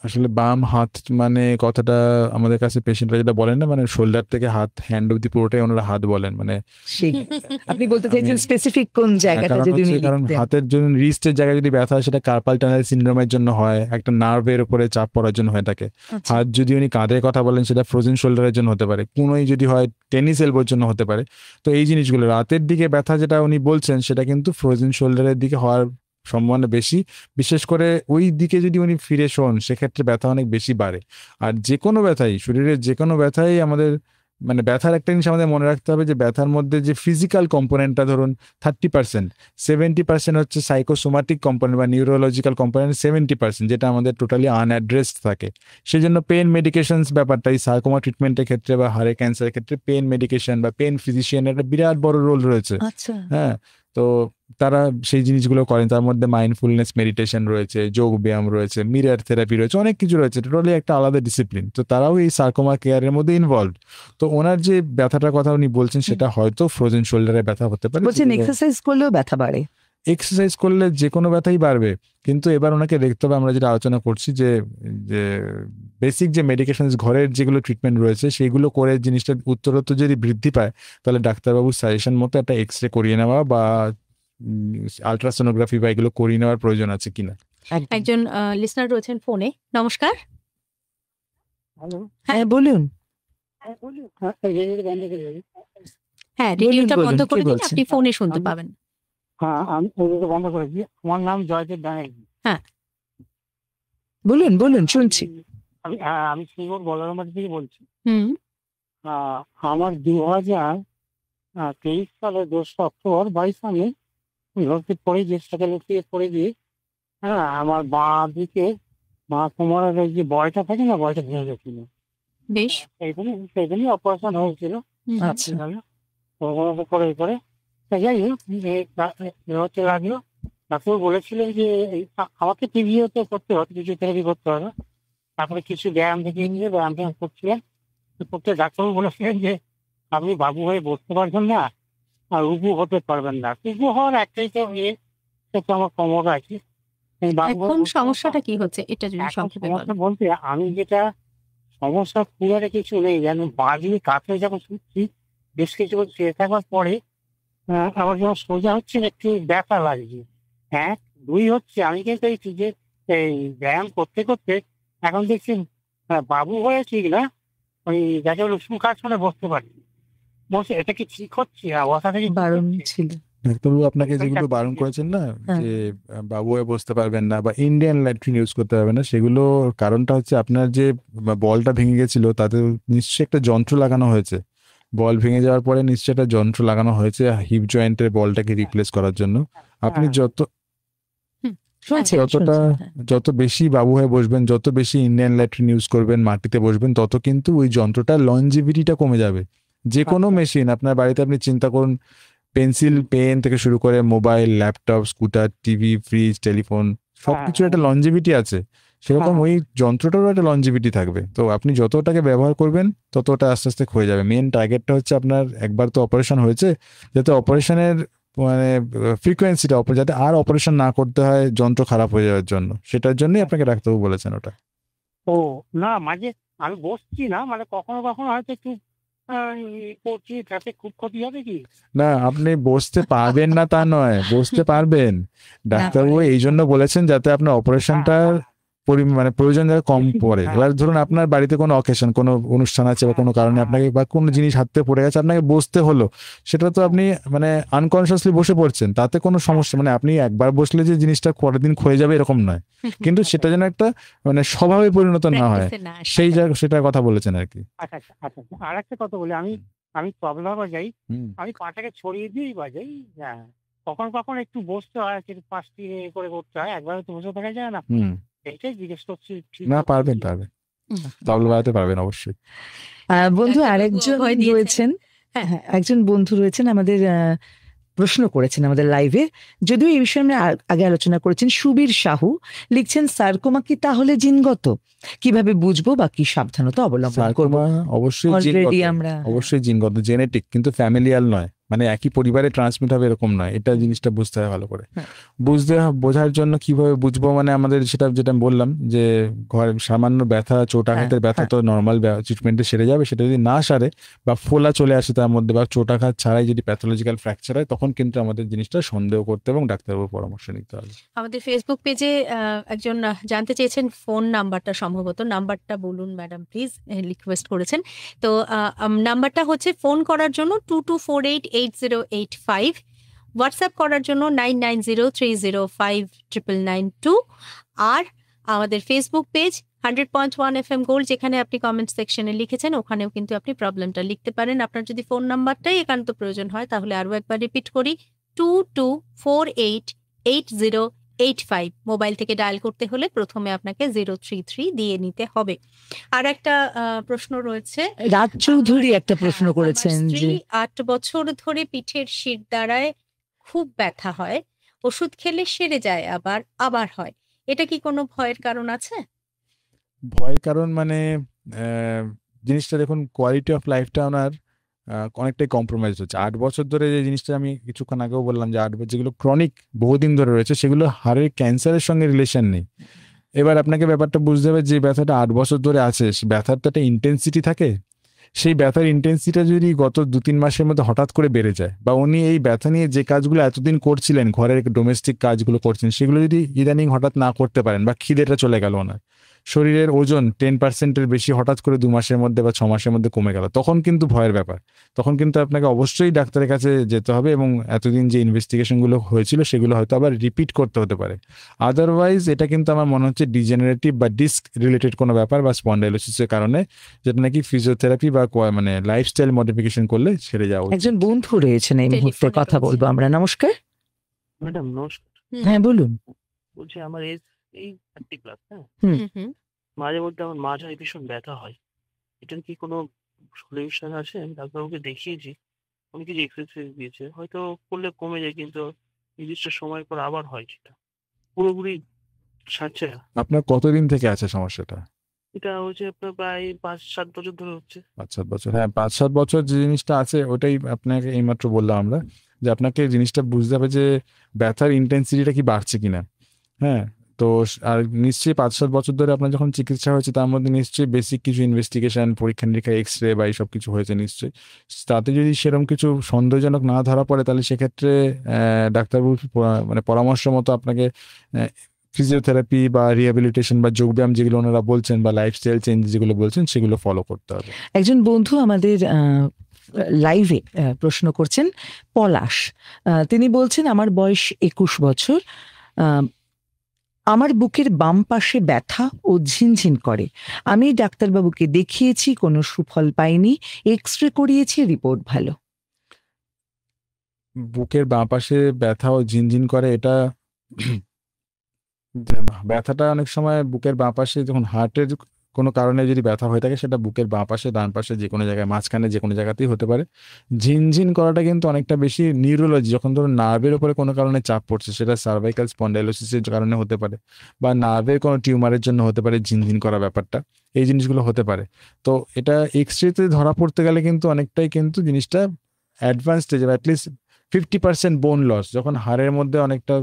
আসলে বাম হাত মানে কথাটা আমাদের কাছে পেশেন্টরা যেটা বলেন না, মানে শোল্ডার থেকে হাত, হ্যান্ড অব্দি পুরোটাই ওনারা হাত বলেন। মানে সেই আপনি বলতে চাইছেন স্পেসিফিক কোন জায়গাটা কারণ যদি উনি হচ্ছে কারণ লিখতেন। হাতের জন্য রিস্টের জায়গায় যদি ব্যথা হয় সেটা কার্পাল টানেল সিনড্রোমের জন্য হয়, একটা নার্ভের উপরে চাপ পড়ার জন্য হয়ে থাকে। আচ্ছা। হাত যদি উনি কাঁধের কথা বলেন সেটা ফ্রোজেন শোল্ডারের জন্য হতে পারে, কোনোই যদি হয় টেনিস এলবোর জন্য হতে পারে। তো এই জিনিসগুলো রাতের দিকে ব্যথা যেটা উনি বলছেন সেটা কিন্তু ফ্রোজেন শোল্ডারের দিকে হওয়ার সম্ভাবনা বেশি, বিশেষ করে ওই দিকে যদি উনি ফিরে শোন সেক্ষেত্রে ব্যথা অনেক বেশি বাড়ে। আর যে কোনো ব্যথাই, শরীরের যে কোনো ব্যথাই আমাদের মানে ব্যথার একটা জিনিস আমাদের মনে রাখতে হবে যে ব্যথার মধ্যে যে ফিজিক্যাল কম্পোনেন্টটা ধরুন 30%, 70% হচ্ছে সাইকোসোমাটিক কম্পোনেন্ট বা নিউরোলজিক্যাল কম্পোনেন্ট 70%, যেটা আমাদের টোটালি আনঅ্যাড্রেসড থাকে। সেই জন্য পেন মেডিকেশনস ব্যাপারটা এই সার্কোমা ট্রিটমেন্টের ক্ষেত্রে বা হাড়ের ক্যান্সারের ক্ষেত্রে পেন মেডিকেশন বা পেন ফিজিশিয়ানের একটা বিরাট বড় রোল রয়েছে। আচ্ছা। হ্যাঁ, তো তারা সেই জিনিসগুলো করেন। তার মধ্যে মাইন্ডফুলনেস মেডিটেশন রয়েছে, যোগ ব্যায়াম রয়েছে, মিরর থেরাপি রয়েছে, অনেক কিছু রয়েছে, টোটালি একটা আলাদা ডিসিপ্লিন। তো তারাও এই সার্কোমা কেয়ারের মধ্যে ইনভলভ। তো ওনার যে ব্যথাটার কথা উনি বলছেন সেটা হয়তো ফ্রোজেন শোল্ডারে ব্যথা হতে পারে। বলছেন এক্সারসাইজ করলেও ব্যথা বাড়ে। এক্সারসাইজ করলে যে কোনো ব্যথাই বাড়বে, কিন্তু এবার ওনাকে দেখতে হবে, আমরা যেটা আলোচনা করছি যে বেসিক যে মেডিকেশন ঘরের যেগুলো ট্রিটমেন্ট রয়েছে সেগুলো করে জিনিসটা উত্তরোত্তর যদি বৃদ্ধি পায় তাহলে ডাক্তারবাবুর সাজেশন মতো একটা এক্সরে করিয়ে নেওয়া বা আলট্রাসোনোগ্রাফি বা এগুলো করিয়ে নেওয়ার প্রয়োজন আছে কিনা। একজন লিসনার রয়েছেন ফোনে। নমস্কার। হ্যালো, হ্যাঁ বলুন। হ্যাঁ, রেডিওটা বলুন, বন্ধ কি করে দিন, বলছেন? আপনি ফোনে শুনতে পাবেন। হ্যাঁ আমি রেডিওটা বন্ধ করেছি। আমার নাম জয়দেব ব্যানার্জি। বলুন বলুন, শুনছি। আমি শ্রীমোর বলরামবাড়ি থেকে বলছি। হুম। আমার 2023 সালের 2 অক্টোবর 22 আমি ভর্তি পড়ে দিয়ে সাইকেলে পড়ে দিয়ে আমার বাঁ দিকে কোমরের ওই যে বয়টা থাকে না, বয়টা ভেঙে গেছিল। বেশ। সেইদিনই অপারেশন হয়েছিল। আচ্ছা। করে যাই হোক হতে লাগলো। ডাক্তার বলেছিলেন যে আমাকে টিভিওতে করতে হবে, ফিজিওথেরাপি করতে হবে, তারপরে কিছু ব্যায়াম দেখিয়ে নিয়ে ব্যায়াম করছিলেন। করতে ডাক্তারবাবু বলেছিলেন যে আপনি বাবু হয়ে বসতে পারবেন না আর উবু হতে পারবেন না। উবু হওয়ার একটাই তো সেটা আমার কোমর আছে। এখন সমস্যাটা কি হচ্ছে এটা যদি সংক্ষেপে বলেন। সমস্যা বলতে আমি যেটা সমস্যা খুব একটা কিছু নেই, যেন বাঁধিয়ে কাছে যখন শুচ্ছি বেশ কিছু শুয়ে থাকার পরে আমার যখন সোজা হচ্ছে একটু ব্যথা লাগছে। 1, 2 হচ্ছে আমি কিন্তু এই ব্যায়াম করতে করতে এখন দেখছি বাবু হয়ে ঠিক না, ওই যাকে সুখাসনে বসতে পারি। বসে এটা কি ঠিক হচ্ছে? অবস্থা থেকে বারণ ছিল। ডাক্তারবাবু আপনাকে যেগুলো বারণ করেছেন না যে বাবু হয়ে বসতে পারবেন না বা ইন্ডিয়ান ল্যাট্রিন ইউজ করতে পারবেন না, সেগুলো কারণটা হচ্ছে আপনার যে বলটা ভেঙে গেছিল তাতে নিশ্চয়ই একটা যন্ত্র লাগানো হয়েছে। বল ভেঙে যাওয়ার পরে নিশ্চয়ই একটা যন্ত্র লাগানো হয়েছে হিপ জয়েন্টের বলটাকে রিপ্লেস করার জন্য। আপনি যত শুনছেন যতটা যত বেশি বাবু হয়ে বসবেন, যত বেশি ইন্ডিয়ান ল্যাট্রিন ইউজ করবেন, মাটিতে বসবেন, তত কিন্তু ওই যন্ত্রটার লনজিভিটিটা কমে যাবে। যে কোনো মেশিন আপনার বাড়িতে, আপনি চিন্তা করুন, পেন্সিল, পেন থেকে শুরু করে mobile, laptop, scooter, TV, fridge, telephone, সবকিছু একটা লনজিভিটি আছে। সেরকম ওই যন্ত্রটারও একটা লনজিভিটি থাকবে। তো আপনি যতটাকে ব্যবহার করবেন ততটা আস্তে আস্তে ক্ষয়ে যাবে। মেন টার্গেটটা হচ্ছে আপনার, একবার তো অপারেশন হয়েছে, যাতে অপারেশনের মানে ফ্রিকোয়েন্সিটা, যাতে আর অপারেশন না করতে হয় যন্ত্র খারাপ হয়ে যাওয়ার জন্য, সেটার জন্যই আপনাকে ডাক্তারবাবু বলেছেন ওটা। ও না, মাঝে আমি বসছি না, মানে কখনো কখনো হয়তো একটু করছি, তাতে খুব ক্ষতি হবে কি? না, আপনি বসতে পারবেন না তা নয়, বসতে পারবেন। ডাক্তারবাবু এই জন্য বলেছেন যাতে আপনার অপারেশনটা মানে প্রয়োজন যাতে কম পড়ে। এবার ধরুন আপনার বাড়িতে কোনো অকেশন, কোনো অনুষ্ঠান আছে বা কোনো কারণে আপনাকে, বা কোনো জিনিস হাতে পড়ে গেছে, আপনাকে বসতে হলো, সেটা তো আপনি মানে আনকনসিয়াসলি বসে পড়ছেন, তাতে কোনো সমস্যা, মানে আপনি একবার বসলে যে জিনিসটা পরের দিন ক্ষয়ে যাবে এরকম নয়, কিন্তু সেটা যেন একটা মানে স্বভাবে পরিণত না হয়, সেই সেটার কথা বলেছেন আর কি। আচ্ছা আচ্ছা আচ্ছা, আর একটা কথা বলি, আমি তবলা বাজাই, আমি পাটাকে ছড়িয়ে দিয়েই বাজাই। হ্যাঁ, কখনো কখনো একটু বসতে হয়, একটু পাঁচটি করে করতে হয়, একবার তো বসে থাকা যায় না। এটাই জিজ্ঞেস করছি। না, পারবেন, তবলা বাজাতে পারবেন অবশ্যই। বন্ধু আরেকজন রয়েছেন, একজন বন্ধু রয়েছেন আমাদের, প্রশ্ন করেছেন আমাদের লাইভে, যদিও এই বিষয়ে আমরা আগে আলোচনা করেছেন। সুবীর সাহু লিখছেন, সার্কোমা কি তাহলে জিনগত? কিভাবে বুঝবো বা কি সাবধানতা অবলম্বন করব? অবশ্যই জিনগত, জেনেটিক, কিন্তু ফ্যামিলিয়াল নয়, মানে একই পরিবারে ট্রান্সমিট হবে এরকম নয়। এটা জিনিসটা বুঝতে হয় ভালো করে। বোঝার জন্য কিভাবে বুঝবো, মানে আমাদের যেটা বললাম, যে ঘরে সামান্য ব্যথা, চোটাঘাতের ব্যথা তো নর্মাল ট্রিটমেন্টে সেরে যাবে। সেটা যদি না সারে বা ফোলা চলে আসে তার মধ্যে, বা চোটাঘাত ছাড়াই যদি প্যাথোলজিক্যাল ফ্র্যাকচার হয়, তখন কিন্তু আমাদের জিনিসটা সন্দেহ করতে এবং ডাক্তারবাবুর পরামর্শ নিতে হবে। আমাদের ফেসবুক পেজে একজন জানতে চেয়েছেন ফোন নাম্বারটা, সম্ভবত নাম্বারটা বলুন ম্যাডাম প্লিজ, রিকোয়েস্ট করেছেন। তো নাম্বারটা হচ্ছে ফোন করার জন্য 22488085, হোয়াটসঅ্যাপ করার জন্য 9903059992, আর আমাদের ফেসবুক পেজ 100.1 FM গোল্ড, যেখানে আপনি কমেন্ট সেকশনে লিখেছেন, ওখানেও কিন্তু আপনি প্রবলেমটা লিখতে পারেন। আপনার যদি ফোন নাম্বারটাই একান্ত প্রয়োজন হয়, তাহলে আরও একবার রিপিট করি, 22488085। মোবাইল থেকে ডায়াল করতে হলে প্রথমে আপনাকে 033 দিয়ে নিতে হবে। আর একটা প্রশ্ন রয়েছে, রাজ চৌধুরী একটা প্রশ্ন করেছেন যে 8 বছর ধরে পিঠের শিরদাঁড়ায় খুব ব্যথা হয়, ওষুধ খেলে সেরে যায়, আবার হয়, এটা কি কোনো ভয়ের কারণ আছে? ভয়ের কারণ মানে জিনিসটা দেখুন, কোয়ালিটি অফ লাইফটা ওনার অনেকটাই কম্প্রোমাইজ হচ্ছে। 8 বছর ধরে যে জিনিসটা আমি কিছুক্ষণ আগেও বললাম, যে 8 বছর যেগুলো ক্রনিক বহুদিন ধরে রয়েছে, সেগুলো হাড়ের ক্যান্সারের সঙ্গে রিলেশন নেই। এবার আপনাকে ব্যাপারটা বুঝতে হবে, যে ব্যথাটা 8 বছর ধরে আছে, ব্যথার তো একটা ইন্টেন্সিটি থাকে। সেই ব্যথার ইন্টেন্সিটিটা যদি গত 2-3 মাসের মধ্যে হঠাৎ করে বেড়ে যায়, বা উনি এই ব্যথা নিয়ে যে কাজগুলো এতদিন করছিলেন, ঘরের ডোমেস্টিক কাজগুলো করছেন, সেগুলো যদি ইদানিং হঠাৎ না করতে পারেন, বা খিদেটা চলে গেল ওনার, শরীরের ওজন 10%-এর বেশি হঠাৎ করে 2 মাসের মধ্যে বা 6 মাসের মধ্যে কমে গেল, তখন কিন্তু ভয়ের ব্যাপার। তখন কিন্তু আপনাকে অবশ্যই ডাক্তারের কাছে যেতে হবে, এবং এতদিন যে ইনভেস্টিগেশনগুলো হয়েছিল সেগুলো হয়তো আবার রিপিট করতে হতে পারে। আদারওয়াইজ এটা কিন্তু আমার মনে হচ্ছে ডিজেনারেটিভ বা ডিস্ক রিলেটেড কোনো ব্যাপার, বা স্পন্ডাইলোসিসের কারণে, যেটা নাকি ফিজিওথেরাপি বা মানে লাইফস্টাইল মডিফিকেশন করলে সেরে যাওয়া। একজন বন্ধু রয়েছেন এই মুহূর্তে, কথা বলবো আমরা। নমস্কার ম্যাডাম। নমস্কার। হ্যাঁ বলুন। বলছি আমার এজ এই 30+। হ্যাঁ, মাঝে মধ্যে আমার মাঝে ভীষণ ব্যথা হয়, এটার কি কোনো সলিউশন আছে? আমি ডাক্তারবাবুকে দেখিয়েছি, উনি কিছু এক্সারসাইজ দিয়েছে, হয়তো করলে কমে যায়, কিন্তু নির্দিষ্ট সময় পর আবার হয়, সেটা পুরোপুরি সারছে না। আপনার কতদিন থেকে আছে সমস্যাটা? এটা হচ্ছে আপনার প্রায় 5-7 বছর ধরে হচ্ছে। 5-7 বছর, হ্যাঁ 5-7 বছর যে জিনিসটা আছে, ওটাই আপনাকে এইমাত্র বললাম আমরা, যে আপনাকে জিনিসটা বুঝতে হবে যে ব্যথার ইন্টেন্সিটিটা কি বাড়ছে কিনা। হ্যাঁ, তো আর নিশ্চয়ই 5-7 বছর ধরে আপনার যখন চিকিৎসা হয়েছে, তার মধ্যে নিশ্চয়ই বেসিক কিছু ইনভেস্টিগেশন, পরীক্ষা নিরীক্ষা, এক্সরে বা এইসব কিছু হয়েছে নিশ্চয়ই। তাতে যদি সেরকম কিছু সন্দেহজনক না ধরা পড়ে, তাহলে সেক্ষেত্রে ডাক্তারবাবুর মানে পরামর্শ মতো আপনাকে ফিজিওথেরাপি বা রিহ্যাবিলিটেশন বা যোগব্যায়াম যেগুলো ওনারা বলছেন, বা লাইফস্টাইল চেঞ্জ যেগুলো বলছেন, সেগুলো ফলো করতে হবে। একজন বন্ধু আমাদের লাইভে প্রশ্ন করছেন, পলাশ। তিনি বলছেন, আমার বয়স 21 বছর, আমার বুকের বাম পাশে ব্যথা ও ঝিনঝিন করে। আমি ডাক্তারবাবুকে দেখিয়েছি, কোনো সুফল পাইনি, এক্সরে করিয়েছি, রিপোর্ট ভালো। বুকের বাঁ পাশে ব্যথা ও ঝিনঝিন করে, এটা ব্যথাটা অনেক সময় বুকের বাঁ পাশে, যখন হার্টের কোনো কারণে যদি ব্যথা হয়ে থাকে, সেটা বুকের বাঁ পাশে, ডান পাশে, যে কোনো জায়গায়, মাঝখানে যে কোনো জায়গাতেই হতে পারে। ঝিনঝিন করাটা কিন্তু অনেকটা বেশি নিউরোলজি, যখন ধরুন নার্ভের উপরে কোনো কারণে চাপ পড়ছে, সেটা সার্ভাইকাল স্পন্ডাইলোসিসের কারণে হতে পারে, বা নার্ভের কোনো টিউমারের জন্য হতে পারে ঝিনঝিন করা ব্যাপারটা, এই জিনিসগুলো হতে পারে। তো এটা এক্সরেতে ধরা পড়তে গেলে কিন্তু অনেকটাই কিন্তু জিনিসটা অ্যাডভান্স স্টেজে, অ্যাটলিস্ট 50% বোন লস, যখন হাড়ের মধ্যে অনেকটা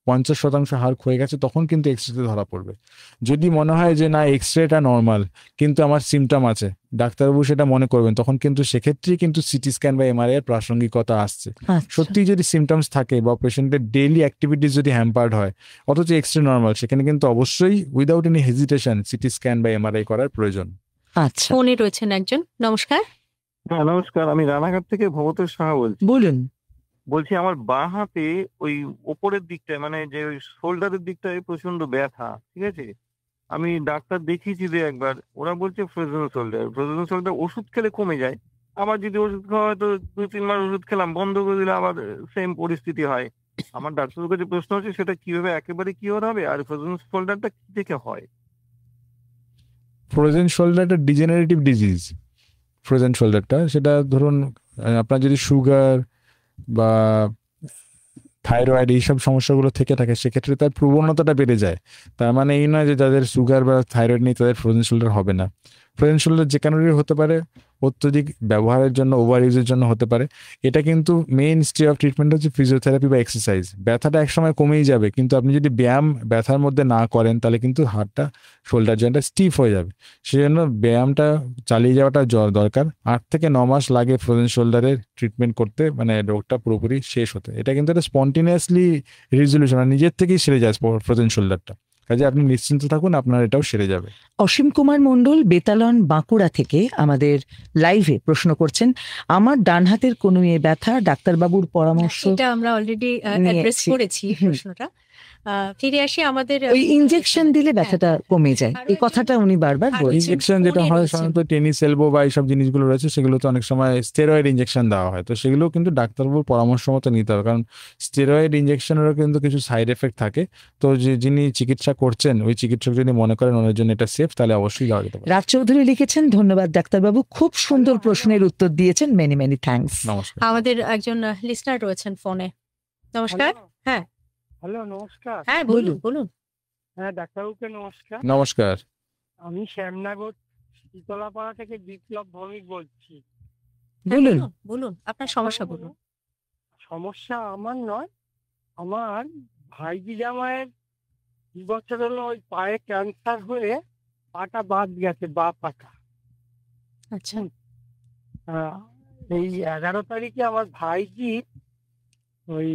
50% হাড় ক্ষয়ে গেছে, তখন কিন্তু এক্সরেতে ধরা পড়বে। যদি মনে হয় যে না এক্সরেটা নর্মাল কিন্তু আমার সিমটম আছে, ডাক্তারবাবু সেটা মনে করবেন, তখন কিন্তু সেক্ষেত্রেই কিন্তু সিটি স্ক্যান বা এমআরআই এর প্রাসঙ্গিকতা আসছে। সত্যি যদি সিমটমস থাকে বা পেশেন্টের ডেইলি অ্যাক্টিভিটিস যদি হ্যাম্পার্ড হয়, অথচ এক্সরে নর্মাল, সেখানে কিন্তু অবশ্যই without any hesitation city scan বা এমআরআই করার প্রয়োজন। আচ্ছা, ফোনে রয়েছেন একজন। নমস্কার। হ্যাঁ নমস্কার, আমি রানাঘাট থেকে ভবতোষ সাহা বলছি। বলুন। বলছি আমার বাঁ হাতে ওই ওপরের দিকটায়, মানে যে ওই শোল্ডারের দিকটায় প্রচন্ড ব্যথা, ঠিক আছে। আমি ডাক্তার দেখিয়েছি একবার, ওরা বলছে ফ্রোজেন শোল্ডার ওষুধ খেলে কমে যায়। আবার যদি ওষুধ খাওয়া হয় তো 2-3 মাস ওষুধ খেলাম, বন্ধ করে দিলে আবার সেম পরিস্থিতি হয়। আমার ডাক্তারের কাছে প্রশ্ন হচ্ছে সেটা কিভাবে একেবারে কিওর হবে, আর ফ্রোজেন শোল্ডারটা কি থেকে হয়? ফ্রোজেন শোল্ডারটা ডিজেনারেটিভ ডিজিজ। ফ্রোজেন শোল্ডারটা, সেটা ধরুন আপনার যদি সুগার বা থাইরয়েড এইসব সমস্যাগুলো থেকে থাকে, সেক্ষেত্রে তার প্রবণতাটা বেড়ে যায়। তার মানে এই নয় যে যাদের সুগার বা থাইরয়েড নেই তাদের ফ্রোজেন শোল্ডার হবে না। ফ্রোজেন শোল্ডার যে কারণেই হতে পারে, অত্যধিক ব্যবহারের জন্য, ওভার ইউজের জন্য হতে পারে। এটা কিন্তু মেইন স্টে অফ ট্রিটমেন্ট হচ্ছে ফিজিওথেরাপি বা এক্সারসাইজ। ব্যথাটা একসময় কমেই যাবে, কিন্তু আপনি যদি ব্যায়াম ব্যথার মধ্যে না করেন, তাহলে কিন্তু হাড়টা, শোল্ডার জয়েন্টটা স্টিফ হয়ে যাবে। সেই জন্য ব্যায়ামটা চালিয়ে যাওয়াটা দরকার। 8 থেকে 9 মাস লাগে ফ্রোজেন শোল্ডারের ট্রিটমেন্ট করতে, মানে রোগটা পুরোপুরি শেষ হতে। এটা কিন্তু একটা স্পন্টিনিয়াসলি রিজলিউশন, নিজের থেকেই সেরে যায় ফ্রোজেন শোল্ডারটা। কাজে আপনি নিশ্চিন্ত থাকুন, আপনার এটাও সেরে যাবে। অসীম কুমার মণ্ডল বেতালন বাঁকুড়া থেকে আমাদের লাইভে প্রশ্ন করছেন, আমার ডান হাতের কনুইয়ে ব্যথা, ডাক্তারবাবুর পরামর্শ। এটা আমরা অলরেডি অ্যাড্রেস করেছি প্রশ্নটা। ফিরে আসি আমাদের ওই ইনজেকশন দিলে ব্যথাটা কমে যায়, এই কথাটা উনি বারবার বলছেন। ইনজেকশন যেটা হয় সাধারণত টেনিস এলবো বা এইসব জিনিসগুলো রয়েছে, সেগুলোতে অনেক সময় স্টেরয়েড ইনজেকশন দেওয়া হয়। তো সেগুলো কিন্তু ডাক্তারবাবুর পরামর্শ মতো নিতে হবে, কারণ স্টেরয়েড ইনজেকশনেরও কিন্তু কিছু সাইড এফেক্ট থাকে। তো যিনি চিকিৎসা করছেন, ওই চিকিৎসক যদি মনে করেন ওনার জন্য এটা সেফ, তাহলে অবশ্যই দেওয়া যেতে পারে। রাজ চৌধুরী লিখেছেন, ধন্যবাদ ডাক্তারবাবু, খুব সুন্দর প্রশ্নের উত্তর দিয়েছেন, মেনি মেনি থ্যাঙ্কস। নমস্কার। আমাদের একজন লিসনার রয়েছেন ফোনে। নমস্কার। হ্যাঁ হ্যালো, নমস্কার। হ্যাঁ বলুন বলুন। হ্যাঁ ডাক্তারবাবুকে নমস্কার। নমস্কার। আমি শ্যামনগর শীতলাপাড়া থেকে বিপ্লব ভৌমিক বলছি। বলুন বলুন আপনার সমস্যা বলুন। সমস্যা আমার নয়, আমার ভাইজি জামাইয়ের 2 বছর হলো ওই পায়ে ক্যান্সার হয়ে পাটা বাদ গেছে, বা পাটা। আচ্ছা। এই 11 তারিখে আমার ভাইজি ওই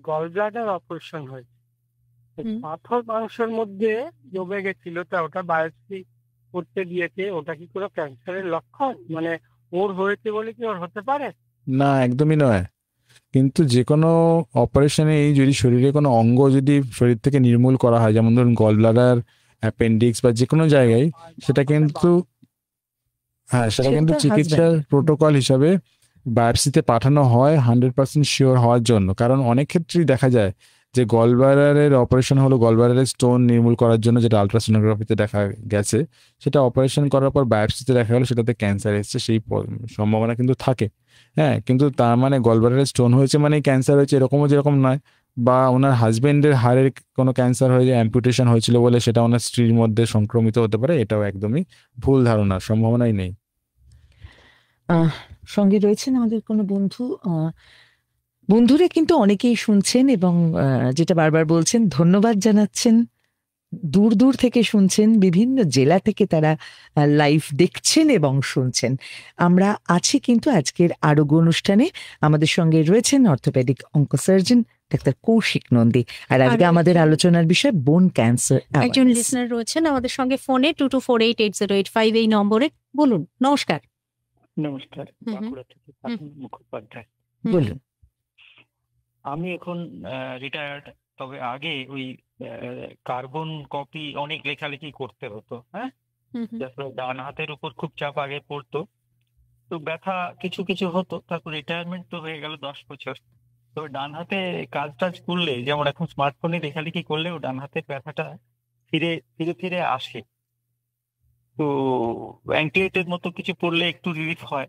গল ব্লাডার অপারেশন হয়েছে। পাথর মাংসের মধ্যে জমে গেছিল, তা ওটা বায়োপসি করতে দিয়েছে। ওটা কি কোনো ক্যান্সারের লক্ষণ, মানে ওর হয়েছে বলে কি ওর হতে পারে? না, একদমই নয়। কিন্তু যে কোনো অপারেশনে এই যদি শরীরে কোনো অঙ্গ যদি শরীর থেকে নির্মূল করা হয়, যেমন ধরুন গল ব্লাডার, অ্যাপেন্ডিক্স বা যে কোনো জায়গায়, সেটা কিন্তু সেটা কিন্তু চিকিৎসার প্রোটোকল হিসাবে বায়োপসিতে পাঠানো হয় 100% শিওর হওয়ার জন্য। কারণ অনেক ক্ষেত্রেই দেখা যায় যে গল ব্লাডারের অপারেশন হলো গল ব্লাডারের স্টোন নির্মূল করার জন্য, যেটা আলট্রাসোনোগ্রাফিতে দেখা গেছে, সেটা অপারেশন করার পর বায়োপসিতে দেখা গেলো সেটাতে ক্যান্সার এসছে, সেই সম্ভাবনা কিন্তু থাকে। হ্যাঁ, কিন্তু তার মানে গল ব্লাডারের স্টোন হয়েছে মানে ক্যান্সার হয়েছে এরকমও যেরকম নয়। বা ওনার হাজবেন্ডের হাড়ের কোনো ক্যান্সার হয়ে যায়, অ্যাম্পুটেশন হয়েছিল বলে সেটা ওনার স্ত্রীর মধ্যে সংক্রমিত হতে পারে, এটাও একদমই ভুল ধারণা, সম্ভাবনাই নেই। সঙ্গে রয়েছেন আমাদের কোনো বন্ধুরা কিন্তু অনেকেই শুনছেন এবং যেটা বারবার বলছেন, ধন্যবাদ জানাচ্ছেন। দূর দূর থেকে শুনছেন, বিভিন্ন জেলা থেকে তারা লাইভ দেখছেন এবং শুনছেন। আমরা আছি কিন্তু আজকের আরোগ্য অনুষ্ঠানে। আমাদের সঙ্গে রয়েছেন অর্থোপেডিক অঙ্কোসার্জন ডাক্তার কৌশিক নন্দী, আর আজকে আমাদের আলোচনার বিষয় বোন ক্যান্সার। একজন লিসনার রয়েছেন আমাদের সঙ্গে ফোনে 2224880885 এই নম্বরে। বলুন। নমস্কার। নমস্কার, বাঁকুড়া থেকে মুখোপাধ্যায় বলুন। আমি এখন রিটায়ার্ড, তবে আগে ওই কার্বন কপি অনেক লেখালেখি করতে হতো। হ্যাঁ, ডান হাতের উপর খুব চাপ আগে পড়তো, তো ব্যথা কিছু কিছু হতো। তারপর রিটায়ারমেন্ট তো হয়ে গেল 10 বছর। তবে ডান হাতে কাজ টাজ করলে, যেমন এখন স্মার্টফোনে লেখালেখি করলেও ডান হাতের ব্যথাটা ফিরে ফিরে ফিরে আসে। তো অ্যাংক্লেটের মতো কিছু পড়লে একটু রিলিফ হয়।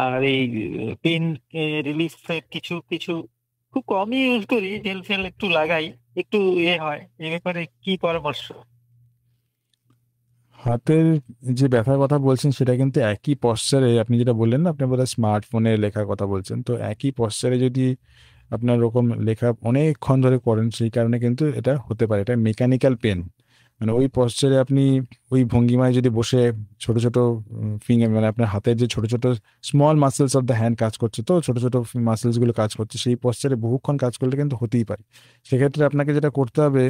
আর এই পেন রিলিফের কিছু কিছু খুব কমই ইউজ করি, জেল ফেল একটু লাগাই, একটু হয়। এ ব্যাপারে কি পরামর্শ? হাতের যে ব্যথার কথা বলছেন সেটা কিন্তু একই পশ্চারে, আপনি যেটা বললেন না, আপনি বোধহয় স্মার্টফোনে লেখার কথা বলছেন, তো একই পশ্চারে যদি আপনার ওরকম লেখা অনেকক্ষণ ধরে করেন, সেই কারণে কিন্তু এটা হতে পারে। এটা মেকানিক্যাল পেন, মানে ওই পশ্চারে আপনি ওই ভঙ্গিমায় যদি বসে ছোট ছোট ফিঙ্গার, মানে আপনার হাতের যে ছোট ছোট small muscles of the hand কাজ করছে, তো ছোট ছোট মাসেলস গুলো কাজ করছে, সেই পশ্চারে বহুক্ষণ কাজ করলে কিন্তু হতেই পারে। সেক্ষেত্রে আপনাকে যেটা করতে হবে,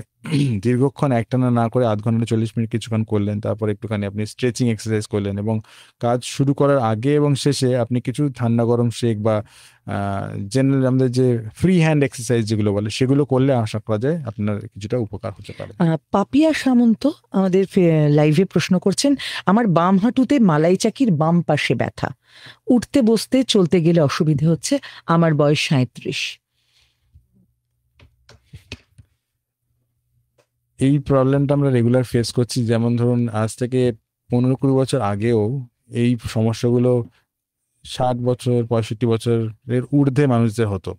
দীর্ঘক্ষণ একটানা না করে 0.5 ঘন্টা 40 মিনিট কিছুক্ষণ করলেন, তারপর একটুখানি আপনি স্ট্রেচিং এক্সারসাইজ করলেন, এবং কাজ শুরু করার আগে এবং শেষে আপনি কিছু ঠান্ডা গরম শেক বা জেনারেল আমাদের যে ফ্রি হ্যান্ড এক্সারসাইজ যেগুলো বলে, সেগুলো করলে আশা করা যায় আপনার কিছুটা উপকার হতে পারে। পাপিয়া সামন্ত আমাদের লাইভে প্রশ্ন করছেন, আমার বাম হাঁটুতে মালাই চাকির বাম পাশে ব্যথা, উঠতে বসতে চলতে গেলে অসুবিধে হচ্ছে, আমার বয়স 37। এই প্রবলেমটা আমরা রেগুলার ফেস করছি। যেমন ধরুন আজ থেকে 15-20 বছর আগেও এই সমস্যাগুলো 60 বছর 65 বছরের ঊর্ধ্বে মানুষদের হতো,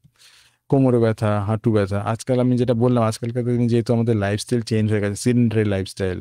কোমরে ব্যথা, হাঁটু ব্যথা। আজকাল আমি যেটা বললাম, আজকালকার দিনে যেহেতু আমাদের লাইফস্টাইল চেঞ্জ হয়ে গেছে, সিডেন্টারি লাইফস্টাইল,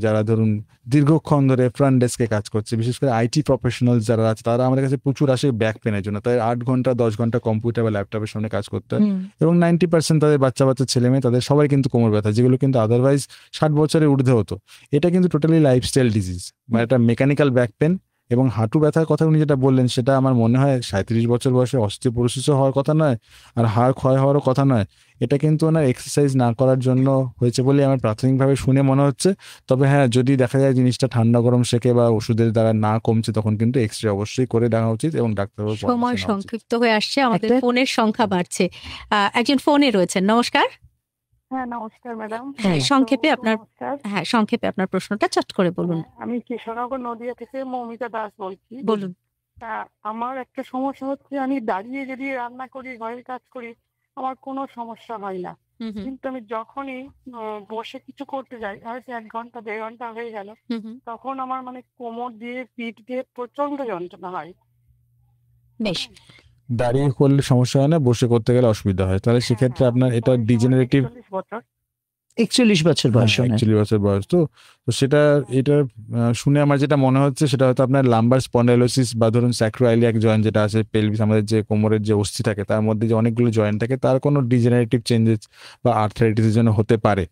যারা ধরুন দীর্ঘক্ষণ ধরে ফ্রন্ট ডেস্কে কাজ করছে, বিশেষ করে আইটি প্রফেশনাল যারা আছে, তারা আমাদের কাছে প্রচুর আসে ব্যাক পেনের জন্য। তাই 8 ঘন্টা 10 ঘন্টা কম্পিউটার বা ল্যাপটপের সামনে কাজ করতে হয়, এবং 90% তাদের বাচ্চা ছেলে মেয়ে, তাদের সবাই কিন্তু কোমর ব্যথা, যেগুলো কিন্তু আদারওয়াইজ 60 বছরের ঊর্ধ্বে হতো। এটা কিন্তু টোটালি লাইফস্টাইল ডিজিজ, মানে একটা মেকানিক্যাল ব্যাক পেন। এবং হাঁটু ব্যথার কথা উনি যেটা বললেন, সেটা আমার মনে হয় 37 বছর বয়সে অস্টিওপোরোসিসও হওয়ার কথা নয়, আর হাড় ক্ষয় হওয়ারও কথা নয়। এটা কিন্তু ওনার এক্সারসাইজ না করার জন্য হয়েছে বলে আমার প্রাথমিকভাবে শুনে মনে হচ্ছে। তবে হ্যাঁ, যদি দেখা যায় জিনিসটা ঠান্ডা গরম শেখে বা ওষুধের দ্বারা না কমছে, তখন কিন্তু এক্সরে অবশ্যই করে দেখা উচিত এবং ডাক্তারবাবুর পরামর্শ সময় নেওয়া উচিত। সংক্ষিপ্ত হয়ে আসছে, আমাদের ফোনের সংখ্যা বাড়ছে। একজন ফোনে রয়েছেন, নমস্কার। হ্যাঁ, নমস্কার ম্যাডাম। সংক্ষেপে আপনার প্রশ্নটা চট করে বলুন। আমি কৃষ্ণনগর নদিয়া থেকে মৌমিতা দাস বলছি। বলুন। আমার একটা সমস্যা হচ্ছে, আমি দাঁড়িয়ে যদি রান্না করি, ঘরের কাজ করি, আমার কোনো সমস্যা হয় না। কিন্তু আমি যখনই বসে কিছু করতে যাই, হয়তো 1 ঘন্টা 1.5 ঘন্টা হয়ে গেল, তখন আমার মানে কোমর দিয়ে পিঠ দিয়ে প্রচন্ড যন্ত্রণা হয়। বেশ, দাঁড়িয়ে করলে সমস্যা হয় না, বসে করতে গেলে অসুবিধা হয়, তাহলে সেক্ষেত্রে আপনার এটা ডিজেনারেটিভ। 41 বছর বয়স, 41 বছর বয়স। তো সেটা এটা শুনে আমার যেটা মনে হচ্ছে, সেটা হয়তো আপনার লাম্বার স্পন্ডাইলোসিস বা ধরুন স্যাক্রোইলিয়াক জয়েন্ট যেটা আছে, পেলভিস, আমাদের যে কোমরের যে অস্থি থাকে তার মধ্যে যে অনেকগুলো জয়েন্ট থাকে, তার কোনো ডিজেনারেটিভ চেঞ্জেস বা আর্থ্রাইটিসের জন্য হতে পারে।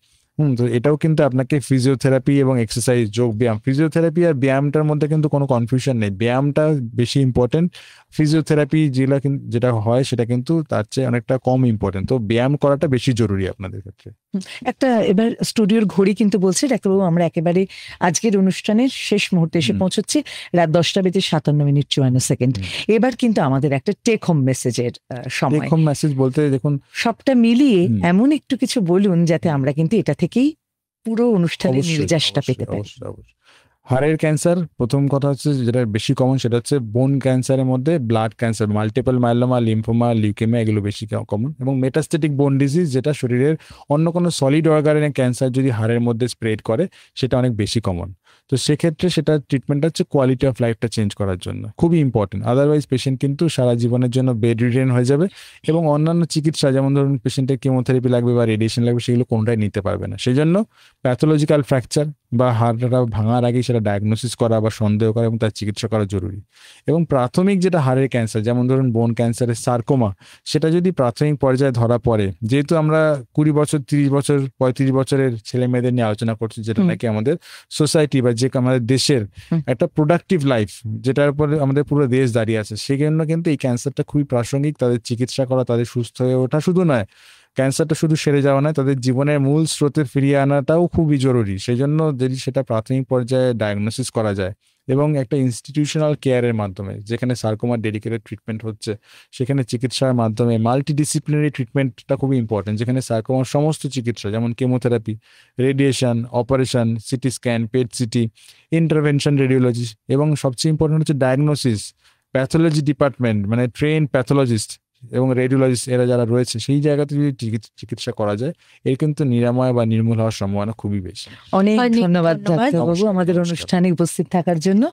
তো এটাও কিন্তু আপনাকে ফিজিওথেরাপি এবং এক্সারসাইজ, যোগ ব্যায়াম, ফিজিওথেরাপি আর ব্যায়ামটার মধ্যে কিন্তু কোনো কনফিউশন নেই, ব্যায়ামটা বেশি ইম্পর্টেন্ট। ফিজিওথেরাপি যেটা হয় সেটা কিন্তু তার চেয়ে অনেকটা কম ইম্পর্টেন্ট। তো ব্যায়াম করাটা বেশি জরুরি আপনাদের ক্ষেত্রে। একটা এবার স্টুডিওর ঘড়ি কিন্তু বলছে, ডাক্তারবাবু আমরা একেবারে আজকের অনুষ্ঠানের শেষ মুহূর্তে এসে পৌঁছচ্ছি, রাত 10:57:54। এবার কিন্তু আমাদের একটা টেক হোম মেসেজের সময়। টেক হোম মেসেজ বলতে দেখুন, সবটা মিলিয়ে এমন একটু কিছু বলুন যাতে আমরা কিন্তু এটা থেকেই পুরো অনুষ্ঠানের নির্যাসটা পেতে পারি। হাড়ের ক্যান্সার, প্রথম কথা হচ্ছে যেটা বেশি কমন, সেটা হচ্ছে বোন ক্যান্সারের মধ্যে blood cancer, multiple myeloma, lymphoma, leukaemia, এগুলো বেশি কমন। এবং মেটাস্টেটিক বোন ডিজিজ, যেটা শরীরের অন্য কোনো সলিড অর্গানের ক্যান্সার যদি হাড়ের মধ্যে স্প্রেড করে, সেটা অনেক বেশি কমন। তো সেক্ষেত্রে সেটা ট্রিটমেন্ট হচ্ছে কোয়ালিটি অফ লাইফটা চেঞ্জ করার জন্য, খুবই ইম্পর্টেন্ট। আদারওয়াইজ পেশেন্ট কিন্তু সারা জীবনের জন্য বেড রিডেন হয়ে যাবে, এবং অন্যান্য চিকিৎসা, যেমন ধরুন পেশেন্টের কেমোথেরাপি লাগবে বা রেডিয়েশন লাগবে, সেগুলো কোনটাই নিতে পারবে না। সেই জন্য প্যাথোলজিক্যাল ফ্র্যাকচার বা হাড়টা ভাঙার আগেই সেটা ডায়াগনোসিস করা বা সন্দেহ করা এবং তার চিকিৎসা করা জরুরি। এবং প্রাথমিক যেটা হাড়ের ক্যান্সার, যেমন ধরুন বোন ক্যান্সারের সার্কোমা, সেটা যদি প্রাথমিক পর্যায়ে ধরা পড়ে, যেহেতু আমরা 20 বছর 30 বছর 35 বছরের ছেলে মেয়েদের নিয়ে আলোচনা করছি, যেটা নাকি আমাদের সোসাইটি বা যে আমাদের দেশের একটা প্রোডাক্টিভ লাইফ, যেটার উপরে আমাদের পুরো দেশ দাঁড়িয়ে আছে, সেই জন্য কিন্তু এই ক্যান্সারটা খুবই প্রাসঙ্গিক। তাদের চিকিৎসা করা, তাদের সুস্থ হয়ে ওঠা শুধু নয়, ক্যান্সারটা শুধু সেরে যাওয়া নয়, তাদের জীবনের মূল স্রোতে ফিরিয়ে আনাটাও খুবই জরুরি। সেই জন্য যদি সেটা প্রাথমিক পর্যায়ে ডায়াগনোসিস করা যায় এবং একটা ইনস্টিটিউশনাল কেয়ারের মাধ্যমে, যেখানে সার্কোমার ডেডিকেটেড ট্রিটমেন্ট হচ্ছে, সেখানে চিকিৎসার মাধ্যমে মাল্টিডিসিপ্লিনারি ট্রিটমেন্টটা খুবই ইম্পর্টেন্ট, যেখানে সার্কোমার সমস্ত চিকিৎসা, যেমন chemotherapy, radiation, operation, CT scan, PET CT, intervention radiology, এবং সবচেয়ে ইম্পর্টেন্ট হচ্ছে ডায়াগনোসিস, প্যাথোলজি ডিপার্টমেন্ট, মানে ট্রেন প্যাথোলজিস্ট, এবং রেডিওলজিস্ট এরা যারা রয়েছে সেই জায়গাতে যদি চিকিৎসা করা যায় এর কিন্তু নিরাময় বা নির্মূল হওয়ার সম্ভাবনা খুবই বেশি। অনেক ধন্যবাদ ধন্যবাদ। ডাক্তারবাবু আমাদের অনুষ্ঠানে উপস্থিত থাকার জন্য।